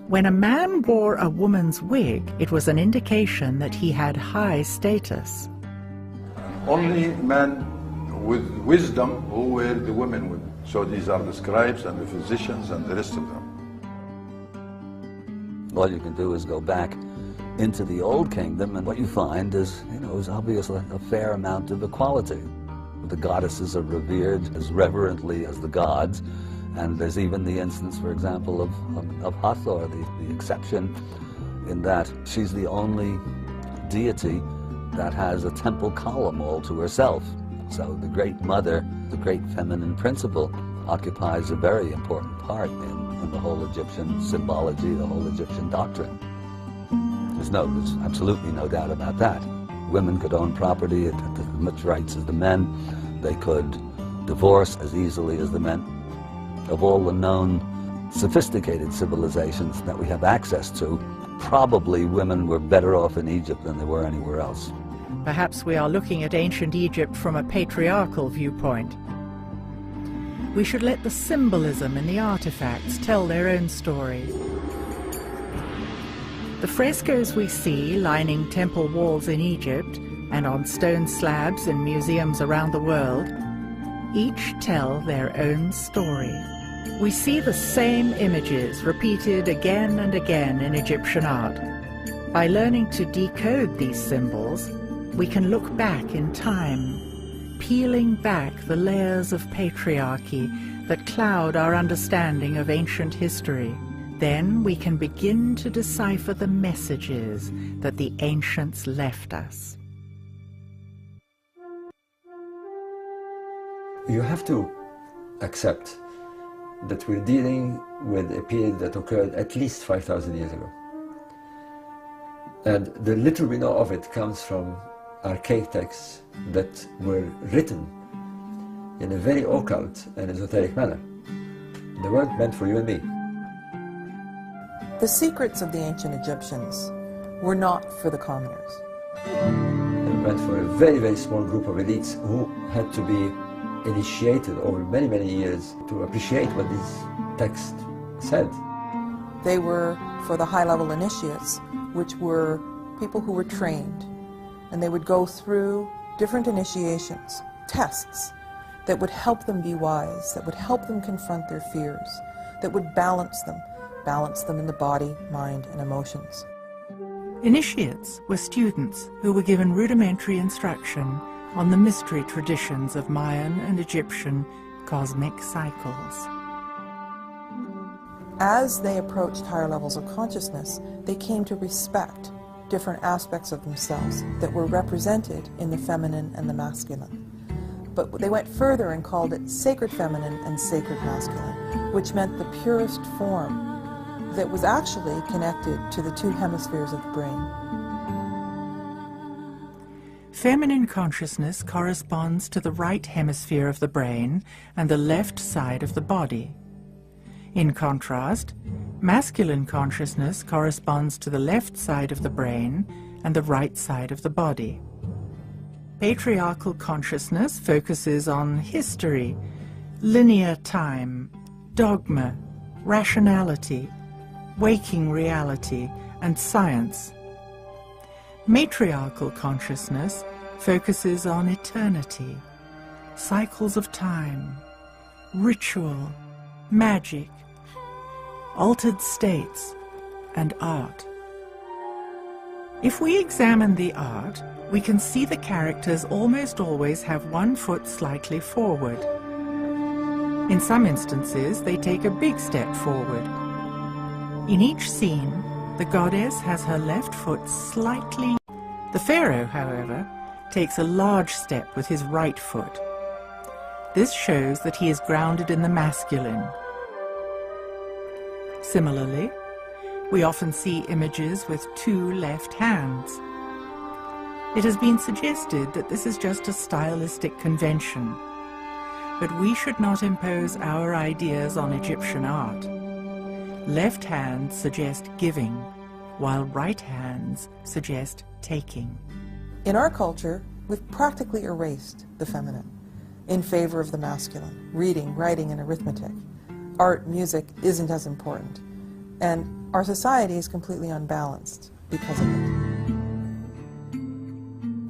When a man wore a woman's wig, it was an indication that he had high status. Only men with wisdom who wear the women wig. So these are the scribes and the physicians and the rest of them. All you can do is go back into the Old Kingdom, and what you find is, is obviously a fair amount of equality. The goddesses are revered as reverently as the gods, and there's even the instance, for example, of Hathor, the exception, in that she's the only deity that has a temple column all to herself. So the Great Mother, the great feminine principle, occupies a very important part in the whole Egyptian symbology, the whole Egyptian doctrine. There's absolutely no doubt about that. Women could own property at as much rights as the men. They could divorce as easily as the men. Of all the known sophisticated civilizations that we have access to, probably women were better off in Egypt than they were anywhere else. Perhaps we are looking at ancient Egypt from a patriarchal viewpoint. We should let the symbolism in the artifacts tell their own story. The frescoes we see lining temple walls in Egypt and on stone slabs in museums around the world each tell their own story. We see the same images repeated again and again in Egyptian art. By learning to decode these symbols, we can look back in time, peeling back the layers of patriarchy that cloud our understanding of ancient history. Then we can begin to decipher the messages that the ancients left us. You have to accept that we're dealing with a period that occurred at least 5,000 years ago. And the little we know of it comes from archaic texts that were written in a very occult and esoteric manner. They weren't meant for you and me. The secrets of the ancient Egyptians were not for the commoners. They were meant for a very, very small group of elites who had to be initiated over many, many years to appreciate what these texts said. They were for the high-level initiates, which were people who were trained and they would go through different initiations, tests, that would help them be wise, that would help them confront their fears, that would balance them in the body, mind, and emotions. Initiates were students who were given rudimentary instruction on the mystery traditions of Mayan and Egyptian cosmic cycles. As they approached higher levels of consciousness, they came to respect different aspects of themselves that were represented in the feminine and the masculine. But they went further and called it sacred feminine and sacred masculine, which meant the purest form that was actually connected to the two hemispheres of the brain. Feminine consciousness corresponds to the right hemisphere of the brain and the left side of the body. In contrast, masculine consciousness corresponds to the left side of the brain and the right side of the body. Patriarchal consciousness focuses on history, linear time, dogma, rationality, waking reality, and science. Matriarchal consciousness focuses on eternity, cycles of time, ritual, magic, altered states, and art. If we examine the art, we can see the characters almost always have one foot slightly forward. In some instances, they take a big step forward. In each scene, the goddess has her left foot slightly. The pharaoh, however, takes a large step with his right foot. This shows that he is grounded in the masculine. Similarly, we often see images with two left hands. It has been suggested that this is just a stylistic convention, but we should not impose our ideas on Egyptian art. Left hands suggest giving, while right hands suggest taking. In our culture, we've practically erased the feminine in favor of the masculine. Reading, writing, and arithmetic. Art, music isn't as important. And our society is completely unbalanced because of it.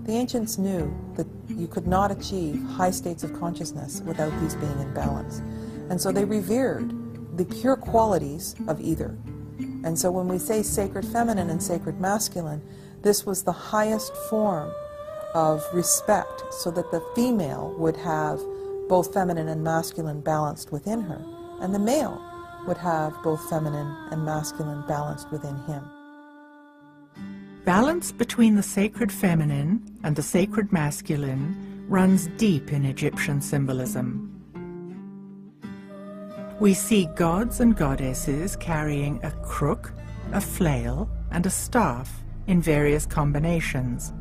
The ancients knew that you could not achieve high states of consciousness without these being in balance. And so they revered the pure qualities of either. And so when we say sacred feminine and sacred masculine, this was the highest form of respect, so that the female would have both feminine and masculine balanced within her, and the male would have both feminine and masculine balanced within him. Balance between the sacred feminine and the sacred masculine runs deep in Egyptian symbolism. We see gods and goddesses carrying a crook, a flail, and a staff in various combinations.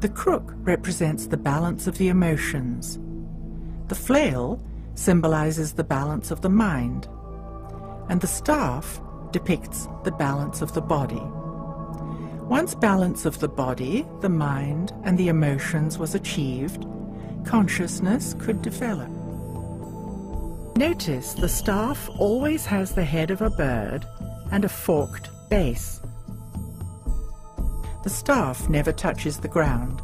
The crook represents the balance of the emotions. The flail symbolizes the balance of the mind, and the staff depicts the balance of the body. Once balance of the body, the mind, and the emotions was achieved, consciousness could develop. Notice the staff always has the head of a bird and a forked base. The staff never touches the ground.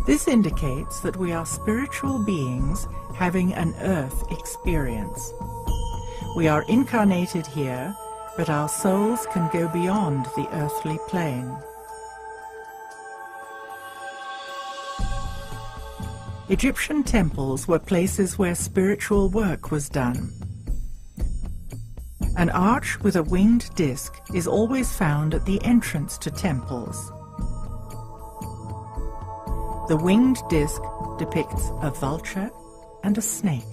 This indicates that we are spiritual beings having an earth experience. We are incarnated here, but our souls can go beyond the earthly plane. Egyptian temples were places where spiritual work was done. An arch with a winged disc is always found at the entrance to temples. The winged disc depicts a vulture and a snake.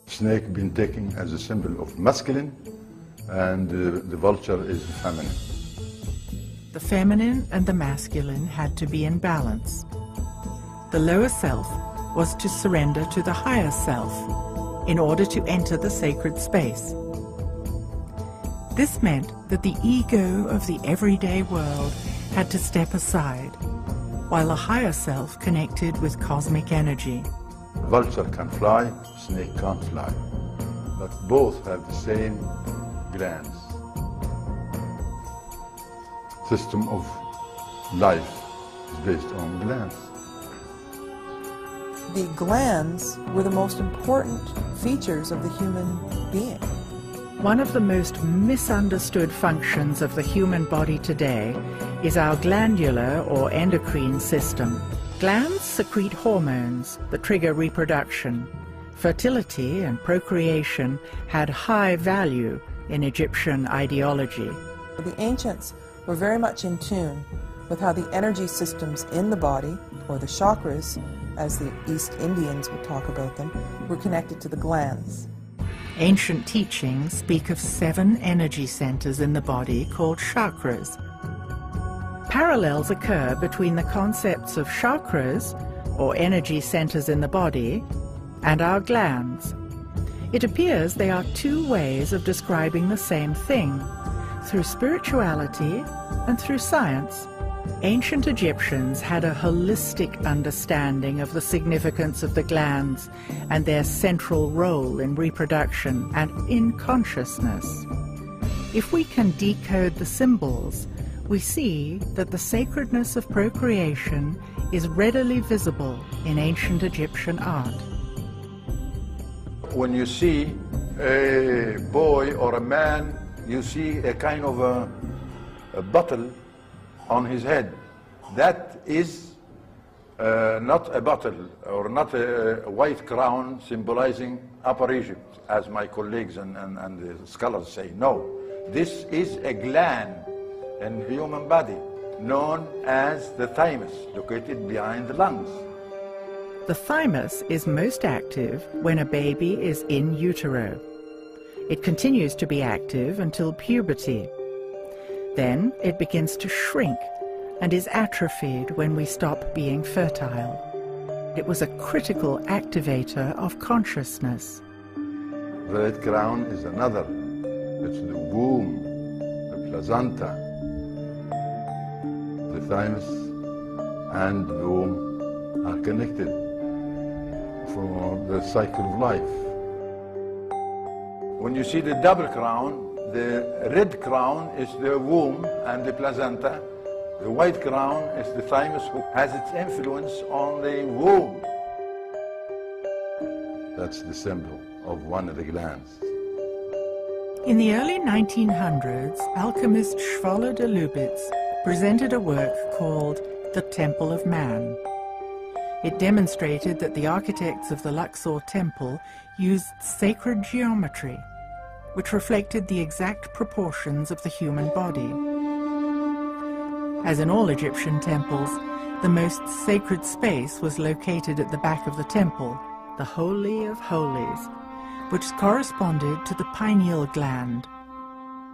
Snake been taken as a symbol of masculine, and the vulture is feminine. The feminine and the masculine had to be in balance. The lower self was to surrender to the higher self in order to enter the sacred space. This meant that the ego of the everyday world had to step aside, while the higher self connected with cosmic energy. Vulture can fly, snake can't fly, but both have the same glands. System of life. based on glands. The glands were the most important features of the human being. One of the most misunderstood functions of the human body today is our glandular or endocrine system. Glands secrete hormones that trigger reproduction. Fertility and procreation had high value in Egyptian ideology. The ancients were very much in tune with how the energy systems in the body, or the chakras, as the East Indians would talk about them, were connected to the glands. Ancient teachings speak of 7 energy centers in the body called chakras. Parallels occur between the concepts of chakras, or energy centers in the body, and our glands. It appears they are 2 ways of describing the same thing, through spirituality and through science. Ancient Egyptians had a holistic understanding of the significance of the glands and their central role in reproduction and in consciousness. If we can decode the symbols, we see that the sacredness of procreation is readily visible in ancient Egyptian art. When you see a boy or a man, you see a kind of a bottle on his head. That is not a bottle or not a white crown symbolizing Upper Egypt, as my colleagues and the scholars say. No, this is a gland in the human body known as the thymus, located behind the lungs. The thymus is most active when a baby is in utero. It continues to be active until puberty. Then it begins to shrink and is atrophied when we stop being fertile. It was a critical activator of consciousness. The red crown is another. It's the womb, the placenta. The thymus and the womb are connected for the cycle of life. When you see the double crown, the red crown is the womb and the placenta. The white crown is the thymus, who has its influence on the womb. That's the symbol of one of the glands. In the early 1900s, alchemist Schwaller de Lubitz presented a work called The Temple of Man. It demonstrated that the architects of the Luxor temple used sacred geometry, which reflected the exact proportions of the human body. As in all Egyptian temples, the most sacred space was located at the back of the temple, the Holy of Holies, which corresponded to the pineal gland.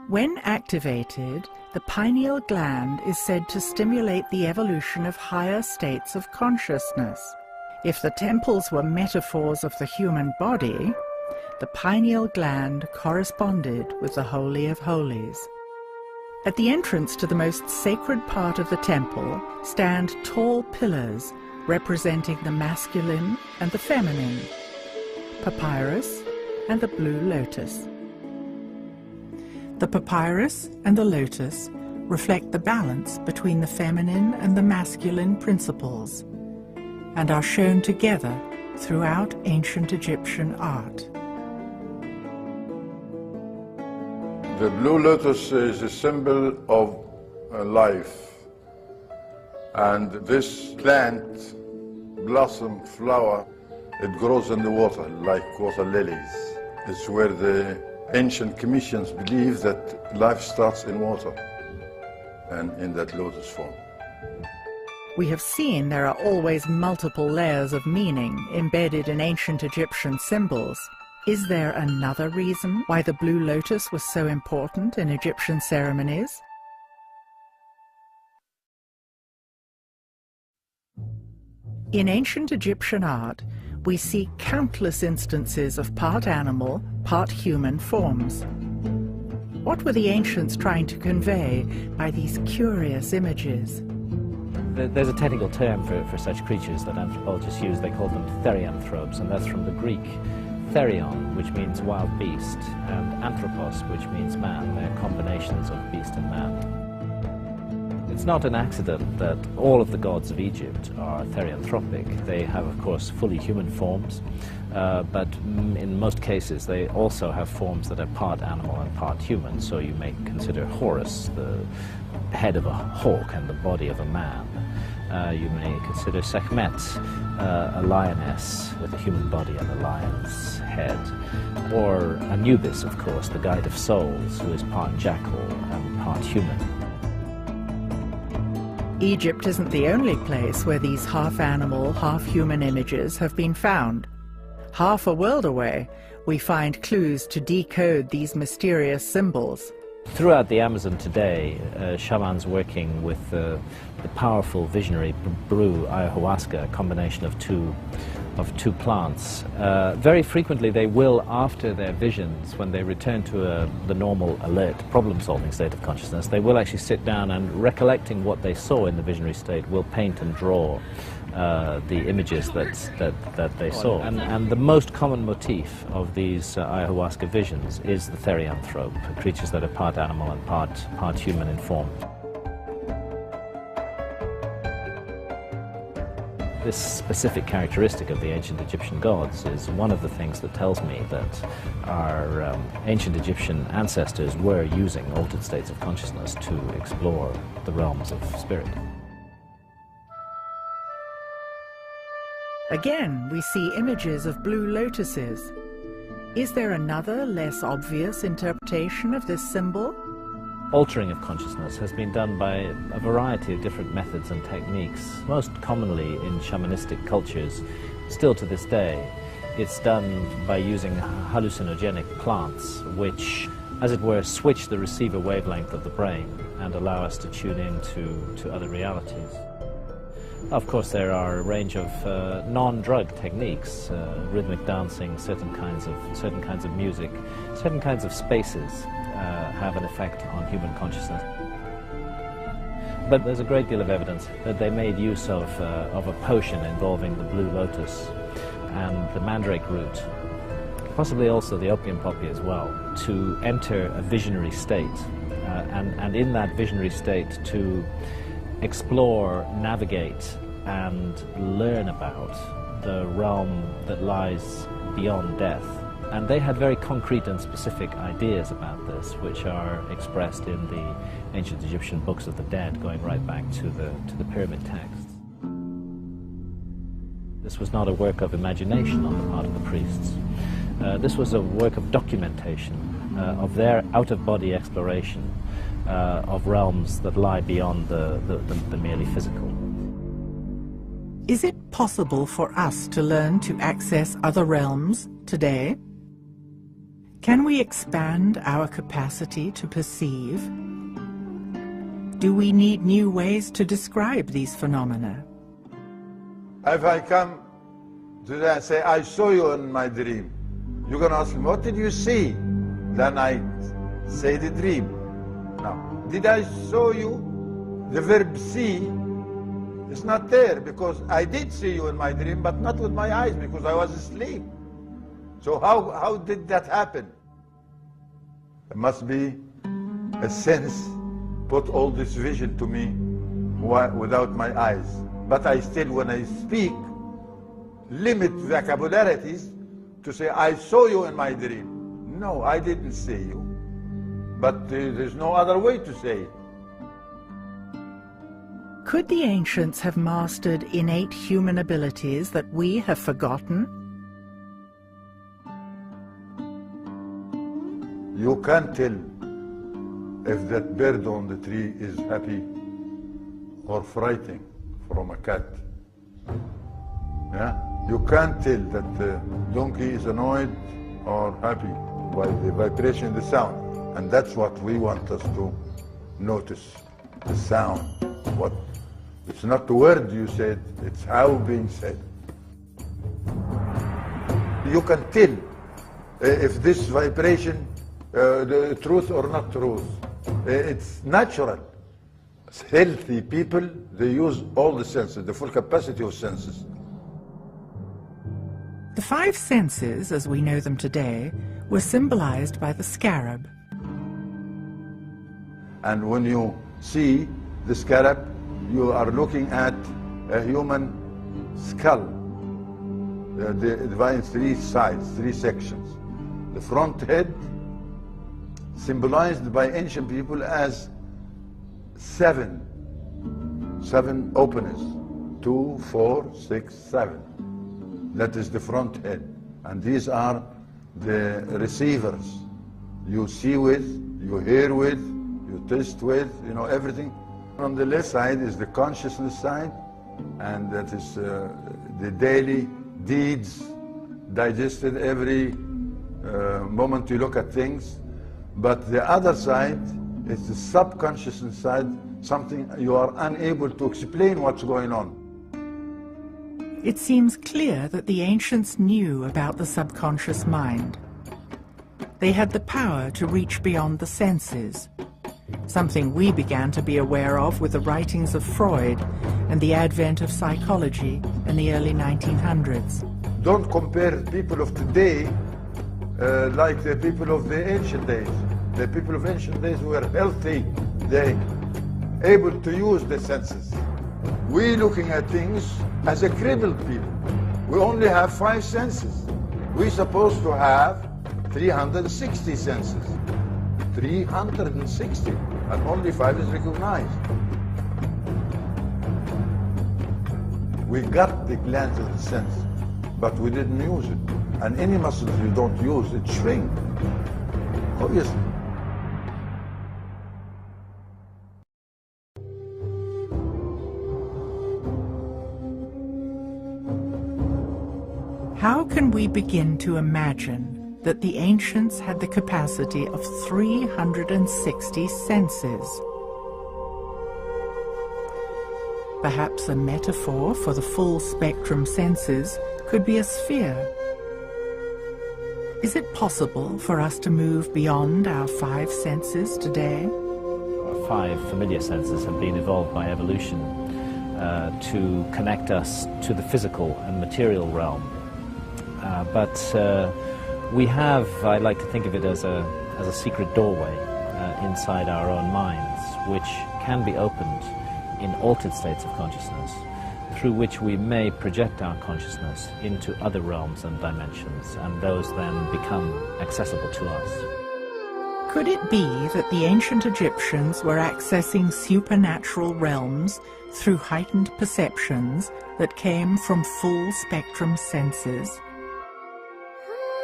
When activated, the pineal gland is said to stimulate the evolution of higher states of consciousness. If the temples were metaphors of the human body, the pineal gland corresponded with the Holy of Holies. At the entrance to the most sacred part of the temple stand tall pillars representing the masculine and the feminine, papyrus and the blue lotus. The papyrus and the lotus reflect the balance between the feminine and the masculine principles and are shown together throughout ancient Egyptian art. The blue lotus is a symbol of life, and this plant, blossom, flower, it grows in the water like water lilies. It's where the ancient Commissions believe that life starts in water and in that lotus form. We have seen there are always multiple layers of meaning embedded in ancient Egyptian symbols. Is there another reason why the blue lotus was so important in Egyptian ceremonies? In ancient Egyptian art, we see countless instances of part animal, part human forms. What were the ancients trying to convey by these curious images? There's a technical term for such creatures that anthropologists use. They call them therianthropes, and that's from the Greek therion, which means wild beast, and anthropos, which means man. They're combinations of beast and man. It's not an accident that all of the gods of Egypt are therianthropic. They have, of course, fully human forms, but in most cases they also have forms that are part animal and part human. So you may consider Horus the head of a hawk and the body of a man. You may consider Sekhmet a lioness with a human body and a lion's head. Or Anubis, of course, the guide of souls, who is part jackal and part human. Egypt isn't the only place where these half-animal, half-human images have been found. Half a world away, we find clues to decode these mysterious symbols. Throughout the Amazon today, shamans working with the powerful visionary brew ayahuasca, a combination of two plants. Very frequently they will, after their visions, when they return to the normal, alert, problem-solving state of consciousness, they will actually sit down and, recollecting what they saw in the visionary state, will paint and draw the images that they saw. And the most common motif of these ayahuasca visions is the therianthrope, creatures that are part animal and part human in form. This specific characteristic of the ancient Egyptian gods is one of the things that tells me that our ancient Egyptian ancestors were using altered states of consciousness to explore the realms of spirit. Again, we see images of blue lotuses. Is there another, less obvious interpretation of this symbol? Altering of consciousness has been done by a variety of different methods and techniques, most commonly in shamanistic cultures. Still to this day, it's done by using hallucinogenic plants, which, as it were, switch the receiver wavelength of the brain and allow us to tune in to other realities. Of course, there are a range of non-drug techniques, rhythmic dancing, certain kinds of music, certain kinds of spaces have an effect on human consciousness. But there's a great deal of evidence that they made use of a potion involving the blue lotus and the mandrake root, possibly also the opium poppy as well, to enter a visionary state, and in that visionary state to explore, navigate, and learn about the realm that lies beyond death. And they had very concrete and specific ideas about this, which are expressed in the ancient Egyptian books of the dead, going right back to the pyramid texts. This was not a work of imagination on the part of the priests. This was a work of documentation of their out-of-body exploration of realms that lie beyond the merely physical. Is it possible for us to learn to access other realms today? Can we expand our capacity to perceive? Do we need new ways to describe these phenomena? If I come today and say, I saw you in my dream, you're going to ask me, what did you see? Then I say the dream. Now, did I show you? The verb see is not there, because I did see you in my dream, but not with my eyes, because I was asleep. So how did that happen? There must be a sense put all this vision to me without my eyes. But I still, when I speak, limit vocabularities to say, I saw you in my dream. No, I didn't see you. But there's no other way to say it. Could the ancients have mastered innate human abilities that we have forgotten? You can't tell if that bird on the tree is happy or frightened from a cat. Yeah? You can't tell that the donkey is annoyed or happy by the vibration, the sound. And that's what we want us to notice, the sound. It's not the word you said, it's how being said. You can tell if this vibration, the truth or not truth. It's natural. Healthy people, they use all the senses, the full capacity of senses. The five senses, as we know them today, were symbolized by the scarab. And when you see the scarab, you are looking at a human skull, divided in three sides, three sections. The front head, symbolized by ancient people as seven openers. 2, 4, 6, 7. That is the front head. And these are the receivers. You see with, you hear with, you taste with, you know, everything. On the left side is the consciousness side, and that is the daily deeds digested every moment you look at things. But the other side is the subconsciousness side, something you are unable to explain what's going on. It seems clear that the ancients knew about the subconscious mind. They had the power to reach beyond the senses, something we began to be aware of with the writings of Freud and the advent of psychology in the early 1900s. Don't compare people of today like the people of the ancient days. The people of ancient days were healthy. They able to use the senses. We looking at things as a crippled people. We only have 5 senses. We're supposed to have 360 senses. 360, and only 5 is recognized. We got the glands of the sense, but we didn't use it. And any muscles you don't use, it shrinks. Obviously. How can we begin to imagine that the ancients had the capacity of 360 senses? Perhaps a metaphor for the full spectrum senses could be a sphere. Is it possible for us to move beyond our 5 senses today? Our 5 familiar senses have been evolved by evolution to connect us to the physical and material realm. But we have, I like to think of it as a secret doorway inside our own minds, which can be opened in altered states of consciousness, through which we may project our consciousness into other realms and dimensions, and those then become accessible to us. Could it be that the ancient Egyptians were accessing supernatural realms through heightened perceptions that came from full spectrum senses?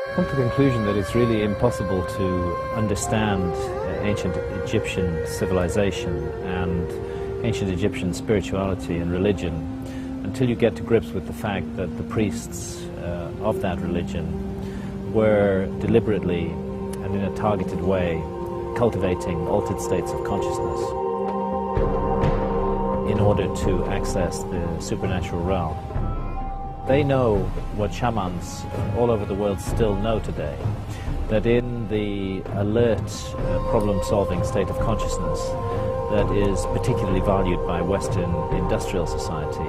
I've come to the conclusion that it's really impossible to understand ancient Egyptian civilization and ancient Egyptian spirituality and religion until you get to grips with the fact that the priests of that religion were deliberately and in a targeted way cultivating altered states of consciousness in order to access the supernatural realm. They know what shamans all over the world still know today, that in the alert, problem-solving state of consciousness that is particularly valued by Western industrial society,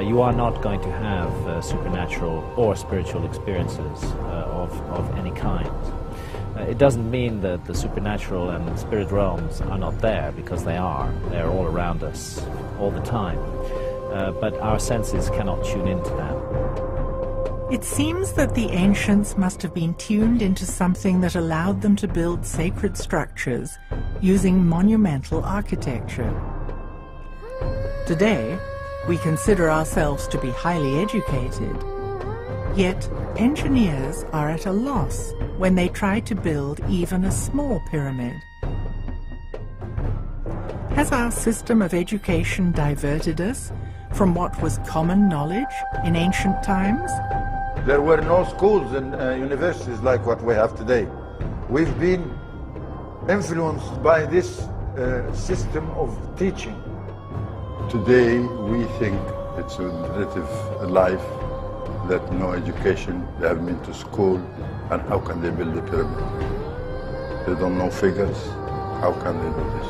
you are not going to have supernatural or spiritual experiences of any kind. It doesn't mean that the supernatural and spirit realms are not there, because they are. They're all around us all the time. But our senses cannot tune into them. It seems that the ancients must have been tuned into something that allowed them to build sacred structures using monumental architecture. Today, we consider ourselves to be highly educated, yet engineers are at a loss when they try to build even a small pyramid. Has our system of education diverted us from what was common knowledge in ancient times? There were no schools and universities like what we have today. We've been influenced by this system of teaching. Today we think it's a relative life, that no education, they haven't been to school, and how can they build a pyramid? They don't know figures, how can they do this?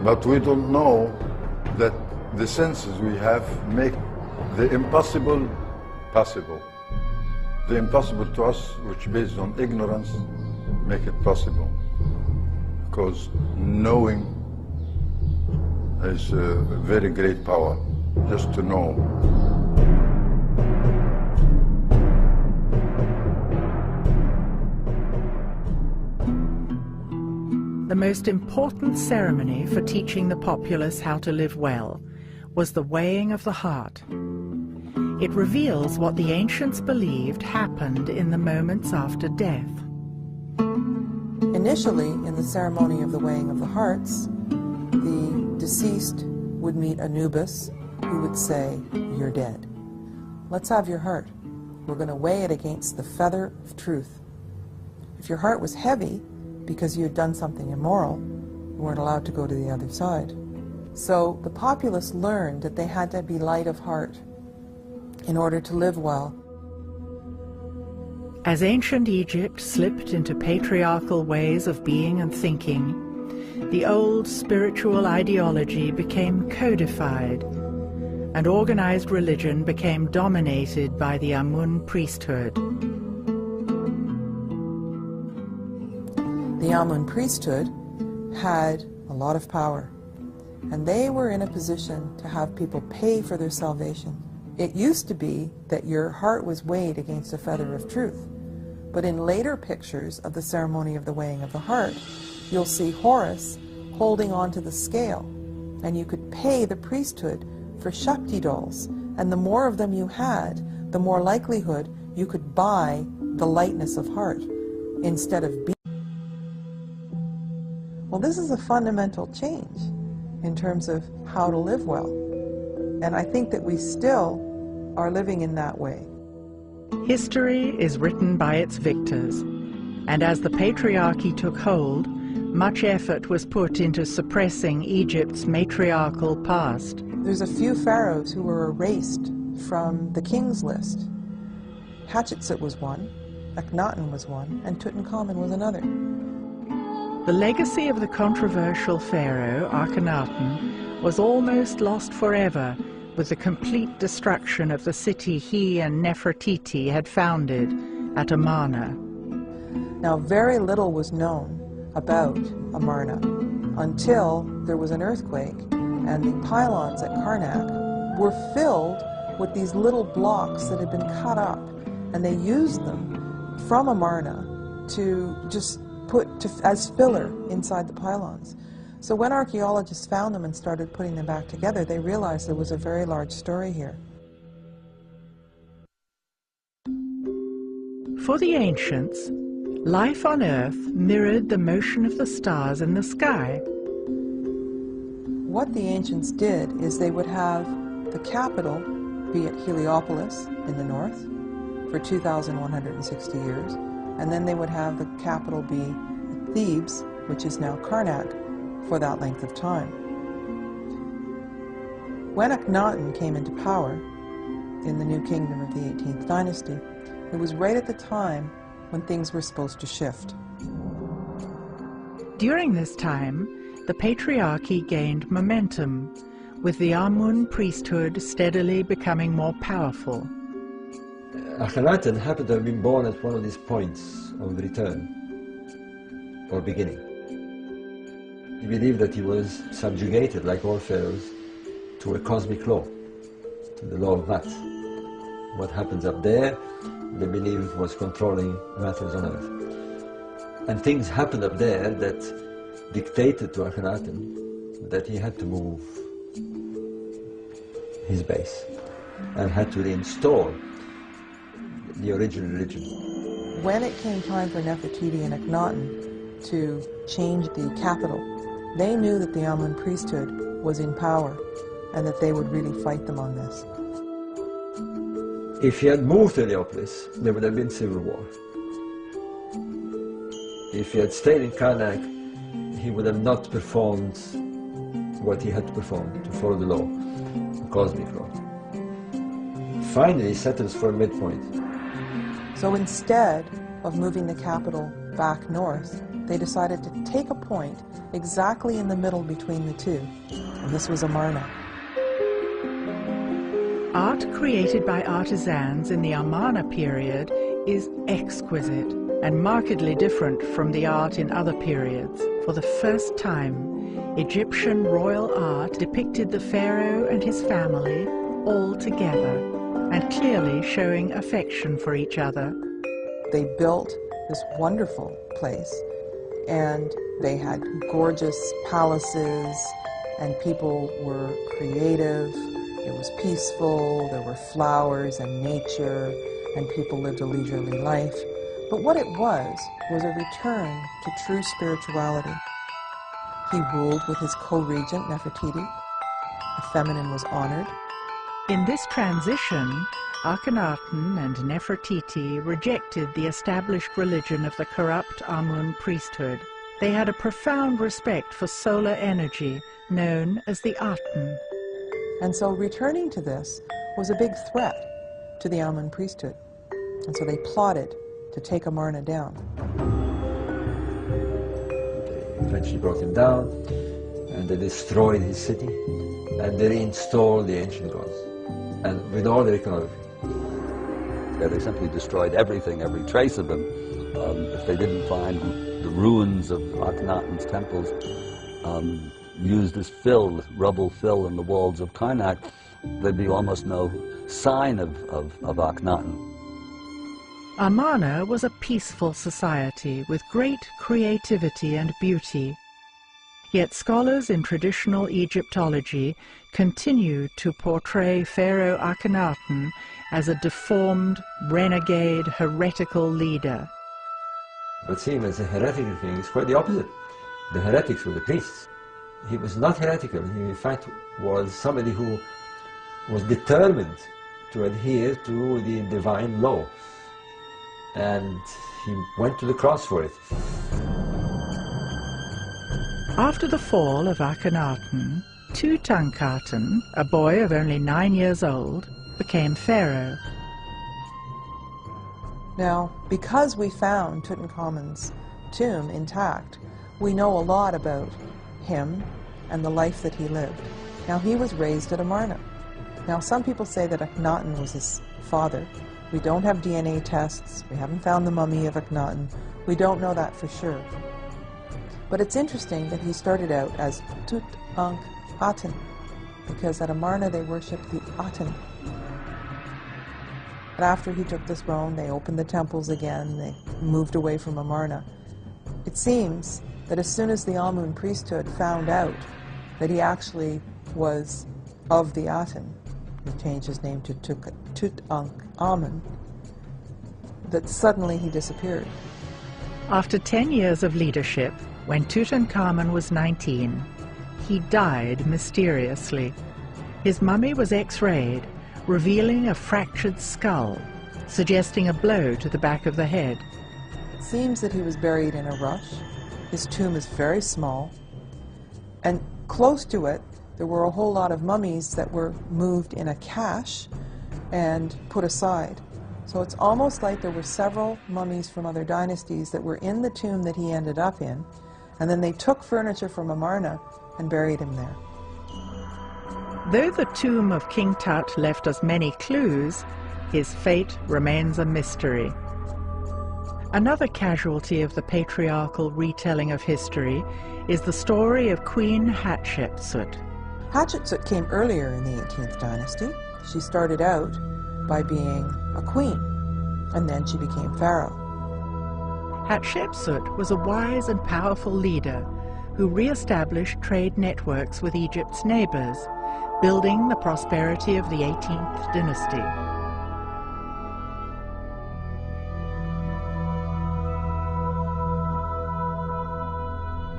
But we don't know that the senses we have make the impossible possible. The impossible to us, which based on ignorance, make it possible. Because knowing is a very great power, just to know. The most important ceremony for teaching the populace how to live well was the weighing of the heart. It reveals what the ancients believed happened in the moments after death. Initially, in the ceremony of the weighing of the hearts, the deceased would meet Anubis, who would say, "You're dead. Let's have your heart. We're going to weigh it against the feather of truth." If your heart was heavy, because you had done something immoral, you weren't allowed to go to the other side. So the populace learned that they had to be light of heart in order to live well. As ancient Egypt slipped into patriarchal ways of being and thinking, the old spiritual ideology became codified, and organized religion became dominated by the Amun priesthood. The Amun priesthood had a lot of power, and they were in a position to have people pay for their salvation. It used to be that your heart was weighed against a feather of truth, but in later pictures of the ceremony of the weighing of the heart, you'll see Horus holding on to the scale, and you could pay the priesthood for Shakti dolls, and the more of them you had, the more likelihood you could buy the lightness of heart instead of being. Well, this is a fundamental change in terms of how to live well. And I think that we still are living in that way. History is written by its victors, and as the patriarchy took hold, much effort was put into suppressing Egypt's matriarchal past. There's a few pharaohs who were erased from the king's list. Hatshepsut was one, Akhenaten was one, and Tutankhamun was another. The legacy of the controversial pharaoh, Akhenaten, was almost lost forever with the complete destruction of the city he and Nefertiti had founded at Amarna. Now, very little was known about Amarna until there was an earthquake, and the pylons at Karnak were filled with these little blocks that had been cut up, and they used them from Amarna to just as filler inside the pylons. So when archaeologists found them and started putting them back together, they realized there was a very large story here. For the ancients, life on Earth mirrored the motion of the stars in the sky. What the ancients did is they would have the capital be at Heliopolis in the north for 2,160 years, and then they would have the capital be at Thebes, which is now Karnak, for that length of time. When Akhenaten came into power in the new kingdom of the 18th dynasty, it was right at the time when things were supposed to shift. During this time, the patriarchy gained momentum, with the Amun priesthood steadily becoming more powerful. Akhenaten happened to have been born at one of these points of return, or beginning. He believed that he was subjugated, like all pharaohs, to a cosmic law, to the law of math. What happens up there, they believed was controlling matters on earth. And things happened up there that dictated to Akhenaten that he had to move his base and had to reinstall the original religion. When it came time for Nefertiti and Akhenaten to change the capital, they knew that the Amun priesthood was in power and that they would really fight them on this. If he had moved to Heliopolis, there would have been civil war. If he had stayed in Karnak, he would have not performed what he had to perform to follow the law, the cosmic law. Finally, he settles for a midpoint. So instead of moving the capital back north, they decided to take a point exactly in the middle between the two, and this was Amarna. Art created by artisans in the Amarna period is exquisite and markedly different from the art in other periods. For the first time, Egyptian royal art depicted the pharaoh and his family all together and clearly showing affection for each other. They built this wonderful place, and they had gorgeous palaces, and people were creative. It was peaceful, there were flowers and nature, and people lived a leisurely life. But what it was a return to true spirituality. He ruled with his co-regent, Nefertiti. The feminine was honored. In this transition, Akhenaten and Nefertiti rejected the established religion of the corrupt Amun priesthood. They had a profound respect for solar energy, known as the Aten. And so returning to this was a big threat to the Amun priesthood. And so they plotted to take Amarna down. They eventually brought him down, and they destroyed his city, and they reinstalled the ancient gods, and with all their iconography. Yeah, they simply destroyed everything, every trace of them. If they didn't find the ruins of Akhenaten's temples used as fill, rubble fill in the walls of Karnak, there'd be almost no sign of Akhenaten. Amarna was a peaceful society with great creativity and beauty. Yet scholars in traditional Egyptology continue to portray Pharaoh Akhenaten as a deformed, renegade, heretical leader. But see him as a heretical king is quite the opposite. The heretics were the priests. He was not heretical. He, in fact, was somebody who was determined to adhere to the divine law. And he went to the cross for it. After the fall of Akhenaten, Tutankhaten, a boy of only 9 years old, became pharaoh. Now, because we found Tutankhamun's tomb intact, we know a lot about him and the life that he lived. Now, he was raised at Amarna. Now, some people say that Akhenaten was his father. We don't have DNA tests. We haven't found the mummy of Akhenaten. We don't know that for sure. But it's interesting that he started out as Tutankhaten, because at Amarna they worshipped the Aten. But after he took the throne, they opened the temples again. They moved away from Amarna. It seems that as soon as the Amun priesthood found out that he actually was of the Aten, he changed his name to Tutankhamun, that suddenly he disappeared. After 10 years of leadership, when Tutankhamun was 19, he died mysteriously. His mummy was X-rayed, revealing a fractured skull, suggesting a blow to the back of the head. It seems that he was buried in a rush. His tomb is very small, and close to it there were a whole lot of mummies that were moved in a cache and put aside. So it's almost like there were several mummies from other dynasties that were in the tomb that he ended up in, and then they took furniture from Amarna and buried him there. Though the tomb of King Tut left us many clues, his fate remains a mystery. Another casualty of the patriarchal retelling of history is the story of Queen Hatshepsut. Hatshepsut came earlier in the 18th dynasty. She started out by being a queen, and then she became pharaoh. Hatshepsut was a wise and powerful leader who re-established trade networks with Egypt's neighbors, building the prosperity of the 18th dynasty.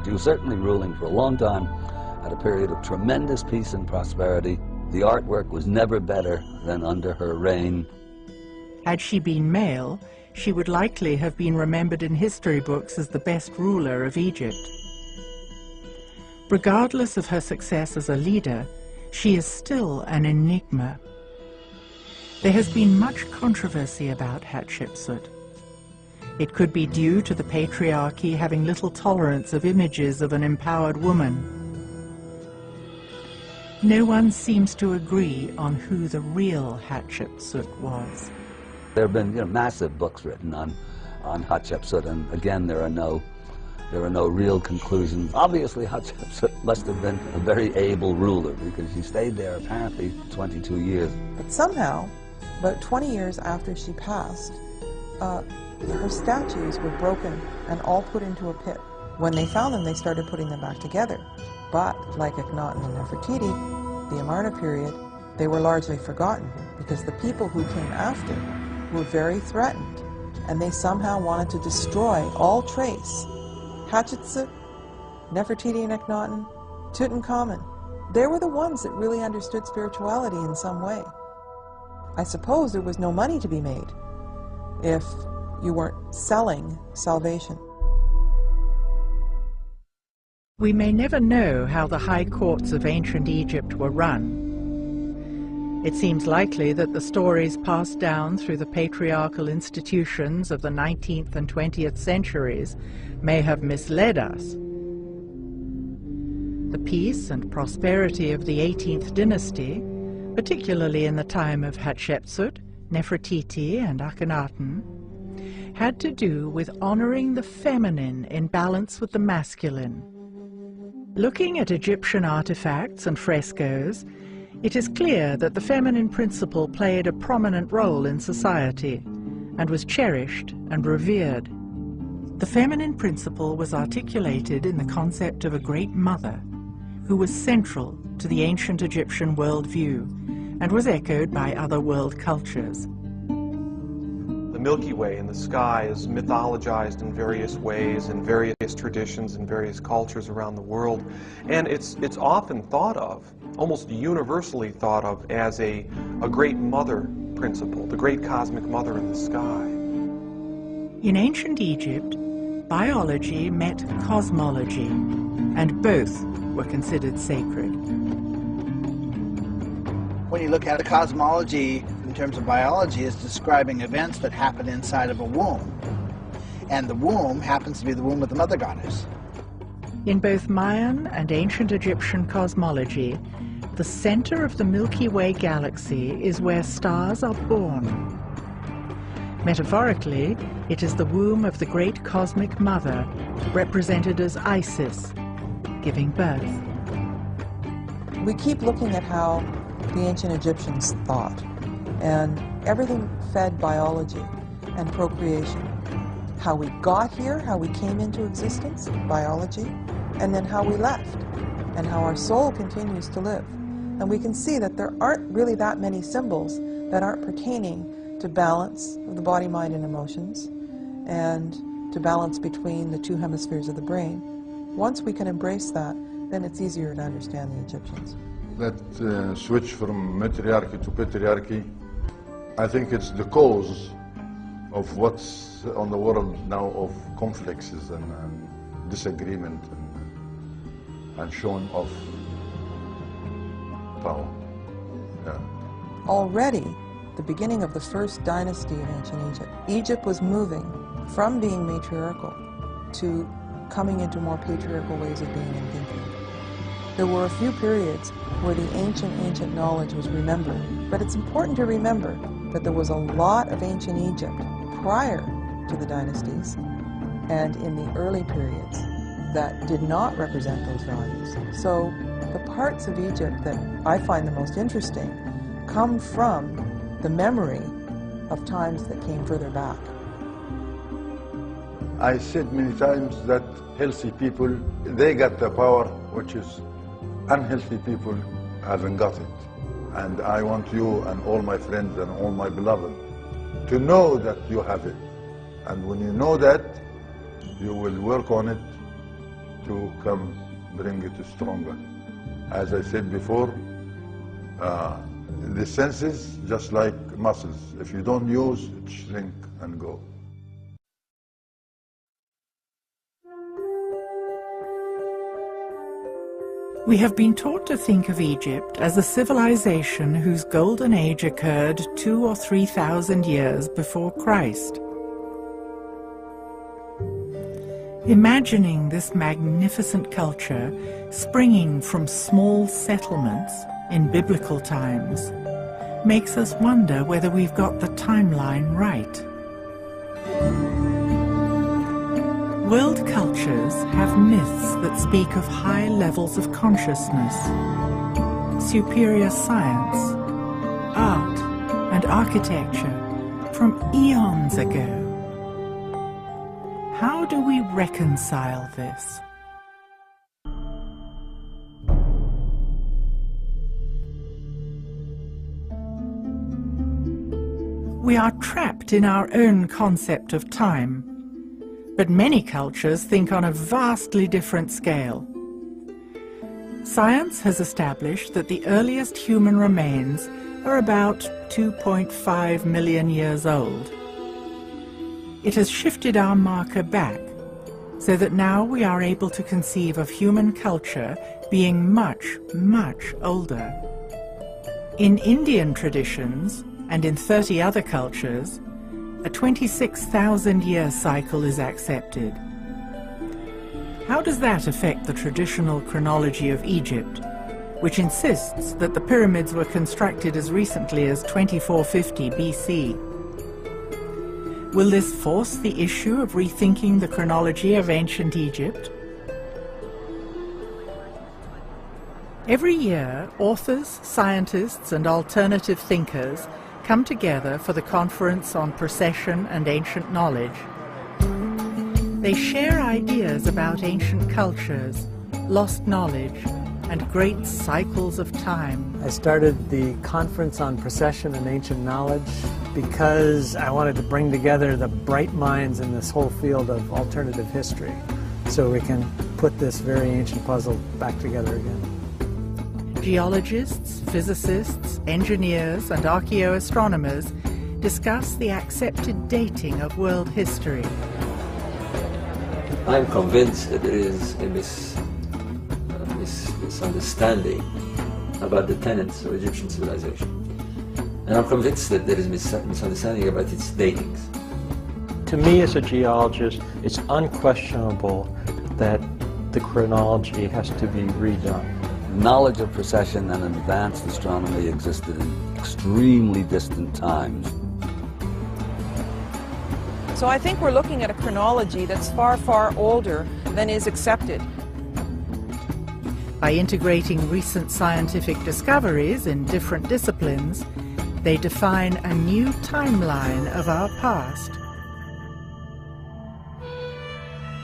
She was certainly ruling for a long time at a period of tremendous peace and prosperity. The artwork was never better than under her reign. Had she been male, she would likely have been remembered in history books as the best ruler of Egypt. Regardless of her success as a leader, she is still an enigma. There has been much controversy about Hatshepsut. It could be due to the patriarchy having little tolerance of images of an empowered woman. No one seems to agree on who the real Hatshepsut was. There have been massive books written on Hatshepsut, and again there are no There are no real conclusions. Obviously, Hatshepsut must have been a very able ruler because she stayed there apparently 22 years. But somehow, about 20 years after she passed, her statues were broken and all put into a pit. When they found them, they started putting them back together. But, like Akhenaten and Nefertiti, the Amarna period, they were largely forgotten because the people who came after were very threatened, and they somehow wanted to destroy all trace. Hatshepsut, Nefertiti and Akhenaten, Tutankhamun, they were the ones that really understood spirituality in some way. I suppose there was no money to be made if you weren't selling salvation. We may never know how the high courts of ancient Egypt were run. It seems likely that the stories passed down through the patriarchal institutions of the 19th and 20th centuries may have misled us. The peace and prosperity of the 18th dynasty, particularly in the time of Hatshepsut, Nefertiti, and Akhenaten, had to do with honoring the feminine in balance with the masculine. Looking at Egyptian artifacts and frescoes, it is clear that the feminine principle played a prominent role in society and was cherished and revered. The feminine principle was articulated in the concept of a great mother who was central to the ancient Egyptian worldview and was echoed by other world cultures. The Milky Way in the sky is mythologized in various ways, in various traditions, in various cultures around the world, and it's often thought of, almost universally thought of, as a great mother principle, the great cosmic mother in the sky. In ancient Egypt, biology met cosmology, and both were considered sacred. When you look at a cosmology in terms of biology, it's describing events that happen inside of a womb. And the womb happens to be the womb of the mother goddess. In both Mayan and ancient Egyptian cosmology, the center of the Milky Way galaxy is where stars are born. Metaphorically, it is the womb of the great cosmic mother, represented as Isis, giving birth. We keep looking at how the ancient Egyptians thought, and everything fed biology and procreation. How we got here, how we came into existence, biology, and then how we left, and how our soul continues to live. And we can see that there aren't really that many symbols that aren't pertaining to balance of the body, mind, and emotions, and to balance between the two hemispheres of the brain. Once we can embrace that, then it's easier to understand the Egyptians. That switch from matriarchy to patriarchy, I think it's the cause of what's on the world now of conflicts and disagreement and showing off power. Yeah. Already, the beginning of the first dynasty in ancient Egypt, Egypt was moving from being matriarchal to coming into more patriarchal ways of being and thinking. There were a few periods where the ancient knowledge was remembered, but it's important to remember that there was a lot of ancient Egypt prior to the dynasties and in the early periods that did not represent those values. So the parts of Egypt that I find the most interesting come from the memory of times that came further back. I said many times that healthy people, they got the power, which is unhealthy people haven't got it. And I want you and all my friends and all my beloved to know that you have it. And when you know that, you will work on it to come bring it stronger. As I said before, the senses, just like muscles, if you don't use, it shrink and go. We have been taught to think of Egypt as a civilization whose golden age occurred 2,000 or 3,000 years before Christ. Imagining this magnificent culture springing from small settlements in biblical times makes us wonder whether we've got the timeline right. World cultures have myths that speak of high levels of consciousness, superior science, art, and architecture from eons ago. How do we reconcile this? We are trapped in our own concept of time, but many cultures think on a vastly different scale. Science has established that the earliest human remains are about 2.5 million years old. It has shifted our marker back, so that now we are able to conceive of human culture being much, much older. In Indian traditions, and in 30 other cultures, a 26,000-year cycle is accepted. How does that affect the traditional chronology of Egypt, which insists that the pyramids were constructed as recently as 2450 BC? Will this force the issue of rethinking the chronology of ancient Egypt? Every year, authors, scientists, and alternative thinkers come together for the Conference on Precession and Ancient Knowledge. They share ideas about ancient cultures, lost knowledge, and great cycles of time. I started the Conference on Precession and Ancient Knowledge because I wanted to bring together the bright minds in this whole field of alternative history so we can put this very ancient puzzle back together again. Geologists, physicists, engineers, and archaeoastronomers discuss the accepted dating of world history. I'm convinced that there is a misunderstanding about the tenets of Egyptian civilization. And I'm convinced that there is misunderstanding about its datings. To me as a geologist, it's unquestionable that the chronology has to be redone. Knowledge of precession and advanced astronomy existed in extremely distant times. So I think we're looking at a chronology that's far, far older than is accepted. By integrating recent scientific discoveries in different disciplines, they define a new timeline of our past.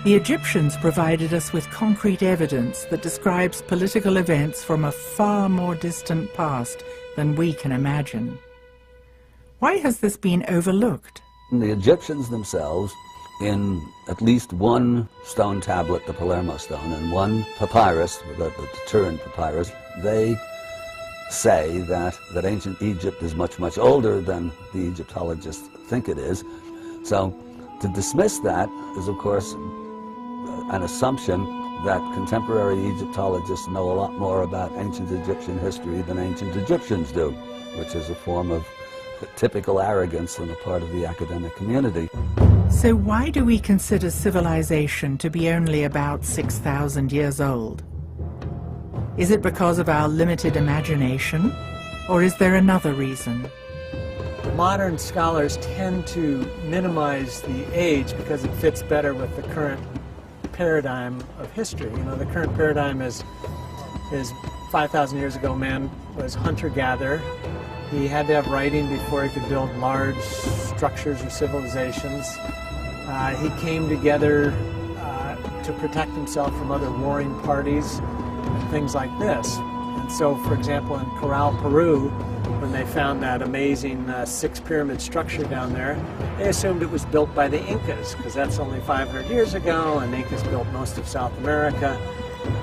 The Egyptians provided us with concrete evidence that describes political events from a far more distant past than we can imagine. Why has this been overlooked? The Egyptians themselves, in at least one stone tablet, the Palermo stone, and one papyrus, the Turin papyrus, they say that ancient Egypt is much, much older than the Egyptologists think it is. So to dismiss that is, of course, an assumption that contemporary Egyptologists know a lot more about ancient Egyptian history than ancient Egyptians do, which is a form of typical arrogance on the part of the academic community. So why do we consider civilization to be only about 6,000 years old? Is it because of our limited imagination, or is there another reason? Modern scholars tend to minimize the age because it fits better with the current paradigm of history. You know, the current paradigm is 5,000 years ago, man was hunter-gatherer. He had to have writing before he could build large structures or civilizations. He came together to protect himself from other warring parties and things like this. And so, for example, in Corral, Peru, when they found that amazing six-pyramid structure down there, they assumed it was built by the Incas, because that's only 500 years ago, and the Incas built most of South America.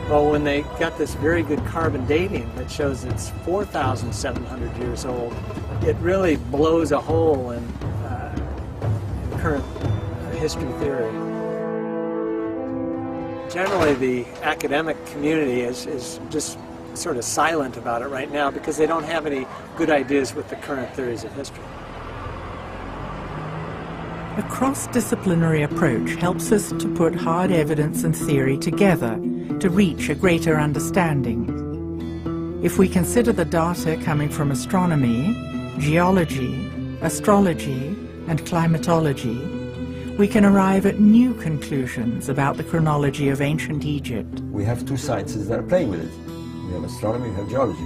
Well, when they got this very good carbon dating that shows it's 4,700 years old, it really blows a hole in current history theory. Generally, the academic community is just sort of silent about it right now because they don't have any good ideas with the current theories of history. A cross-disciplinary approach helps us to put hard evidence and theory together to reach a greater understanding. If we consider the data coming from astronomy, geology, astrology, and climatology, we can arrive at new conclusions about the chronology of ancient Egypt. We have two sciences that are playing with it. We have astronomy, we have geology.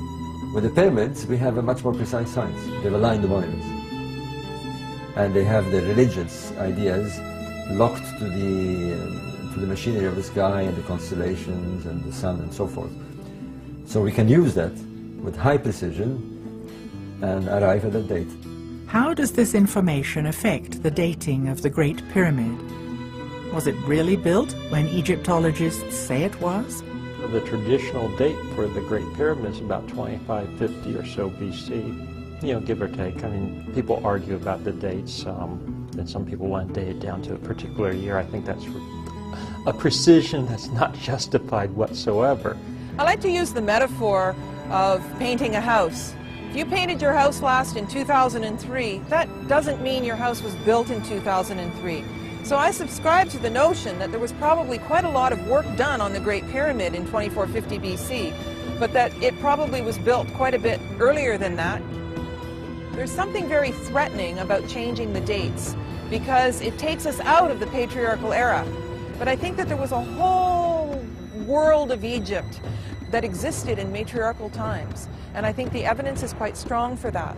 With the pyramids, we have a much more precise science. They've aligned the monuments. And they have the religious ideas locked to the machinery of the sky and the constellations and the sun and so forth. So we can use that with high precision and arrive at that date. How does this information affect the dating of the Great Pyramid? Was it really built when Egyptologists say it was? The traditional date for the Great Pyramid is about 2550 or so BC. You know, give or take. I mean, people argue about the dates, and some people want to date it down to a particular year. I think that's a precision that's not justified whatsoever. I like to use the metaphor of painting a house. If you painted your house last in 2003, that doesn't mean your house was built in 2003. So I subscribe to the notion that there was probably quite a lot of work done on the Great Pyramid in 2450 BC, but that it probably was built quite a bit earlier than that. There's something very threatening about changing the dates because it takes us out of the patriarchal era. But I think that there was a whole world of Egypt that existed in matriarchal times, and I think the evidence is quite strong for that.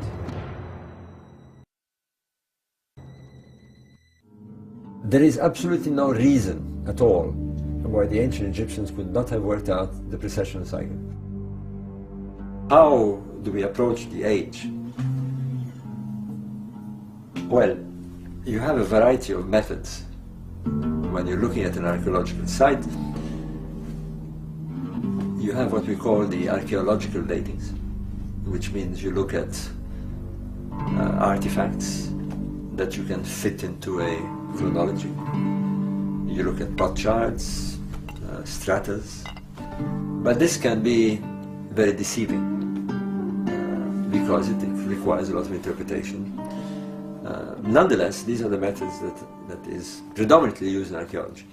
There is absolutely no reason at all why the ancient Egyptians could not have worked out the precessional cycle. How do we approach the age? Well, you have a variety of methods. When you're looking at an archaeological site, you have what we call the archaeological datings, which means you look at artifacts that you can fit into a chronology. You look at plot charts, stratas, but this can be very deceiving because it requires a lot of interpretation. Nonetheless, these are the methods that is predominantly used in archaeology.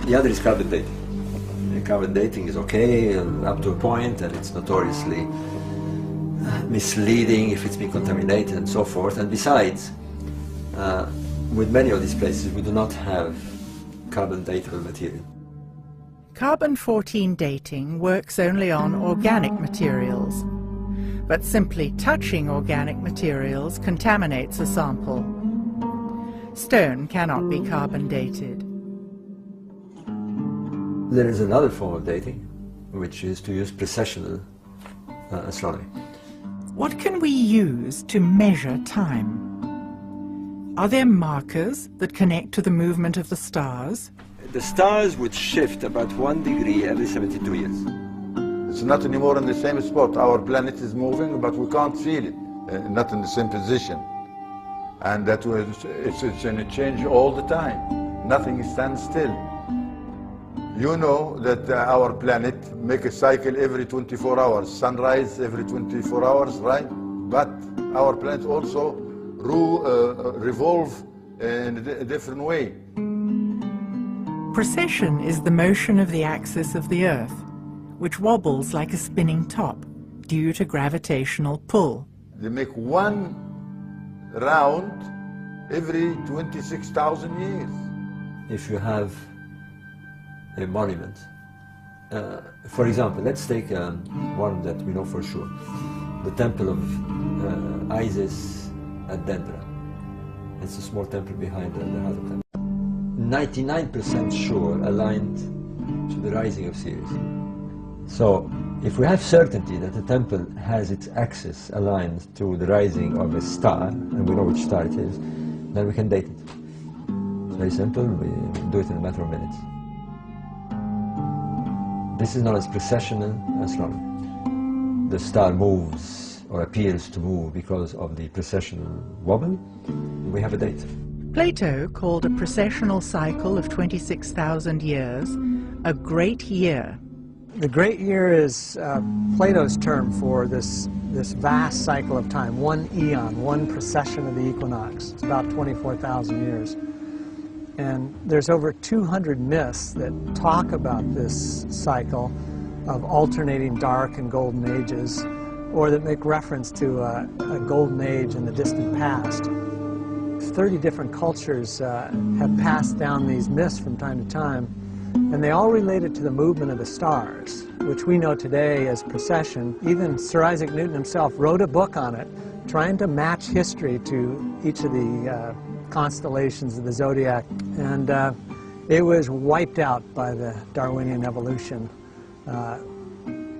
The other is carbon dating. Carbon dating is okay up to a point, and it's notoriously misleading if it's been contaminated and so forth. And besides, with many of these places, we do not have carbon datable material. Carbon-14 dating works only on organic materials, but simply touching organic materials contaminates a sample. Stone cannot be carbon dated. There is another form of dating, which is to use precessional astronomy. What can we use to measure time? Are there markers that connect to the movement of the stars? The stars would shift about 1 degree every 72 years. It's not anymore in the same spot. Our planet is moving, but we can't feel it, not in the same position. And that was, it's going to change all the time. Nothing stands still. You know that our planet makes a cycle every 24 hours, sunrise every 24 hours, right? But our planet also revolve in a different way. Precession is the motion of the axis of the Earth, which wobbles like a spinning top due to gravitational pull. They make one round every 26,000 years. If you have a monument, for example, let's take one that we know for sure, the temple of Isis at Dendra. It's a small temple behind the Hathor temple. 99% sure aligned to the rising of Sirius. So, if we have certainty that the temple has its axis aligned to the rising of a star, and we know which star it is, then we can date it. It's very simple, we do it in a matter of minutes. This is known as precessional astronomy. The star moves, or appears to move, because of the precessional wobble. We have a date. Plato called a precessional cycle of 26,000 years a great year. The great year is Plato's term for this vast cycle of time, one eon, one precession of the equinox. It's about 24,000 years. And there's over 200 myths that talk about this cycle of alternating dark and golden ages, or that make reference to a golden age in the distant past. least 30 different cultures have passed down these myths from time to time, and they all related to the movement of the stars, which we know today as precession. Even Sir Isaac Newton himself wrote a book on it, trying to match history to each of the constellations of the zodiac, and it was wiped out by the Darwinian evolution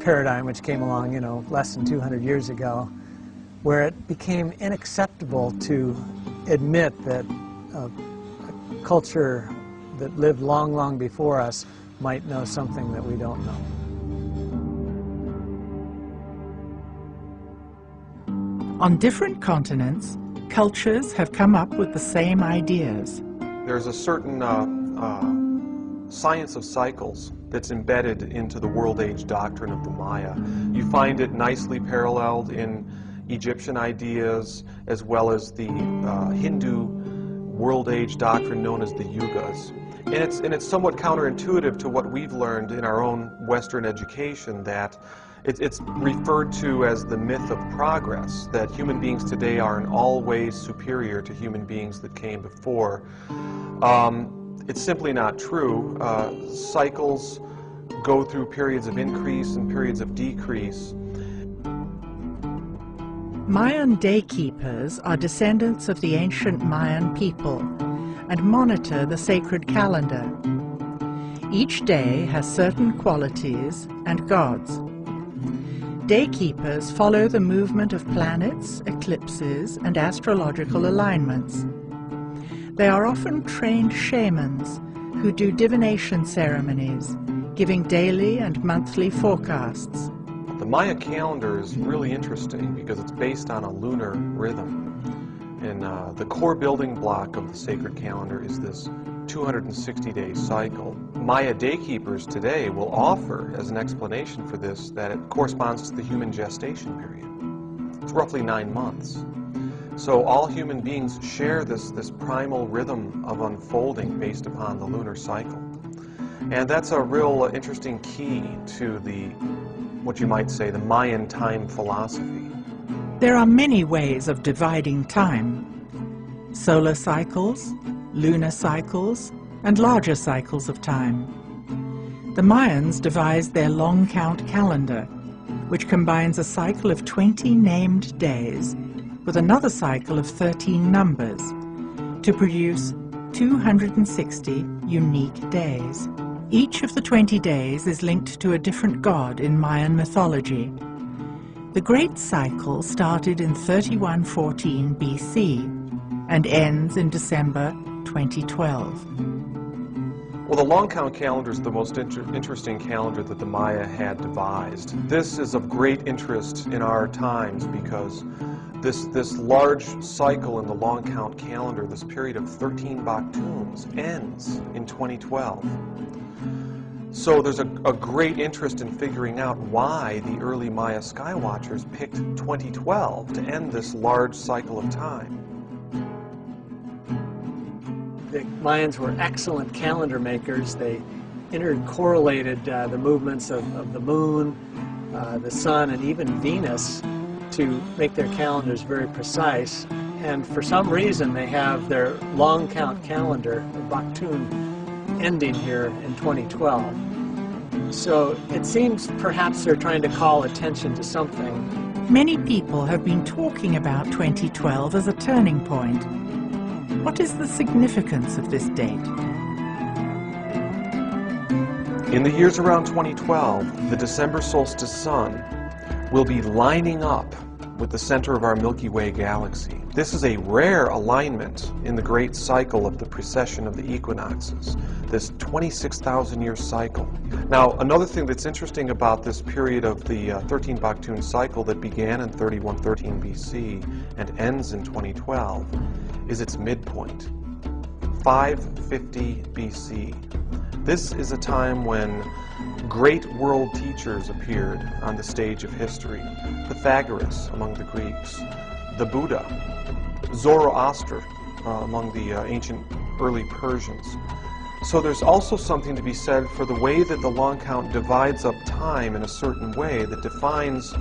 paradigm, which came along, less than 200 years ago, where it became unacceptable to admit that a culture that lived long, long before us might know something that we don't know. On different continents, cultures have come up with the same ideas. There's a certain science of cycles that's embedded into the world age doctrine of the Maya. You find it nicely paralleled in Egyptian ideas as well as the Hindu world age doctrine known as the Yugas. And it's somewhat counterintuitive to what we've learned in our own Western education, that it's referred to as the myth of progress, that human beings today are in all ways superior to human beings that came before. It's simply not true. Cycles go through periods of increase and periods of decrease. Mayan daykeepers are descendants of the ancient Mayan people and monitor the sacred calendar. Each day has certain qualities and gods. Daykeepers follow the movement of planets, eclipses, and astrological alignments. They are often trained shamans who do divination ceremonies, giving daily and monthly forecasts. The Maya calendar is really interesting because it's based on a lunar rhythm. And the core building block of the sacred calendar is this 260-day cycle. Maya daykeepers today will offer as an explanation for this that it corresponds to the human gestation period. It's roughly 9 months. So all human beings share this primal rhythm of unfolding based upon the lunar cycle. And that's a real interesting key to what you might say, the Mayan time philosophy. There are many ways of dividing time: solar cycles, lunar cycles, and larger cycles of time. The Mayans devised their long count calendar, which combines a cycle of 20 named days with another cycle of 13 numbers to produce 260 unique days. Each of the 20 days is linked to a different god in Mayan mythology. The Great Cycle started in 3114 BC and ends in December 2012. Well, the long count calendar is the most interesting calendar that the Maya had devised. This is of great interest in our times because this large cycle in the long count calendar, this period of 13 Baktuns, ends in 2012. So there's a great interest in figuring out why the early Maya skywatchers picked 2012 to end this large cycle of time. The Mayans were excellent calendar makers. They intercorrelated the movements of the moon, the sun, and even Venus to make their calendars very precise. And for some reason, they have their long count calendar, the Baktun, ending here in 2012. So it seems perhaps they're trying to call attention to something. Many people have been talking about 2012 as a turning point. What is the significance of this date? In the years around 2012, the December solstice sun will be lining up with the center of our Milky Way galaxy. This is a rare alignment in the great cycle of the precession of the equinoxes, this 26,000-year cycle. Now, another thing that's interesting about this period of the 13 Baktun cycle that began in 3113 BC and ends in 2012 is its midpoint, 550 BC. This is a time when great world teachers appeared on the stage of history. Pythagoras among the Greeks, the Buddha, Zoroaster among the ancient early Persians. So there's also something to be said for the way that the long count divides up time in a certain way that defines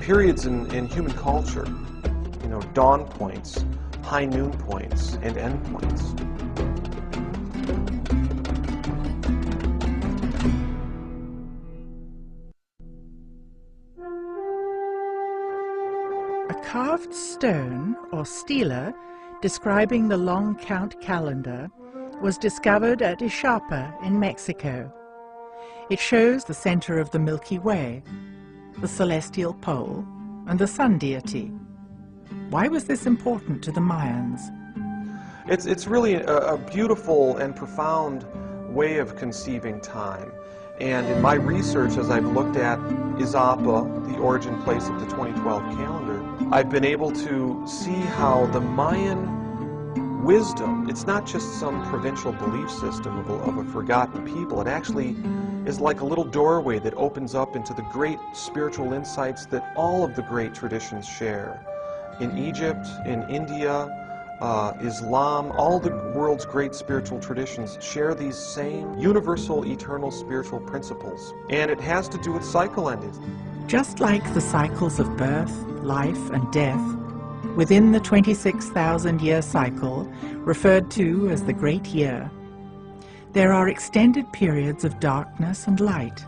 periods in human culture, dawn points, high noon points and end points. A carved stone, or stela, describing the long count calendar, was discovered at Ixapa in Mexico. It shows the center of the Milky Way, the celestial pole, and the sun deity. Why was this important to the Mayans? It's really a beautiful and profound way of conceiving time. And in my research, as I've looked at Ixapa, the origin place of the 2012 calendar, I've been able to see how the Mayan wisdom, it's not just some provincial belief system of a forgotten people. It actually is like a little doorway that opens up into the great spiritual insights that all of the great traditions share. In Egypt, in India, Islam, all the world's great spiritual traditions share these same universal, eternal spiritual principles. And it has to do with cycle endings. Just like the cycles of birth, life, and death, within the 26,000-year cycle, referred to as the Great Year, there are extended periods of darkness and light.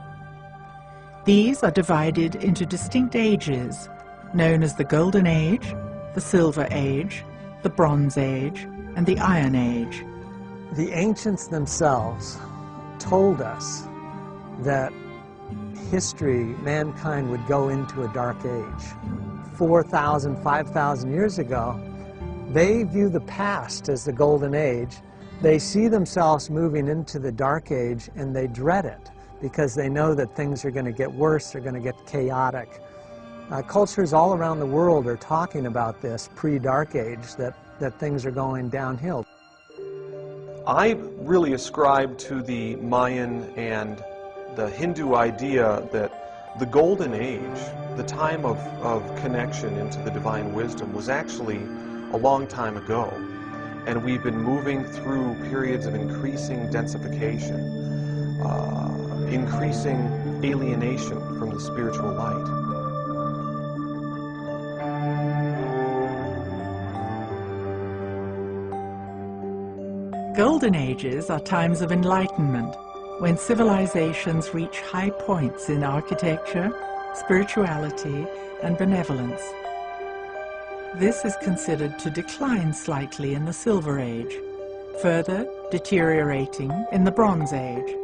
These are divided into distinct ages, known as the Golden Age, the Silver Age, the Bronze Age, and the Iron Age. The ancients themselves told us that history, mankind would go into a dark age. 4,000, 5,000 years ago, they view the past as the Golden Age. They see themselves moving into the Dark Age, and they dread it because they know that things are going to get worse, they're going to get chaotic. Cultures all around the world are talking about this pre-Dark Age, that things are going downhill. I really ascribe to the Mayan and the Hindu idea that the Golden Age, the time of connection into the divine wisdom, was actually a long time ago. And we've been moving through periods of increasing densification, increasing alienation from the spiritual light. Golden Ages are times of enlightenment, when civilizations reach high points in architecture, spirituality, and benevolence. This is considered to decline slightly in the Silver Age, further deteriorating in the Bronze Age,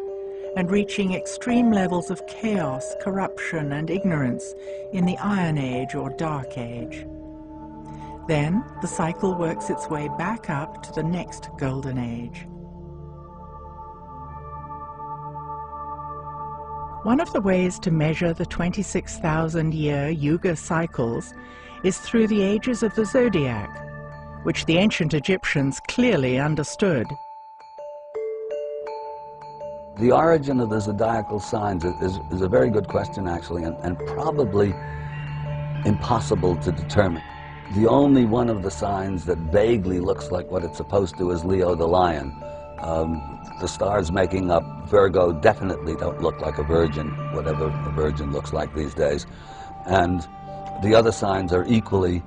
and reaching extreme levels of chaos, corruption, and ignorance in the Iron Age or Dark Age. Then the cycle works its way back up to the next Golden Age. One of the ways to measure the 26,000-year Yuga cycles is through the ages of the zodiac, which the ancient Egyptians clearly understood. The origin of the zodiacal signs is a very good question, actually, and probably impossible to determine. The only one of the signs that vaguely looks like what it's supposed to is Leo the lion. The stars making up Virgo definitely don't look like a virgin, whatever a virgin looks like these days. And the other signs are equally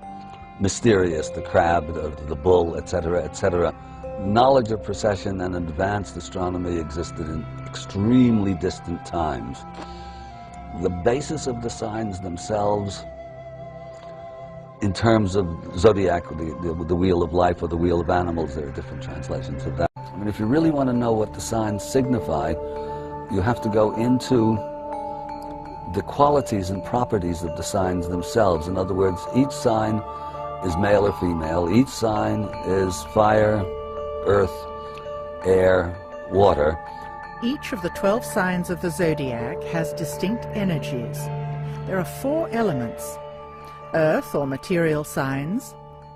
mysterious, the crab, the bull, etc., etc. Knowledge of precession and advanced astronomy existed in extremely distant times. The basis of the signs themselves, in terms of zodiac, the wheel of life or the wheel of animals, there are different translations of that. I mean, if you really want to know what the signs signify, you have to go into the qualities and properties of the signs themselves. In other words, each sign is male or female. Each sign is fire, earth, air, water. Each of the 12 signs of the zodiac has distinct energies. There are 4 elements: earth or material signs,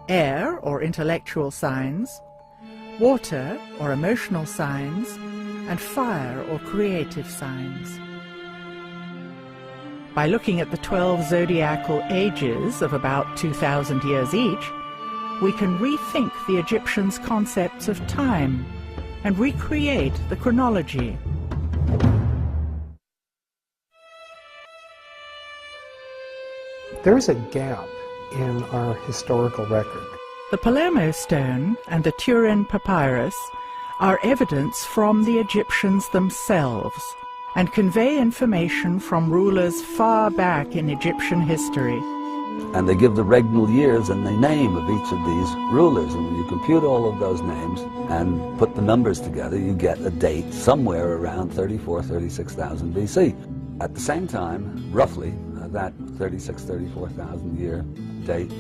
air or intellectual signs, water or emotional signs, and fire or creative signs. By looking at the 12 zodiacal ages of about 2,000 years each, we can rethink the Egyptians' concepts of time and recreate the chronology. There is a gap in our historical record. The Palermo stone and the Turin papyrus are evidence from the Egyptians themselves and convey information from rulers far back in Egyptian history. And they give the regnal years and the name of each of these rulers. And when you compute all of those names and put the numbers together, you get a date somewhere around 36,000 BC. At the same time, roughly, that 34,000 year date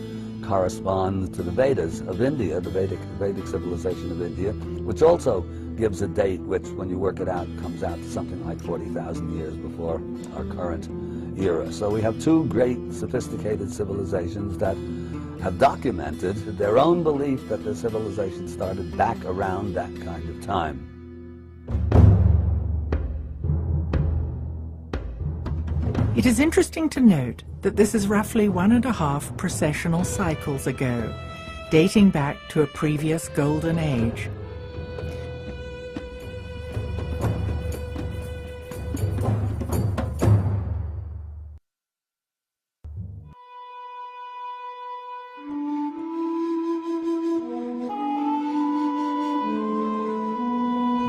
corresponds to the Vedas of India, the Vedic civilization of India, which also gives a date which, when you work it out, comes out to something like 40,000 years before our current era. So we have two great sophisticated civilizations that have documented their own belief that the civilization started back around that kind of time. It is interesting to note that this is roughly 1.5 precessional cycles ago, dating back to a previous golden age.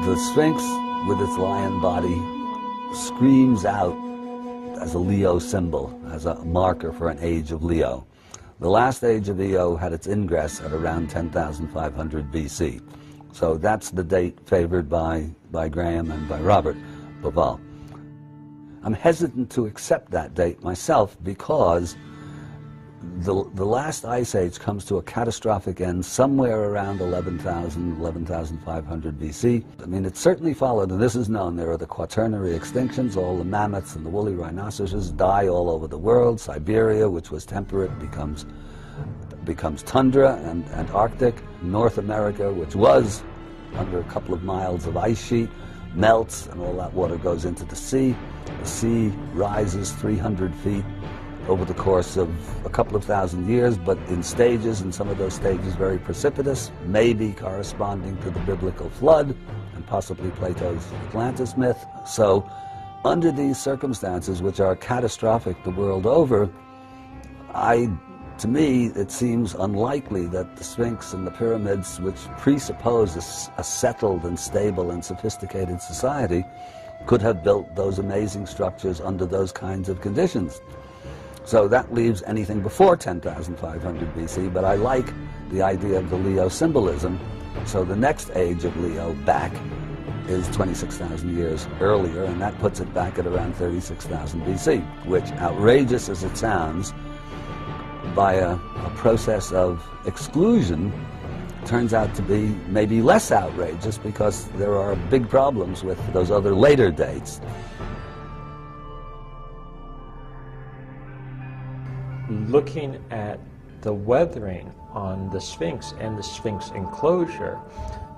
The Sphinx, with its lion body, screams out as a Leo symbol, as a marker for an age of Leo. The last age of Leo had its ingress at around 10,500 BC. So that's the date favored by Graham and by Robert Bauval. I'm hesitant to accept that date myself because the last ice age comes to a catastrophic end somewhere around 11,500 BC. I mean, it certainly followed, and this is known, there are the quaternary extinctions. All the mammoths and the woolly rhinoceroses die all over the world. Siberia, which was temperate, becomes tundra and Arctic. North America, which was under a couple of miles of ice sheet, melts, and all that water goes into the sea. The sea rises 300 feet over the course of a couple of thousand years, but in stages, and some of those stages very precipitous, maybe corresponding to the biblical flood and possibly Plato's Atlantis myth. So under these circumstances, which are catastrophic the world over, to me, it seems unlikely that the Sphinx and the pyramids, which presuppose a settled and stable and sophisticated society, could have built those amazing structures under those kinds of conditions. So that leaves anything before 10,500 BC, but I like the idea of the Leo symbolism. So the next age of Leo back is 26,000 years earlier, and that puts it back at around 36,000 BC, which, outrageous as it sounds, by a process of exclusion, turns out to be maybe less outrageous because there are big problems with those other later dates. Looking at the weathering on the Sphinx and the Sphinx enclosure,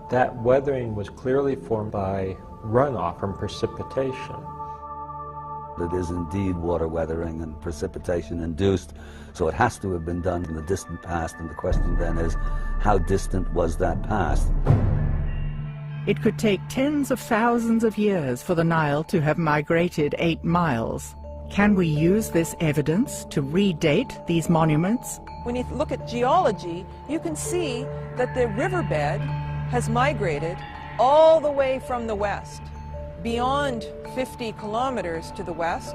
that weathering was clearly formed by runoff from precipitation. It is indeed water weathering and precipitation induced, so it has to have been done in the distant past, and the question then is, how distant was that past? It could take tens of thousands of years for the Nile to have migrated 8 miles. Can we use this evidence to redate these monuments? When you look at geology, you can see that the riverbed has migrated all the way from the west, beyond 50 kilometers to the west.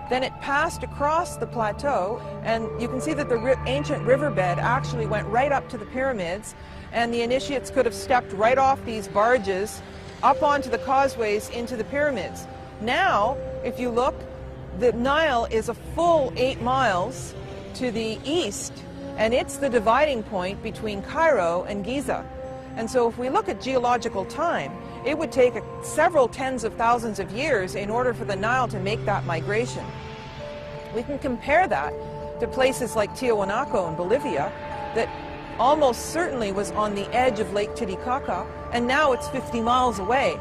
Then it passed across the plateau, and you can see that the ancient riverbed actually went right up to the pyramids, and the initiates could have stepped right off these barges up onto the causeways into the pyramids. Now, if you look, the Nile is a full 8 miles to the east, and it's the dividing point between Cairo and Giza. And so if we look at geological time, it would take several tens of thousands of years in order for the Nile to make that migration. We can compare that to places like Tiahuanaco in Bolivia that almost certainly was on the edge of Lake Titicaca, and now it's 50 miles away.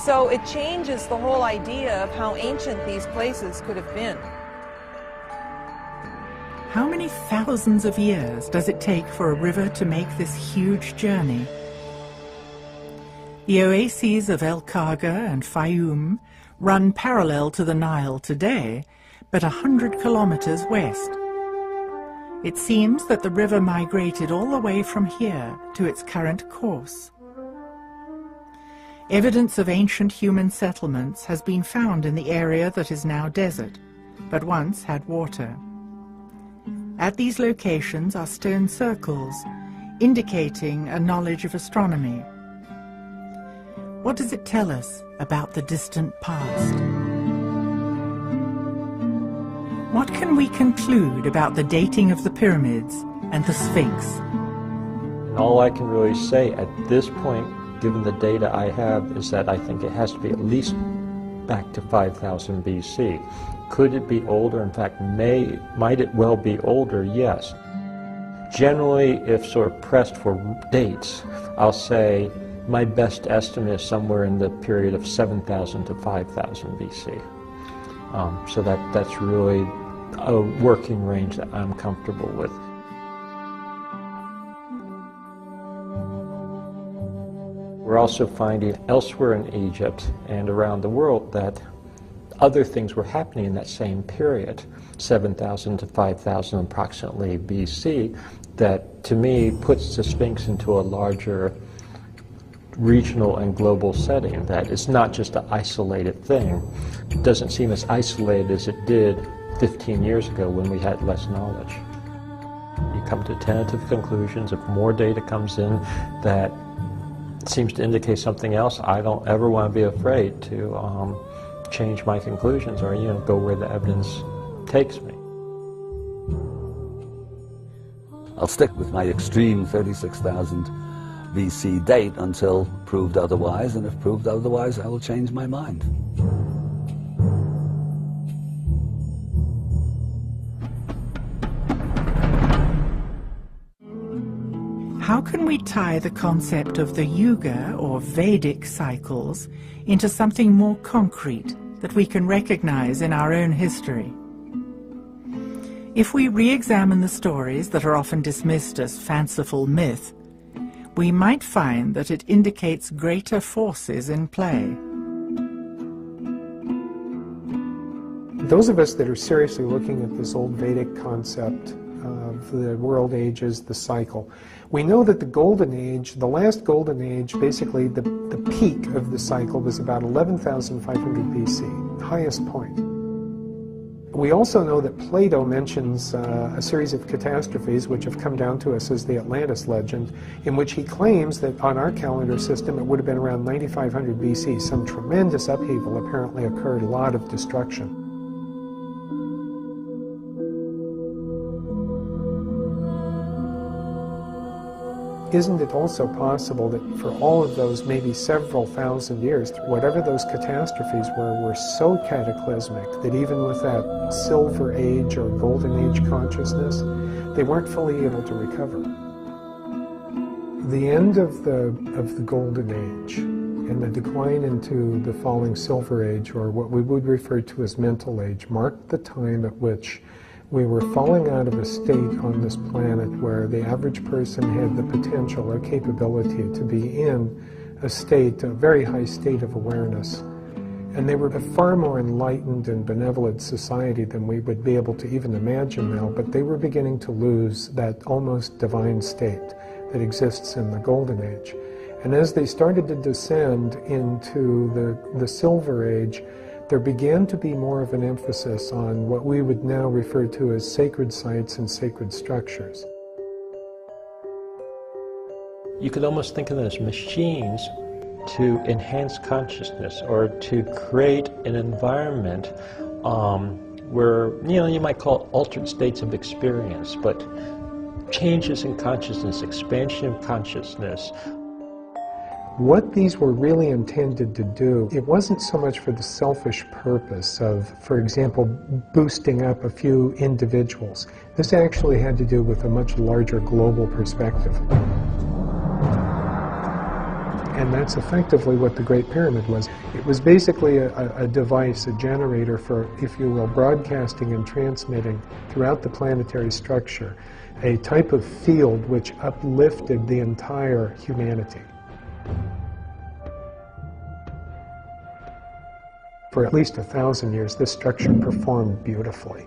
So it changes the whole idea of how ancient these places could have been. How many thousands of years does it take for a river to make this huge journey? The oases of El Khaga and Fayoum run parallel to the Nile today, but 100 kilometers west. It seems that the river migrated all the way from here to its current course. Evidence of ancient human settlements has been found in the area that is now desert, but once had water. At these locations are stone circles, indicating a knowledge of astronomy. What does it tell us about the distant past? What can we conclude about the dating of the pyramids and the Sphinx? All I can really say at this point, given the data I have, is that I think it has to be at least back to 5000 BC. Could it be older? In fact, might it well be older? Yes. Generally, if sort of pressed for dates, I'll say my best estimate is somewhere in the period of 7000 to 5000 BC. So that's really a working range that I'm comfortable with. We're also finding elsewhere in Egypt and around the world that other things were happening in that same period, 7,000 to 5,000 approximately BC, that to me puts the Sphinx into a larger regional and global setting, that it's not just an isolated thing. It doesn't seem as isolated as it did 15 years ago when we had less knowledge. You come to tentative conclusions. If more data comes in that seems to indicate something else, I don't ever want to be afraid to change my conclusions or go where the evidence takes me. I'll stick with my extreme 36,000 BC date until proved otherwise, and if proved otherwise, I will change my mind. How can we tie the concept of the Yuga or Vedic cycles into something more concrete that we can recognize in our own history? If we re-examine the stories that are often dismissed as fanciful myth, we might find that it indicates greater forces in play. Those of us that are seriously looking at this old Vedic concept of the world ages, the cycle, we know that the Golden Age, the last Golden Age, basically the peak of the cycle was about 11,500 BC, highest point. We also know that Plato mentions a series of catastrophes which have come down to us as the Atlantis legend, in which he claims that on our calendar system it would have been around 9500 BC. Some tremendous upheaval apparently occurred, a lot of destruction. Isn't it also possible that for all of those maybe several thousand years, whatever those catastrophes were so cataclysmic that even with that Silver Age or Golden Age consciousness, they weren't fully able to recover? The end of the Golden Age and the decline into the falling Silver Age, or what we would refer to as Mental Age, marked the time at which we were falling out of a state on this planet where the average person had the potential or capability to be in a state, a very high state of awareness. And they were a far more enlightened and benevolent society than we would be able to even imagine now, but they were beginning to lose that almost divine state that exists in the Golden Age. And as they started to descend into the Silver Age, there began to be more of an emphasis on what we would now refer to as sacred sites and sacred structures. You could almost think of them as machines to enhance consciousness or to create an environment where, you might call it altered states of experience, but changes in consciousness, expansion of consciousness. What these were really intended to do, it wasn't so much for the selfish purpose of, for example, boosting up a few individuals. This actually had to do with a much larger global perspective. And that's effectively what the Great Pyramid was. It was basically a device, a generator for, if you will, broadcasting and transmitting throughout the planetary structure, a type of field which uplifted the entire humanity. For at least 1,000 years, this structure performed beautifully.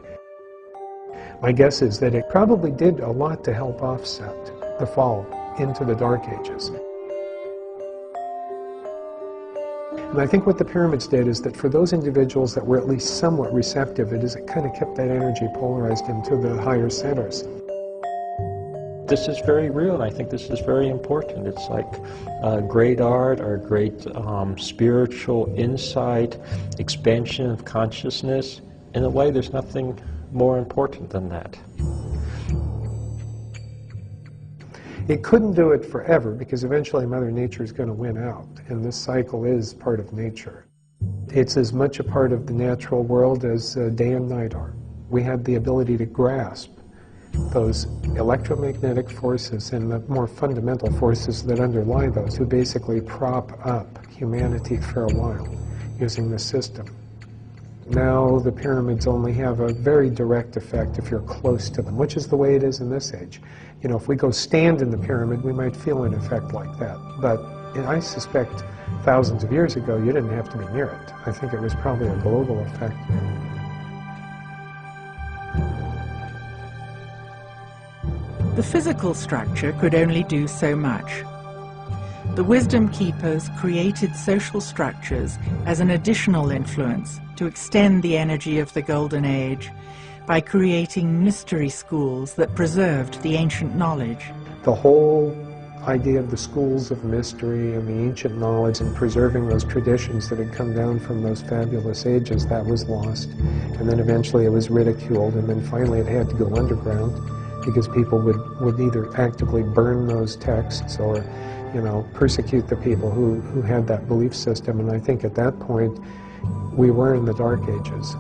My guess is that it probably did a lot to help offset the fall into the Dark Ages. And I think what the pyramids did is that for those individuals that were at least somewhat receptive, it kind of kept that energy polarized into the higher centers. This is very real, and I think this is very important. It's like great art or great spiritual insight, expansion of consciousness. In a way, there's nothing more important than that. It couldn't do it forever because eventually Mother Nature is going to win out, and this cycle is part of nature. It's as much a part of the natural world as day and night are. We have the ability to grasp those electromagnetic forces and the more fundamental forces that underlie those, who basically prop up humanity for a while using the system. Now the pyramids only have a very direct effect if you're close to them, which is the way it is in this age. You know, if we go stand in the pyramid, we might feel an effect like that. But I suspect thousands of years ago, you didn't have to be near it. I think it was probably a global effect. The physical structure could only do so much. The Wisdom Keepers created social structures as an additional influence to extend the energy of the Golden Age by creating mystery schools that preserved the ancient knowledge. The whole idea of the schools of mystery and the ancient knowledge and preserving those traditions that had come down from those fabulous ages, that was lost. And then eventually it was ridiculed, and then finally it had to go underground because people would either actively burn those texts or, you know, persecute the people who had that belief system. And I think at that point we were in the Dark Ages.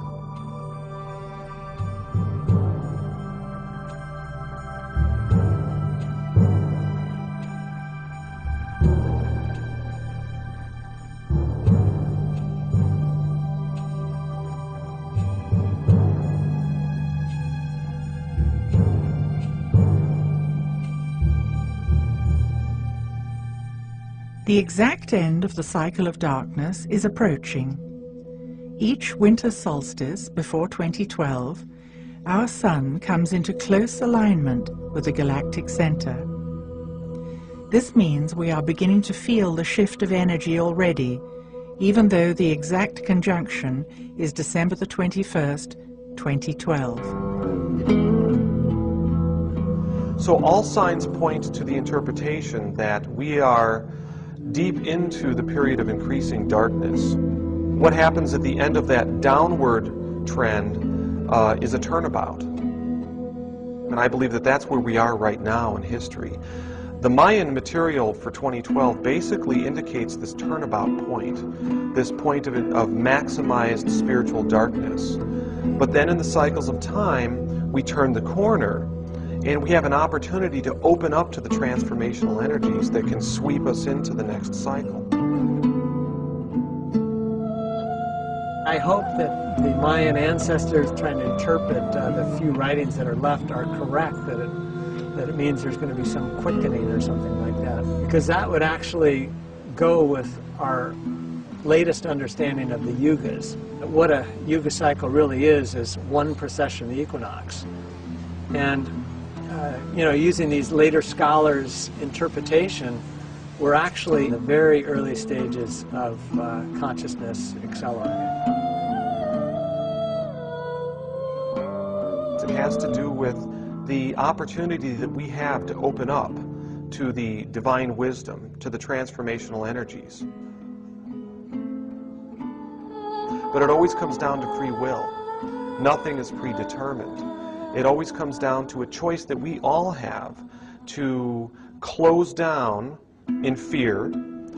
The exact end of the cycle of darkness is approaching. Each winter solstice before 2012, our sun comes into close alignment with the galactic center. This means we are beginning to feel the shift of energy already, even though the exact conjunction is December the 21st, 2012. So all signs point to the interpretation that we are deep into the period of increasing darkness. What happens at the end of that downward trend is a turnabout. And I believe that that's where we are right now in history. The Mayan material for 2012 basically indicates this turnabout point, this point of maximized spiritual darkness. But then in the cycles of time, we turn the corner, and we have an opportunity to open up to the transformational energies that can sweep us into the next cycle. I hope that the Mayan ancestors trying to interpret the few writings that are left are correct, that it means there's going to be some quickening or something like that. Because that would actually go with our latest understanding of the yugas. What a yuga cycle really is one precession of the equinox. And you know, using these later scholars' interpretation, we're actually in the very early stages of consciousness accelerating. It has to do with the opportunity that we have to open up to the divine wisdom, to the transformational energies. But it always comes down to free will. Nothing is predetermined. It always comes down to a choice that we all have to close down in fear,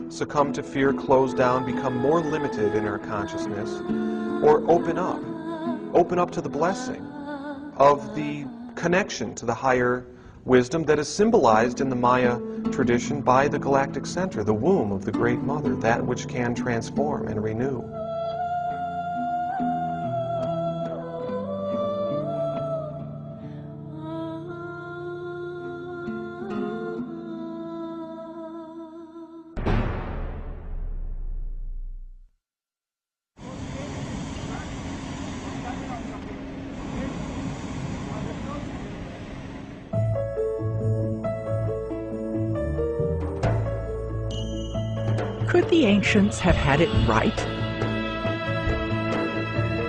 succumb to fear, close down, become more limited in our consciousness, or open up to the blessing of the connection to the higher wisdom that is symbolized in the Maya tradition by the galactic center, the womb of the Great Mother, that which can transform and renew. Could the ancients have had it right?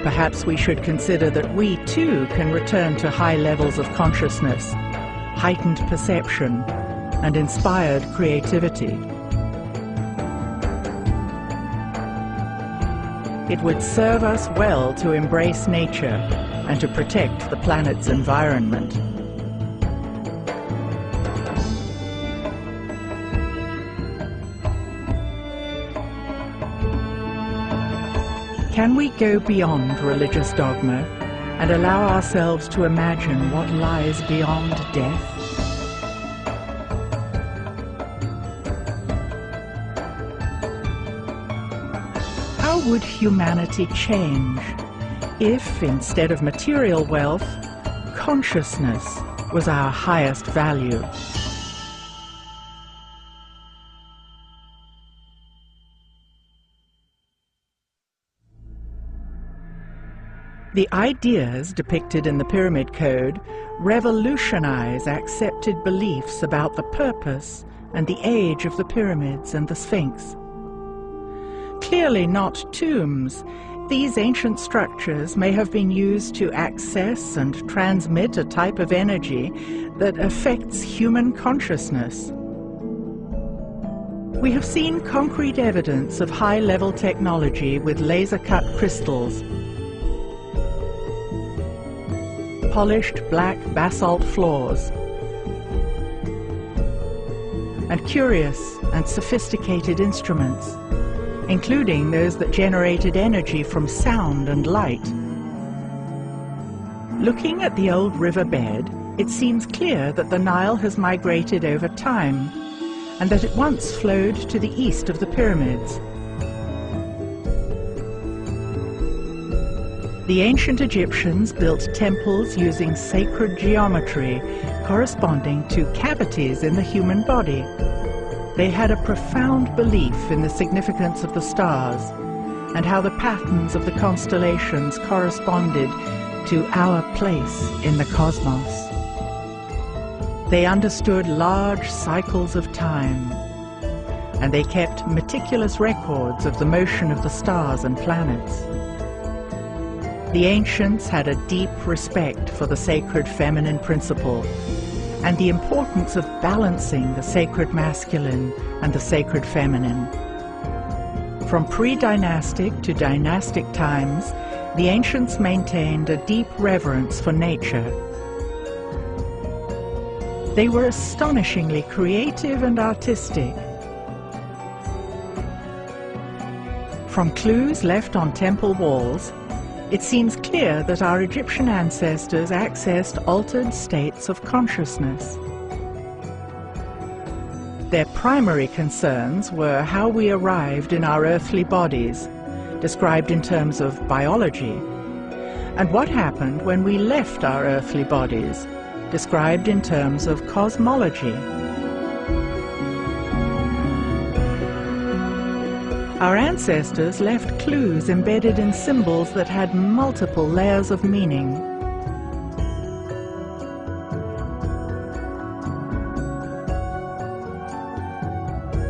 Perhaps we should consider that we too can return to high levels of consciousness, heightened perception, and inspired creativity. It would serve us well to embrace nature and to protect the planet's environment. Can we go beyond religious dogma and allow ourselves to imagine what lies beyond death? How would humanity change if, instead of material wealth, consciousness was our highest value? The ideas depicted in the Pyramid Code revolutionize accepted beliefs about the purpose and the age of the pyramids and the Sphinx. Clearly not tombs, these ancient structures may have been used to access and transmit a type of energy that affects human consciousness. We have seen concrete evidence of high-level technology with laser-cut crystals, polished black basalt floors, and curious and sophisticated instruments, including those that generated energy from sound and light. Looking at the old riverbed, it seems clear that the Nile has migrated over time, and that it once flowed to the east of the pyramids. The ancient Egyptians built temples using sacred geometry corresponding to cavities in the human body. They had a profound belief in the significance of the stars and how the patterns of the constellations corresponded to our place in the cosmos. They understood large cycles of time, and they kept meticulous records of the motion of the stars and planets. The ancients had a deep respect for the sacred feminine principle and the importance of balancing the sacred masculine and the sacred feminine. From pre-dynastic to dynastic times, the ancients maintained a deep reverence for nature. They were astonishingly creative and artistic. From clues left on temple walls, it seems clear that our Egyptian ancestors accessed altered states of consciousness. Their primary concerns were how we arrived in our earthly bodies, described in terms of biology, and what happened when we left our earthly bodies, described in terms of cosmology. Our ancestors left clues embedded in symbols that had multiple layers of meaning.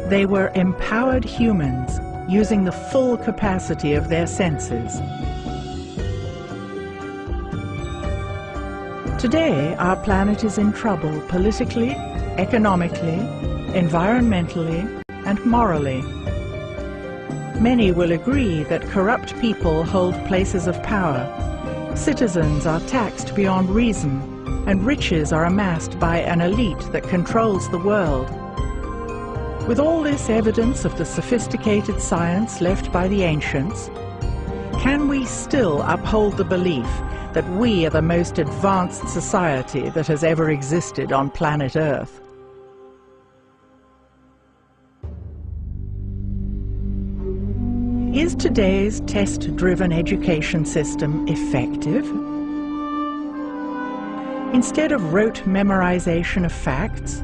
They were empowered humans, using the full capacity of their senses. Today, our planet is in trouble politically, economically, environmentally, and morally. Many will agree that corrupt people hold places of power. Citizens are taxed beyond reason, and riches are amassed by an elite that controls the world. With all this evidence of the sophisticated science left by the ancients, can we still uphold the belief that we are the most advanced society that has ever existed on planet Earth? Is today's test-driven education system effective? Instead of rote memorization of facts,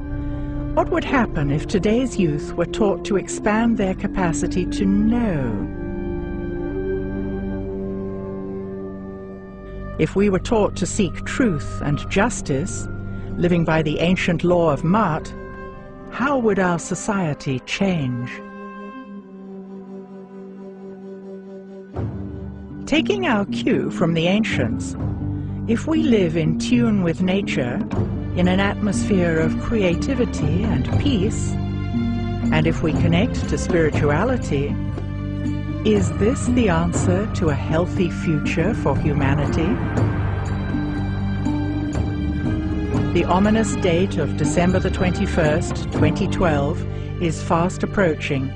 what would happen if today's youth were taught to expand their capacity to know? If we were taught to seek truth and justice, living by the ancient law of Ma'at, how would our society change? Taking our cue from the ancients, if we live in tune with nature, in an atmosphere of creativity and peace, and if we connect to spirituality, is this the answer to a healthy future for humanity? The ominous date of December the 21st, 2012 is fast approaching.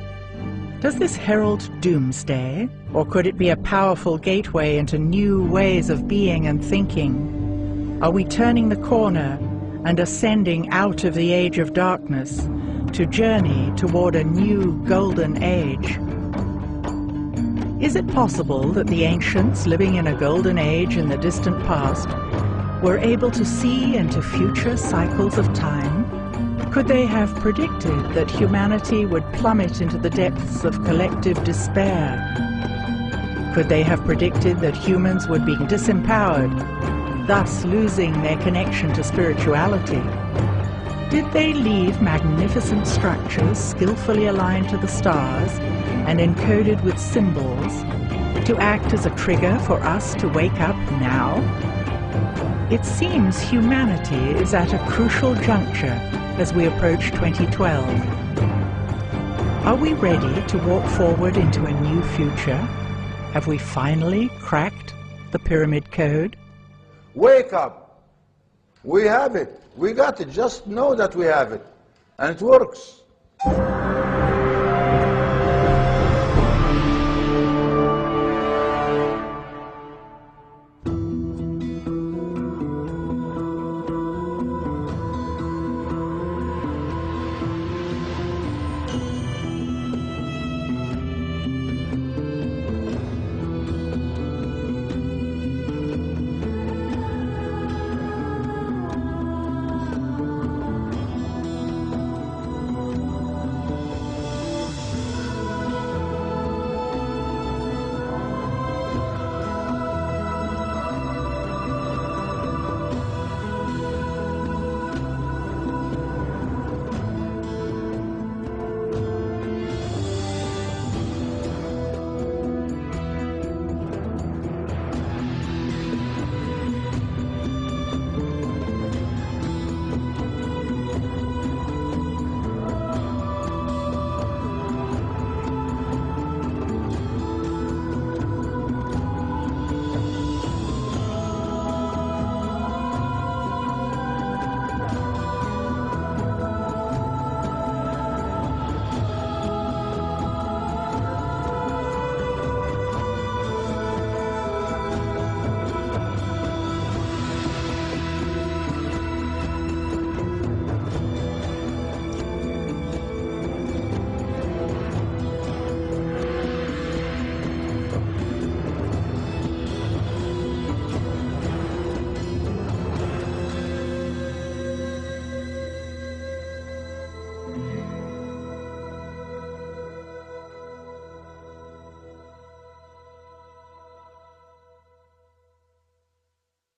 Does this herald doomsday, or could it be a powerful gateway into new ways of being and thinking? Are we turning the corner and ascending out of the age of darkness to journey toward a new golden age? Is it possible that the ancients, living in a golden age in the distant past, were able to see into future cycles of time? Could they have predicted that humanity would plummet into the depths of collective despair? Could they have predicted that humans would be disempowered, thus losing their connection to spirituality? Did they leave magnificent structures skillfully aligned to the stars and encoded with symbols to act as a trigger for us to wake up now? It seems humanity is at a crucial juncture as we approach 2012. Are we ready to walk forward into a new future? Have we finally cracked the pyramid code? Wake up. We have it. We got it. Just know that we have it. And it works.